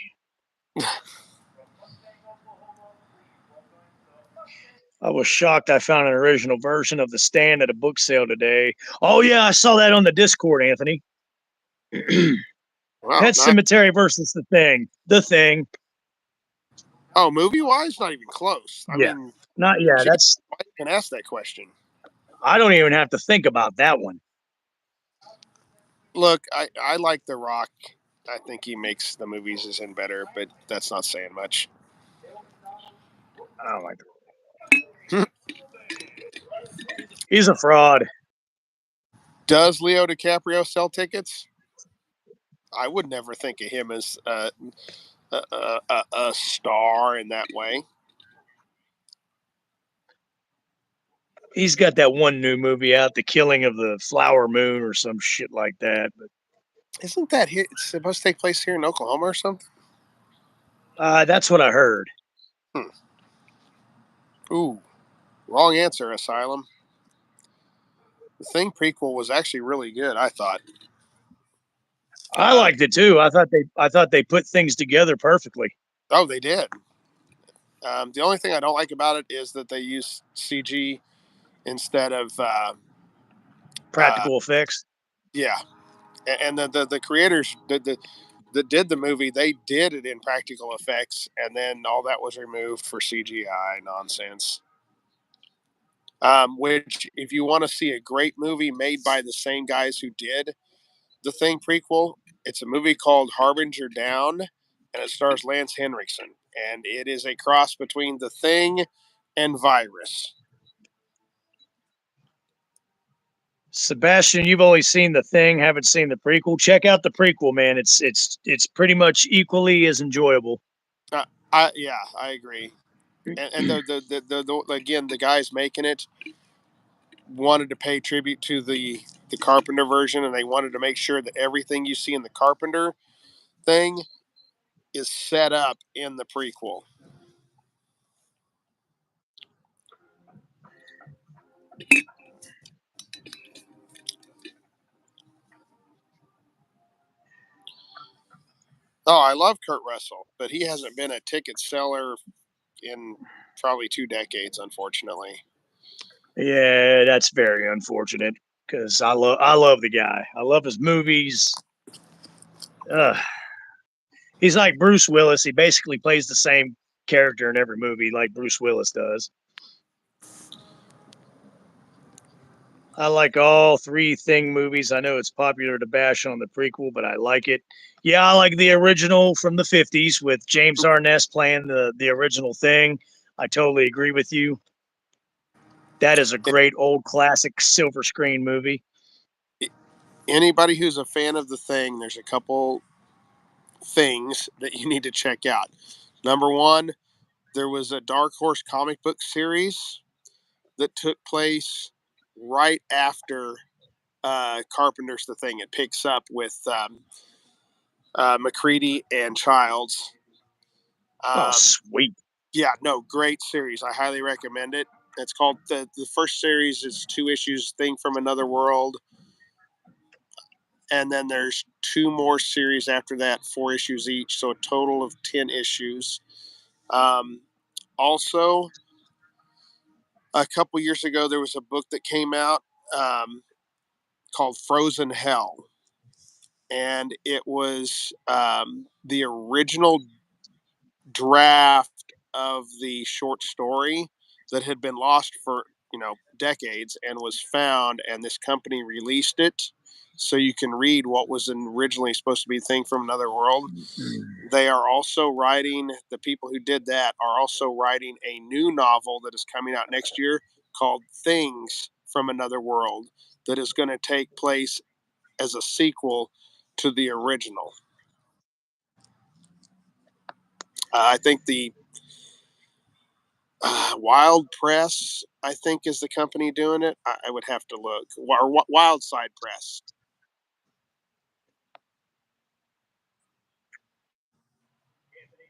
I was shocked I found an original version of The Stand at a book sale today. Oh, yeah, I saw that on the Discord, Anthony. Wow, Pet Cemetery versus The Thing. The Thing. oh, movie wise, not even close. I Yeah. mean, That's. why even ask that question? I don't even have to think about that one. Look, I like The Rock. I think he makes the movies is in better, but that's not saying much. I don't like The He's a fraud. Does Leo DiCaprio sell tickets? I would never think of him as a star in that way. He's got that one new movie out, The Killing of the Flower Moon or some shit like that. But Isn't that it's supposed to take place here in Oklahoma or something? that's what I heard. Ooh, wrong answer, Asylum. The Thing prequel was actually really good, I thought. I liked it too. I thought they put things together perfectly. Oh, they did. The only thing I don't like about it is that they use CG instead of Practical effects. yeah. And the creators that did the movie, they did it in practical effects, and then all that was removed for CGI nonsense. Which, if you want to see a great movie made by the same guys who did the Thing prequel, it's a movie called Harbinger Down, and it stars Lance Henriksen, and it is a cross between The Thing and Virus. Sebastian, you've only seen The Thing, haven't seen the prequel. Check out the prequel, man. It's pretty much equally as enjoyable. I agree. And again, the guys making it wanted to pay tribute to the Carpenter version, and they wanted to make sure that everything you see in the Carpenter thing is set up in the prequel. Oh, I love Kurt Russell, but he hasn't been a ticket seller in probably 2 decades, unfortunately. Yeah, that's very unfortunate because I love the guy. I love his movies. Uh, he's like Bruce Willis. He basically plays the same character in every movie, like Bruce Willis does. I like all three Thing movies. I know it's popular to bash on the prequel, but I like it. Yeah, I like the original from the 50s with James Arness playing the original Thing. I totally agree with you. That is a great old classic silver screen movie. Anybody who's a fan of The Thing, there's a couple things that you need to check out. Number one, there was a Dark Horse comic book series that took place right after Carpenter's The Thing. It picks up with McCready and Childs. Oh, Um, sweet. yeah, no, great series. I highly recommend it. It's called the first series is 2 issues, Thing from Another World, and then there's 2 more series after that, 4 issues each, so a total of 10 issues. Um, Also, a couple years ago, there was a book that came out called Frozen Hell, and it was the original draft of the short story that had been lost for decades and was found, and this company released it so you can read what was originally supposed to be Thing from Another World. They are also writing, the people who did that are also writing a new novel that is coming out next year called Things from Another World that is going to take place as a sequel to the original. I think the Wild Press, I think, is the company doing it. I would have to look. Or Wild Side Press.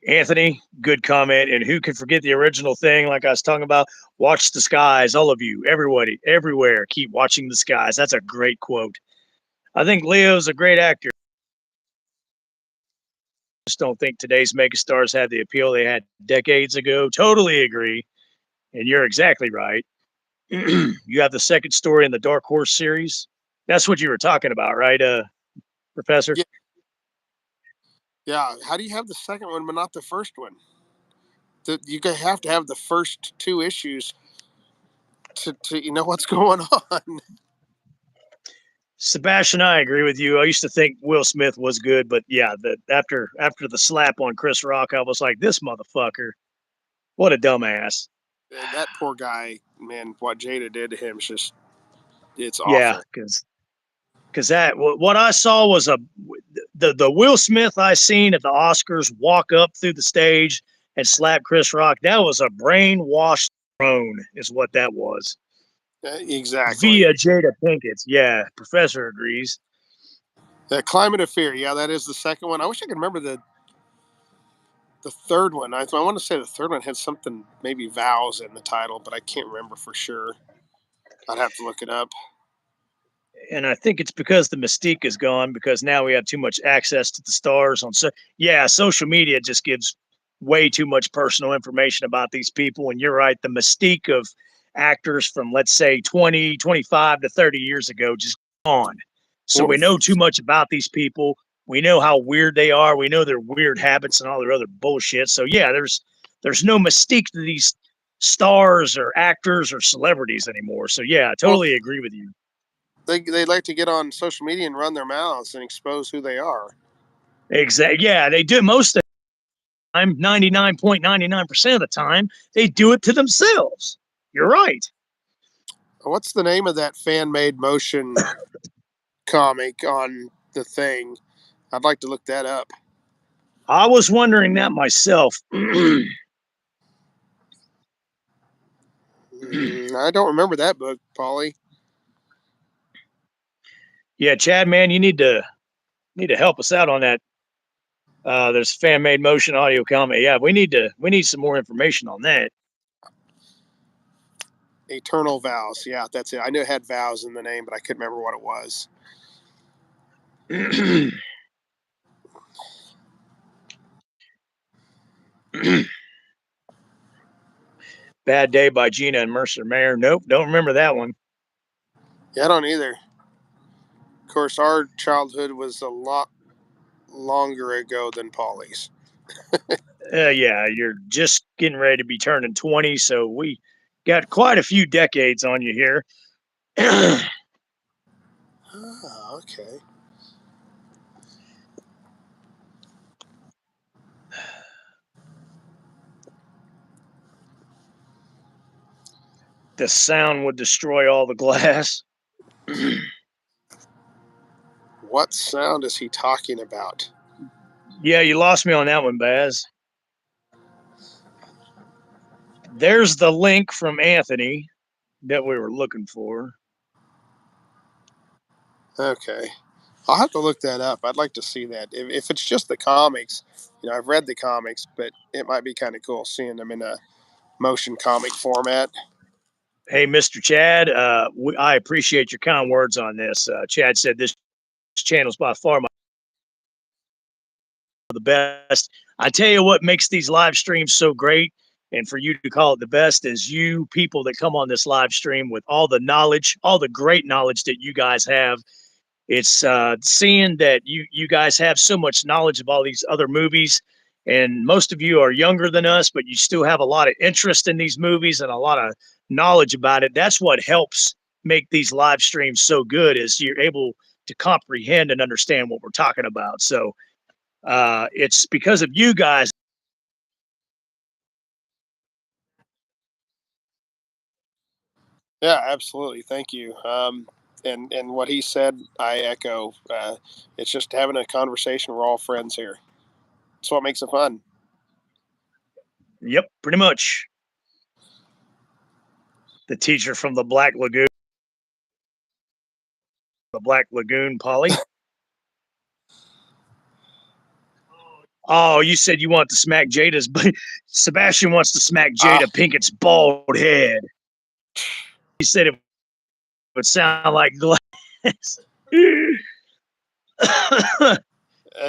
Anthony, good comment. And who can forget the original Thing? Like I was talking about, watch the skies, all of you, everybody, everywhere. Keep watching the skies. That's a great quote. I think Leo's a great actor. I just don't think today's megastars have the appeal they had decades ago. Totally agree. And you're exactly right. You have the second story in the Dark Horse series. That's what you were talking about, right, Professor? Yeah, yeah. How do you have the second one but not the first one? You have to have the first 2 issues to know what's going on. Sebastian, I agree with you. I used to think Will Smith was good, but yeah, after the slap on Chris Rock, I was like, this motherfucker, what a dumbass. That poor guy, man, what Jada did to him is just, it's Yeah, awful. because that what I saw was the Will Smith I seen at the Oscars walk up through the stage and slap Chris Rock. That was a brainwashed throne, is what that was. Exactly. Via Jada Pinkett. Yeah, Professor agrees. The Climate of Fear. Yeah, that is the second one. I wish I could remember the third one. I want to say the third one had something, maybe vows in the title, but I can't remember for sure. I'd have to look it up. And I think it's because the mystique is gone because now we have too much access to the stars on social media just gives way too much personal information about these people. And you're right, the mystique of actors from let's say 20, 25 to 30 years ago just gone. So Well, we know too much about these people. We know how weird they are. We know their weird habits and all their other bullshit. So yeah, there's no mystique to these stars or actors or celebrities anymore. So yeah, I well, totally agree with you. they like to get on social media and run their mouths and expose who they are. Exactly. Yeah, they do most of the time, 99.99% of the time, they do it to themselves. You're right. What's the name of that fan made motion comic on the Thing? I'd like to look that up. I was wondering that myself. I don't remember that book, Polly. Yeah, Chad, man, you need to help us out on that. There's fan made motion audio comment. Yeah, we need some more information on that. Eternal Vows. Yeah, that's it. I knew it had vows in the name, but I couldn't remember what it was. Bad Day by Gina and Mercer Mayer. Nope, don't remember that one. Yeah, I don't either. Of course, our childhood was a lot longer ago than Polly's. Yeah, you're just getting ready to be turning 20, so we got quite a few decades on you here. Oh, okay. The sound would destroy all the glass. What sound is he talking about? Yeah, you lost me on that one, Baz. There's the link from Anthony that we were looking for. Okay. I'll have to look that up. I'd like to see that. If it's just the comics, I've read the comics, but it might be kind of cool seeing them in a motion comic format. Hey, Mr. Chad, I appreciate your kind words on this. Chad said this channel is by far the best. I tell you what makes these live streams so great, and for you to call it the best, is you people that come on this live stream with all the knowledge, all the great knowledge that you guys have. It's seeing that you guys have so much knowledge of all these other movies, and most of you are younger than us, but you still have a lot of interest in these movies and a lot of knowledge about it. That's what helps make these live streams so good, is you're able to comprehend and understand what we're talking about. So it's because of you guys. Yeah, absolutely. Thank you. And what he said, I echo. It's just having a conversation. We're all friends here. That's what makes it fun. Yep, pretty much. The teacher from the Black Lagoon, Polly. Oh, you said you want to smack Jada's, but Sebastian wants to smack Jada Pinkett's bald head. He said it would sound like glass.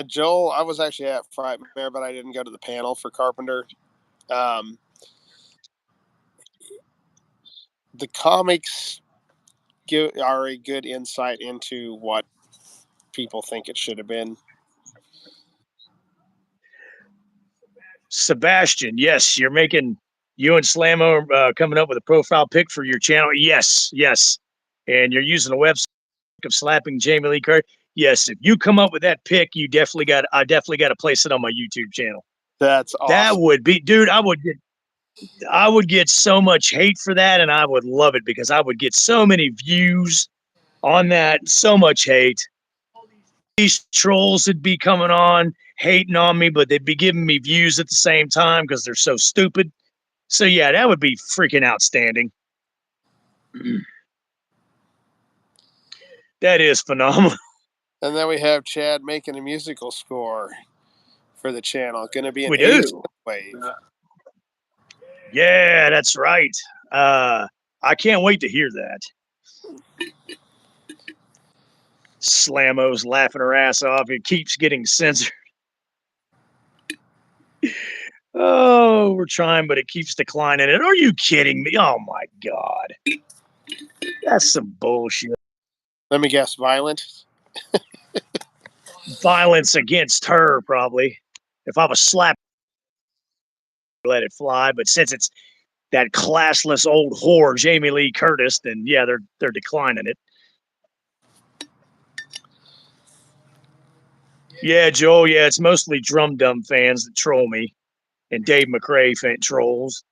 Joel, I was actually at Frightmare, but I didn't go to the panel for Carpenter. The comics are a good insight into what people think it should have been. Sebastian, yes, you and Slammo are coming up with a profile pic for your channel. Yes, yes. And you're using a website of slapping Jamie Lee Curtis. Yes, if you come up with that pic, I definitely got to place it on my YouTube channel. That's awesome. That would be, dude, I would get so much hate for that, and I would love it because I would get so many views on that, so much hate. These trolls would be coming on hating on me, but they'd be giving me views at the same time because they're so stupid. So yeah, that would be freaking outstanding. That is phenomenal. And then we have Chad making a musical score for the channel. Going to be an We do. wave. Yeah, that's right. I can't wait to hear that. Slammo's laughing her ass off. It keeps getting censored. Oh, we're trying, but it keeps declining it. Are you kidding me? Oh my God. That's some bullshit. Let me guess, violent? Violence against her, probably. If I was slapped, let it fly. But since it's that classless old whore, Jamie Lee Curtis, then yeah, they're declining it. Yeah, Joel, yeah, it's mostly Drum Dum fans that troll me. And Dave McRae trolls.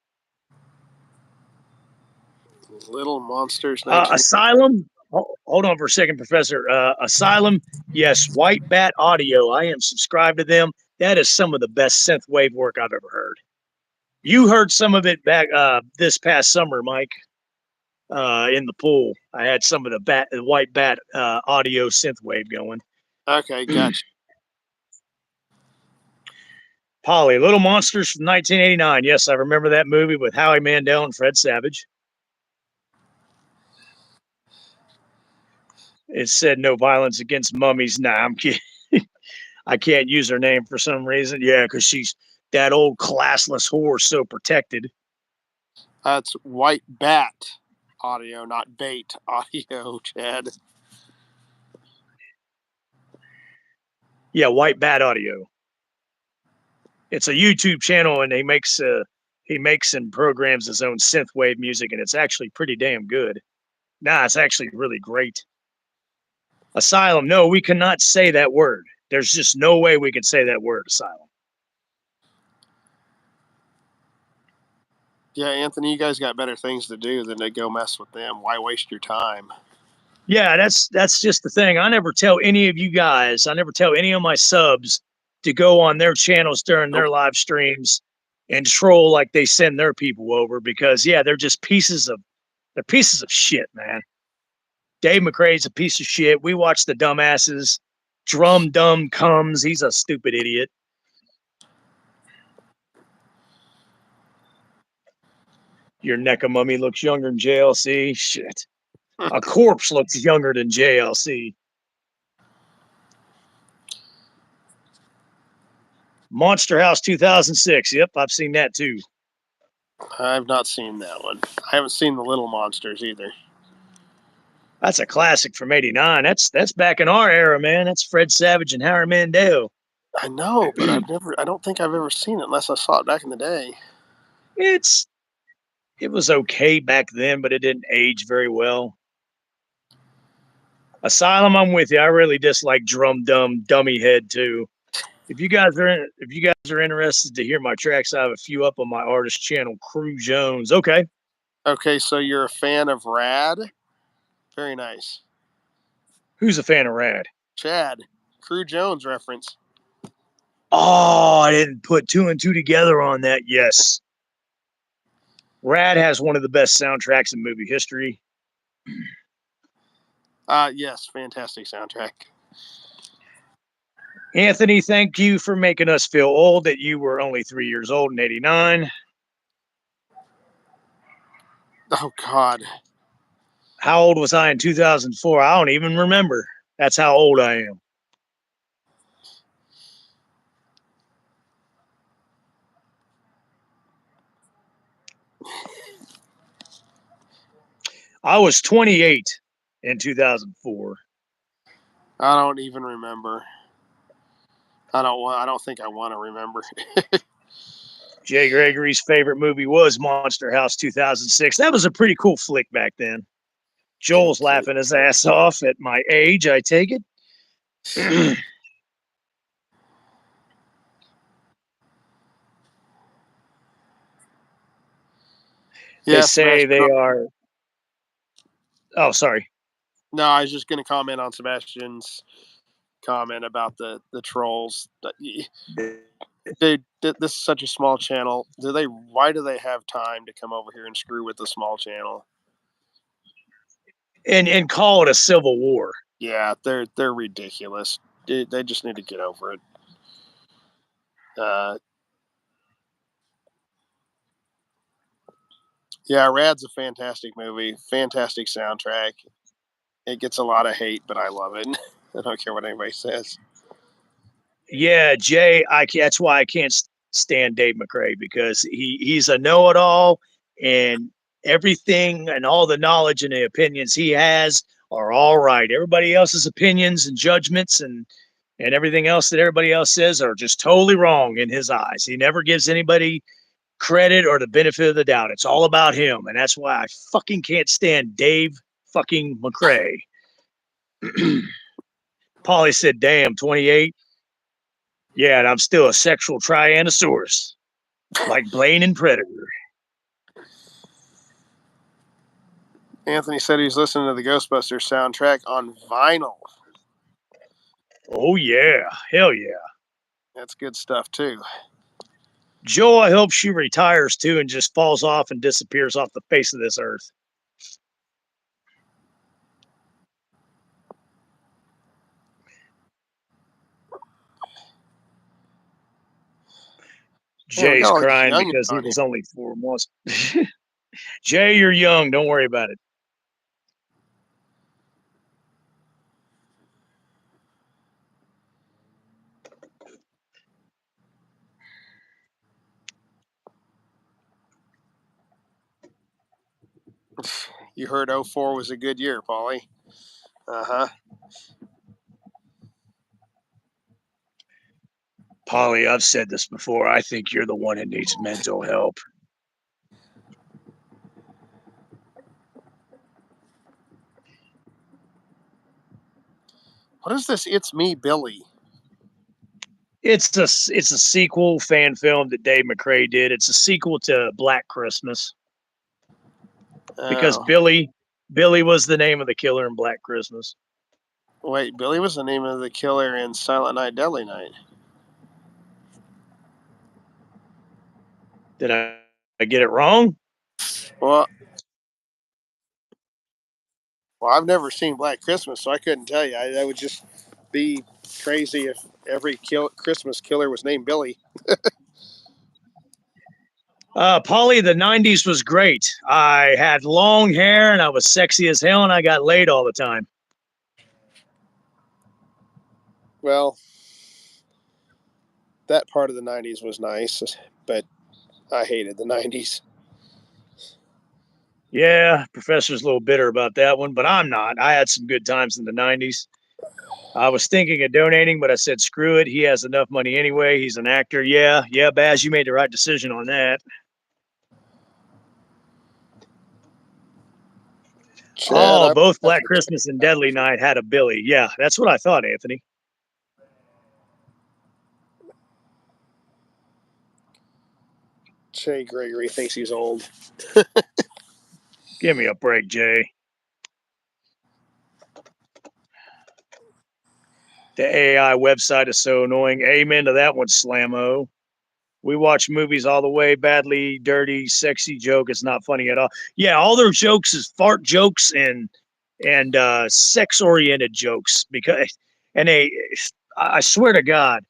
Little Monsters. Asylum. Hold on for a second, Professor. Asylum. Yes, White Bat Audio. I am subscribed to them. That is some of the best synthwave work I've ever heard. You heard some of it back this past summer, Mike, in the pool. I had some of the White Bat Audio synthwave going. Okay, gotcha. Polly, Little Monsters from 1989. Yes, I remember that movie with Howie Mandel and Fred Savage. It said no violence against mummies. Nah, I'm kidding. I can't use her name for some reason. Yeah, because that old classless whore so protected. That's White Bat audio, not bait audio, Chad. Yeah, White Bat Audio. It's a YouTube channel, and he makes and programs his own synthwave music, and it's actually pretty damn good. Nah, it's actually really great. Asylum. No, we cannot say that word. There's just no way we could say that word, asylum. Yeah, Anthony, you guys got better things to do than to go mess with them. Why waste your time? Yeah, that's just the thing. I never tell any of you guys, I never tell any of my subs to go on their channels during their live streams and troll like they send their people over, because yeah, they're pieces of shit, man. Dave McRae's a piece of shit. We watch the dumbasses. Drum Dumb comes. He's a stupid idiot. Your NECA mummy looks younger than JLC. Shit. A corpse looks younger than JLC. Monster House 2006. Yep, I've seen that too. I've not seen that one. I haven't seen The Little Monsters either. That's a classic from '89. That's back in our era, man. That's Fred Savage and Harry Mandel. I know, but I don't think I've ever seen it unless I saw it back in the day. It was okay back then, but it didn't age very well. Asylum, I'm with you. I really dislike Drum Dumb Dummy Head too. If you guys are interested to hear my tracks, I have a few up on my artist channel, Crew Jones. Okay. Okay, so you're a fan of Rad? Very nice. Who's a fan of Rad? Chad, Crew Jones reference. Oh, I didn't put two and two together on that. Yes. Rad has one of the best soundtracks in movie history. Yes, fantastic soundtrack. Anthony, thank you for making us feel old that you were only 3 years old in '89. Oh, God. How old was I in 2004? I don't even remember. That's how old I am. I was 28 in 2004. I don't even remember. I don't think I want to remember. Jay Gregory's favorite movie was Monster House 2006. That was a pretty cool flick back then. Joel's laughing his ass off at my age, I take it. They say they are. Oh, sorry. No, I was just going to comment on Sebastian's comment about the trolls. Dude, this is such a small channel. Why do they have time to come over here and screw with the small channel? And call it a civil war. Yeah, they're ridiculous. They just need to get over it. Yeah, Rad's a fantastic movie, fantastic soundtrack. It gets a lot of hate, but I love it. I don't care what anybody says. Yeah, Jay, that's why I can't stand Dave McRae, because he's a know-it-all, and everything and all the knowledge and the opinions he has are all right. Everybody else's opinions and judgments and everything else that everybody else says are just totally wrong in his eyes. He never gives anybody credit or the benefit of the doubt. It's all about him, and that's why I fucking can't stand Dave fucking McRae. Paulie said, damn, 28. Yeah, and I'm still a sexual Tyrannosaurus, like Blaine and Predator. Anthony said he's listening to the Ghostbusters soundtrack on vinyl. Oh, yeah. Hell yeah. That's good stuff, too. Joe, I hope she retires, too, and just falls off and disappears off the face of this earth. Jay's crying because he was only 4 months. Jay, you're young. Don't worry about it. You heard 04 was a good year, Paulie. Uh-huh. Polly, I've said this before. I think you're the one that needs mental help. What is this? It's Me, Billy. It's a sequel fan film that Dave McCrae did. It's a sequel to Black Christmas because Oh. Billy was the name of the killer in Black Christmas. Wait, Billy was the name of the killer in Silent Night, Deadly Night. Did I get it wrong? Well, I've never seen Black Christmas, so I couldn't tell you. That would just be crazy if every Christmas killer was named Billy. Polly, the 90s was great. I had long hair and I was sexy as hell and I got laid all the time. Well, that part of the 90s was nice, but I hated the 90s. Yeah, Professor's a little bitter about that one, but I'm not. I had some good times in the 90s. I was thinking of donating, but I said, screw it. He has enough money anyway. He's an actor. Yeah, Baz, you made the right decision on that. Chad, Both Black Christmas and Deadly Night had a Billy. Yeah, that's what I thought, Anthony. Jay Gregory thinks he's old. Give me a break, Jay. The AI website is so annoying. Amen to that one, Slammo. We watch movies all the way, badly, dirty, sexy joke. It's not funny at all. Yeah, all their jokes is fart jokes and sex oriented jokes I swear to God,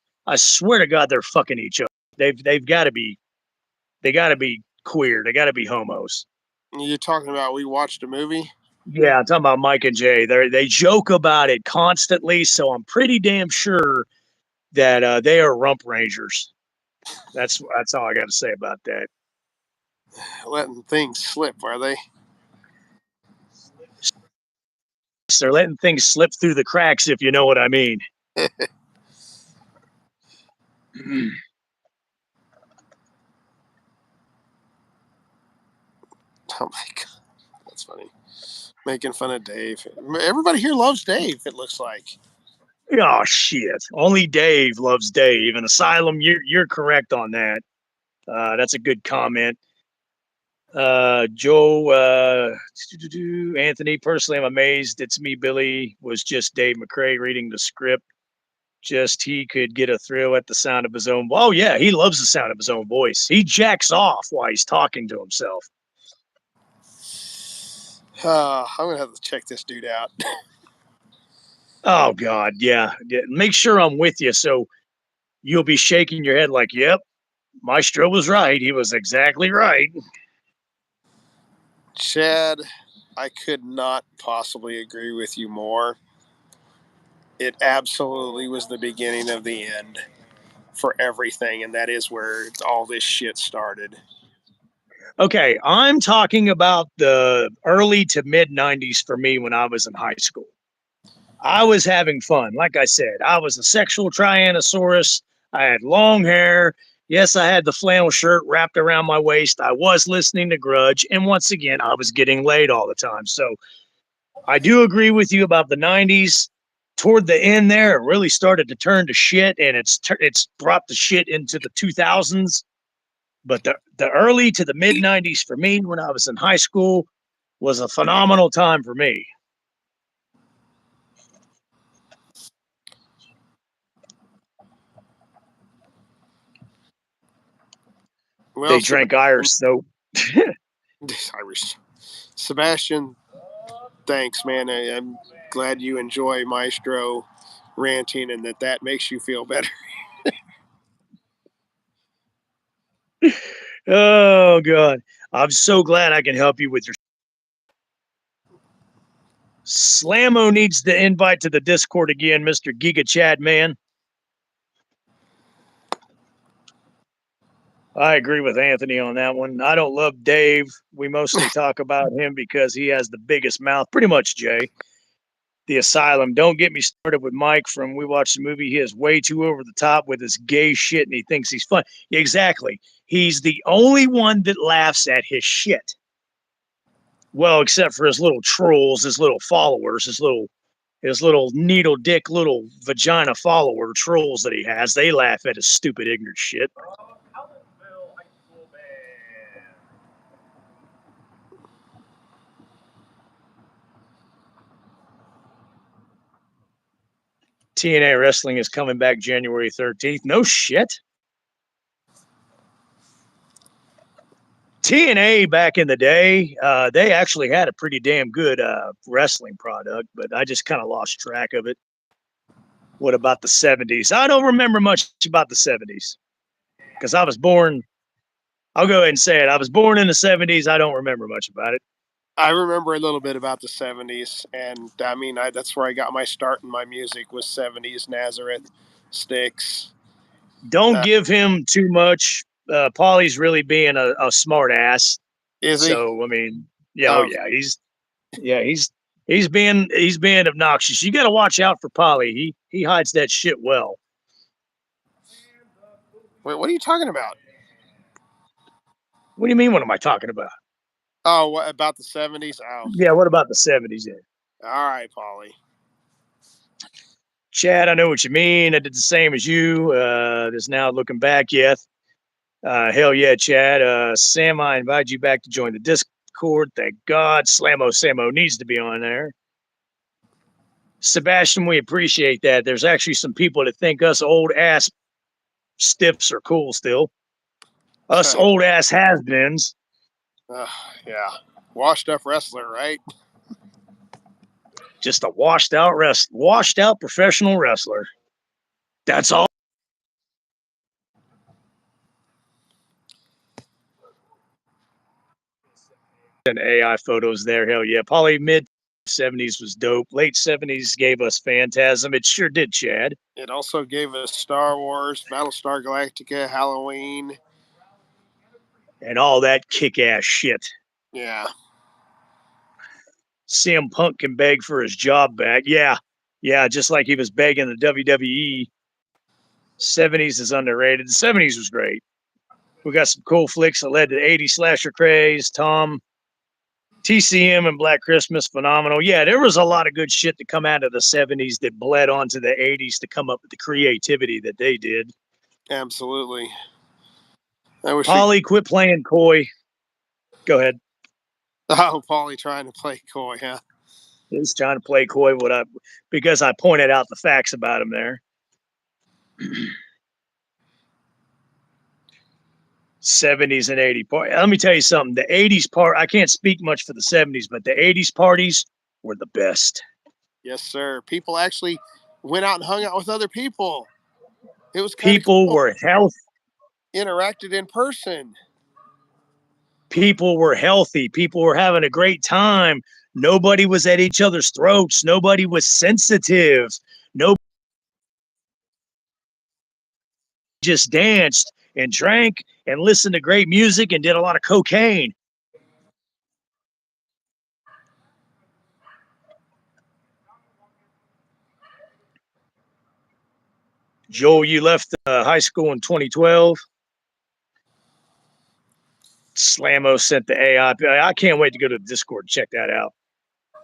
they're fucking each other. They've got to be queer. They got to be homos. You're talking about we watched a movie? Yeah, I'm talking about Mike and Jay. They joke about it constantly, so I'm pretty damn sure that they are rump rangers. That's all I got to say about that. Letting things slip, are they? They're letting things slip through the cracks, if you know what I mean. Oh my God, that's funny. Making fun of Dave. Everybody here loves Dave, it looks like. Oh shit! Only Dave loves Dave. And Asylum, you're correct on that. That's a good comment. Joe, Anthony, personally, I'm amazed. It's Me, Billy was just Dave McCrae reading the script. Just he could get a thrill at the sound of his own. Oh yeah, he loves the sound of his own voice. He jacks off while he's talking to himself. I'm gonna have to check this dude out. Oh God, yeah. Make sure I'm with you, so you'll be shaking your head like, "Yep, Maestro was right. He was exactly right." Chad, I could not possibly agree with you more. It absolutely was the beginning of the end for everything, and that is where all this shit started. Okay, I'm talking about the early to mid 90s for me when I was in high school. I was having fun. Like I said, I was a sexual Tyrannosaurus. I had long hair. Yes, I had the flannel shirt wrapped around my waist. I was listening to Grudge. And once again, I was getting laid all the time. So I do agree with you about the 90s. Toward the end there, it really started to turn to shit, and it's brought the shit into the 2000s. But the early to the mid 90s for me when I was in high school was a phenomenal time for me. Well, They drank Irish soap. Irish. Sebastian, thanks, man. I'm glad you enjoy Maestro ranting and that makes you feel better. Oh God, I'm so glad I can help you with your. Slammo needs the invite to the Discord again, Mr. Giga Chad man. I agree with Anthony on that one. I don't love Dave. We mostly talk about him because he has the biggest mouth. Pretty much, Jay. The Asylum. Don't get me started with Mike from We Watched the Movie. He is way too over the top with his gay shit and he thinks he's fun. Exactly. He's the only one that laughs at his shit. Well, except for his little trolls, his little followers, his little needle dick little vagina follower trolls that he has. They laugh at his stupid ignorant shit. TNA Wrestling is coming back January 13th. No shit. TNA back in the day, they actually had a pretty damn good wrestling product, but I just kind of lost track of it. What about the 70s? I don't remember much about the 70s because I was born. I'll go ahead and say it. I was born in the 70s. I don't remember much about it. I remember a little bit about the 70s, and I mean, that's where I got my start in my music was 70s, Nazareth, Styx. Don't give him too much. Paulie's really being a smart ass. Is he? So I mean, yeah, he's being obnoxious. You got to watch out for Paulie. He hides that shit well. Wait, what are you talking about? What do you mean? What am I talking about? Oh, what about the 70s? Oh, Yeah, what about the 70s? Yeah. all right, Paulie. Chad, I know what you mean. I did the same as you. Just now looking back, yeah. Hell yeah, Chad. Sam, I invite you back to join the Discord. Thank God. Samo needs to be on there. Sebastian, we appreciate that. There's actually some people that think us old ass stiffs are cool still. Us old ass has-beens. Yeah. Washed up wrestler, right? Just a washed out professional wrestler. That's all. And AI photos there. Hell yeah. Probably mid 70s was dope. Late 70s gave us Phantasm. It sure did, Chad. It also gave us Star Wars, Battlestar Galactica, Halloween. And all that kick ass shit. Yeah. CM Punk can beg for his job back. Yeah. Yeah, just like he was begging the WWE. 70s is underrated. The 70s was great. We got some cool flicks that led to the 80s slasher craze. Tom, TCM and Black Christmas, phenomenal. Yeah, there was a lot of good shit to come out of the 70s that bled onto the 80s to come up with the creativity that they did. Absolutely. I wish Paulie, quit playing coy. Go ahead. Oh, Paulie trying to play coy, huh? He's trying to play coy because I pointed out the facts about him there. 70s and 80s part. Let me tell you something. The 80s part, I can't speak much for the 70s, but the 80s parties were the best. Yes, sir. People actually went out and hung out with other people. It was kind of People cool. were healthy. Interacted in person. People were healthy. People were having a great time. Nobody was at each other's throats. Nobody was sensitive. Nobody just danced and drank and listened to great music and did a lot of cocaine. Joel, you left high school in 2012. Slammo sent the AI. I can't wait to go to the Discord and check that out.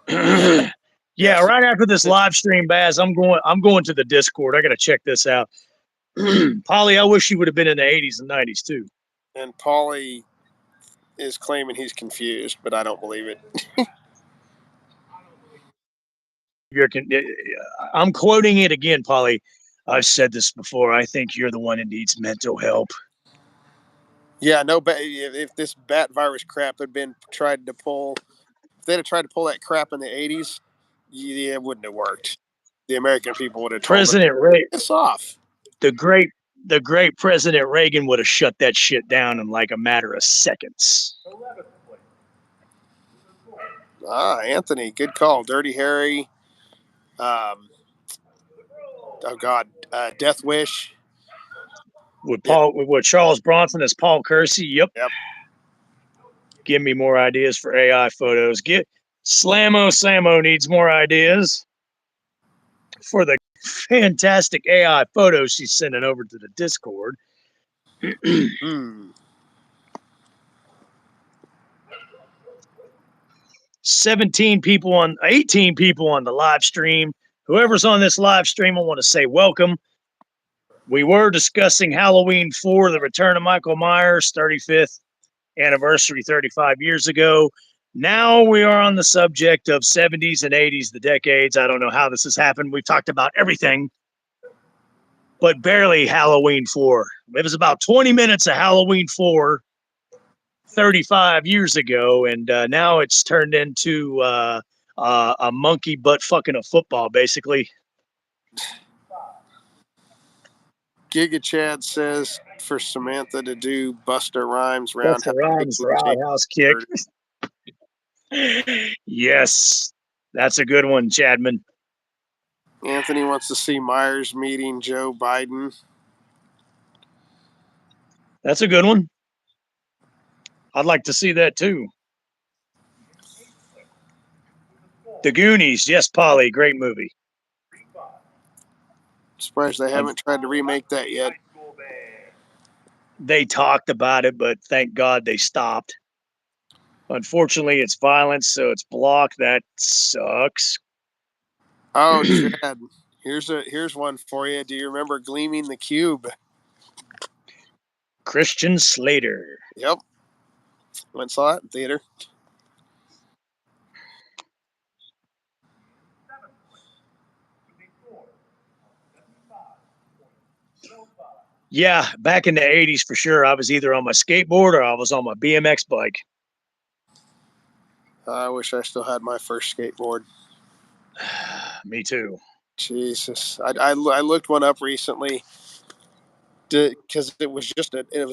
Yeah, Yes. right after this live stream, Baz, I'm going to the Discord. I got to check this out. Polly, I wish you would have been in the 80s and 90s too. And Paulie is claiming he's confused, but I don't believe it. I'm quoting it again, Polly. I've said this before. I think you're the one that needs mental help. Yeah, no, but if this bat virus crap had been tried to pull, if they'd have tried to pull that crap in the 80s, yeah, it wouldn't have worked. The American people would have told President Reagan, it's off. The great President Reagan would have shut that shit down in like a matter of seconds. Anthony, good call. Dirty Harry. Oh God, Death Wish. with Charles Bronson as Paul Kersey. Yep. Give me more ideas for AI photos. Samo needs more ideas for the fantastic AI photos she's sending over to the Discord. 18 people on the live stream. Whoever's on this live stream, I want to say welcome. We were discussing Halloween 4, the return of Michael Myers, 35th anniversary 35 years ago. Now we are on the subject of 70s and 80s, the decades. I don't know how this has happened. We've talked about everything, but barely Halloween 4. It was about 20 minutes of Halloween 4 35 years ago, and now it's turned into a monkey butt fucking a football, basically. Giga Chad says for Samantha to do Busta Rhymes roundhouse kick. Yes, that's a good one, Chadman. Anthony wants to see Myers meeting Joe Biden. That's a good one. I'd like to see that too. The Goonies, yes, Polly, great movie. Surprised they haven't tried to remake that yet. They talked about it, but thank God they stopped. Unfortunately, it's violence, so it's blocked. That sucks. Oh, Chad, here's one for you. Do you remember Gleaming the Cube? Christian Slater. Yep. Went and saw it in theater. Yeah, back in the 80s for sure. I was either on my skateboard or I was on my BMX bike. I wish I still had my first skateboard. Me too. Jesus. I looked one up recently because it was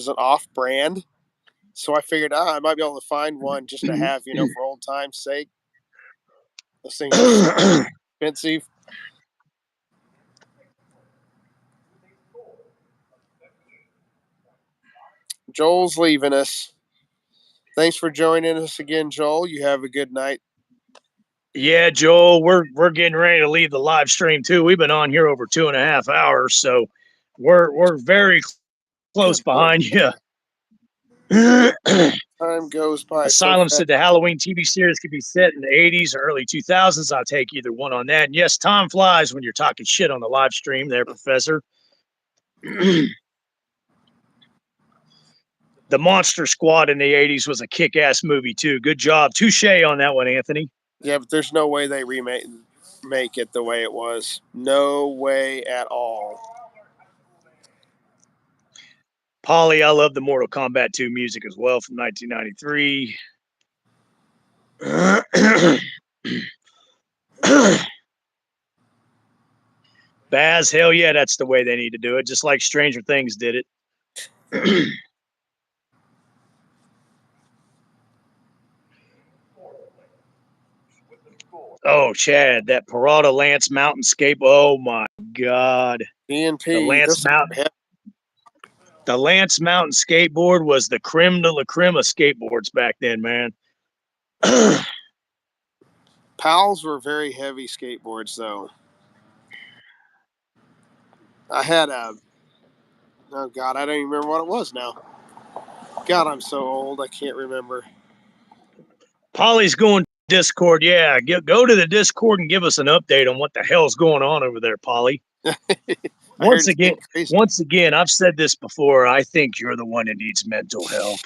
an off-brand. So I figured, I might be able to find one just to have, for old time's sake. Those things are expensive. Joel's leaving us. Thanks for joining us again, Joel. You have a good night. Yeah, Joel, we're getting ready to leave the live stream too. We've been on here over 2.5 hours, so we're very close behind you. Time goes by. Asylum said the Halloween TV series could be set in the 80s or early 2000s. I'll take either one on that. And yes, time flies when you're talking shit on the live stream there, Professor. The Monster Squad in the 80s was a kick-ass movie too. Good job. Touche on that one, Anthony. Yeah, but there's no way they make it the way it was. No way at all. Polly, I love the Mortal Kombat 2 music as well from 1993. Baz, hell yeah, that's the way they need to do it, just like Stranger Things did it. Oh, Chad, that Parada Lance Mountainscape. Oh my God. BNP. The Lance Mountain skateboard was the creme de la creme of skateboards back then, man. Pals were very heavy skateboards, though. I had oh God, I don't even remember what it was now. God, I'm so old, I can't remember. Polly's going to Discord. Yeah, go to the Discord and give us an update on what the hell's going on over there, Polly. Once again, I've said this before. I think you're the one that needs mental help.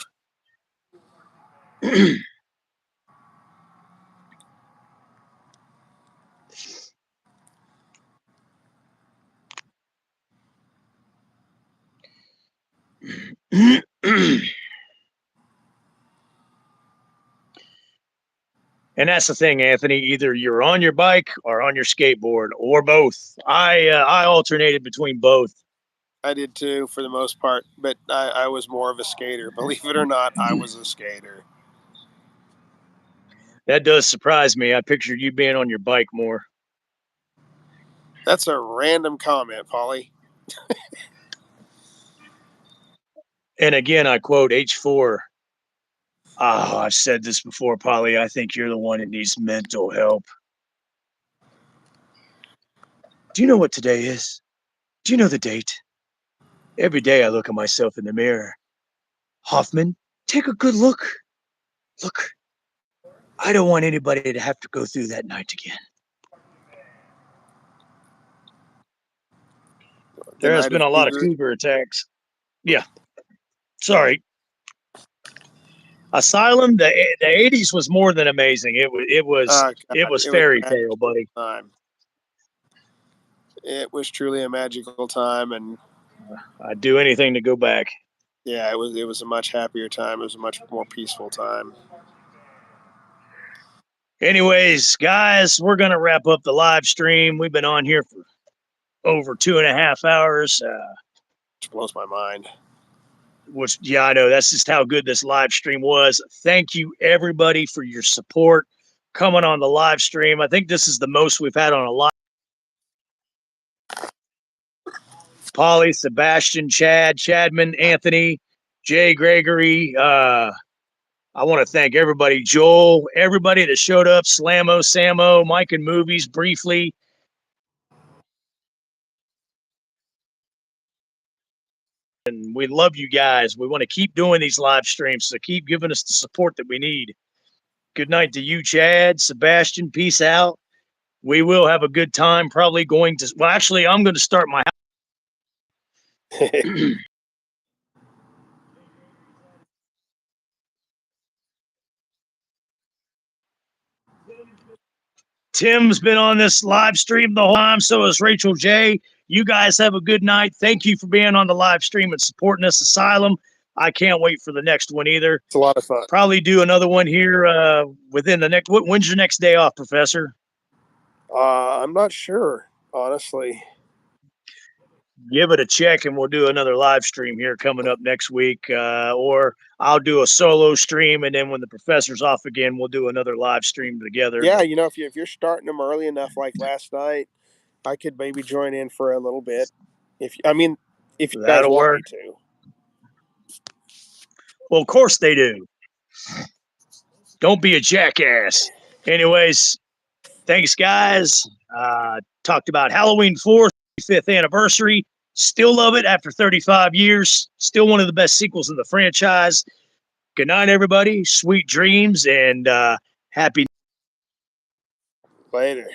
And that's the thing, Anthony. Either you're on your bike or on your skateboard, or both. I alternated between both. I did too, for the most part, but I was more of a skater. Believe it or not, I was a skater. That does surprise me. I pictured you being on your bike more. That's a random comment, Polly. And again, I quote H4. Oh, I've said this before, Polly. I think you're the one that needs mental help. Do you know what today is? Do you know the date? Every day I look at myself in the mirror. Hoffman, take a good look. Look, I don't want anybody to have to go through that night again. The There has night been of a lot of cougar. cougar attacks. Yeah, sorry. Asylum, the 80s was more than amazing. It God, was it was fairy a tale, buddy. magical time. It was truly a magical time, and I'd do anything to go back. yeah, it was a much happier time. It was a much more peaceful time. Anyways, guys, we're gonna wrap up the live stream. We've been on here for over 2.5 hours. Which blows my mind. Which, yeah, I know that's just how good this live stream was. Thank you, everybody, for your support coming on the live stream. I think this is the most we've had on a live. Polly, Sebastian, Chadman, Anthony, Jay Gregory. I want to thank everybody, Joel, everybody that showed up, Slamo, Samo, Mike and Movies, briefly. And we love you guys. We want to keep doing these live streams, so keep giving us the support that we need. Good night to you, Chad, Sebastian. Peace out. We will have a good time. Probably going to. Well, actually, I'm going to start my. Tim's been on this live stream the whole time. So is Rachel J. You guys have a good night. Thank you for being on the live stream and supporting us, Asylum. I can't wait for the next one either. It's a lot of fun. Probably do another one here within the next. When's your next day off, Professor? I'm not sure, honestly. Give it a check and we'll do another live stream here coming up next week. Or I'll do a solo stream, and then when the professor's off again, we'll do another live stream together. Yeah, you know, if you're starting them early enough, like last night, I could maybe join in for a little bit. If you guys That'll want work. me to. Well, of course they do. Don't be a jackass. Anyways, thanks, guys. Talked about Halloween 4th, 5th anniversary. Still love it after 35 years. Still one of the best sequels in the franchise. Good night, everybody. Sweet dreams and happy. Later.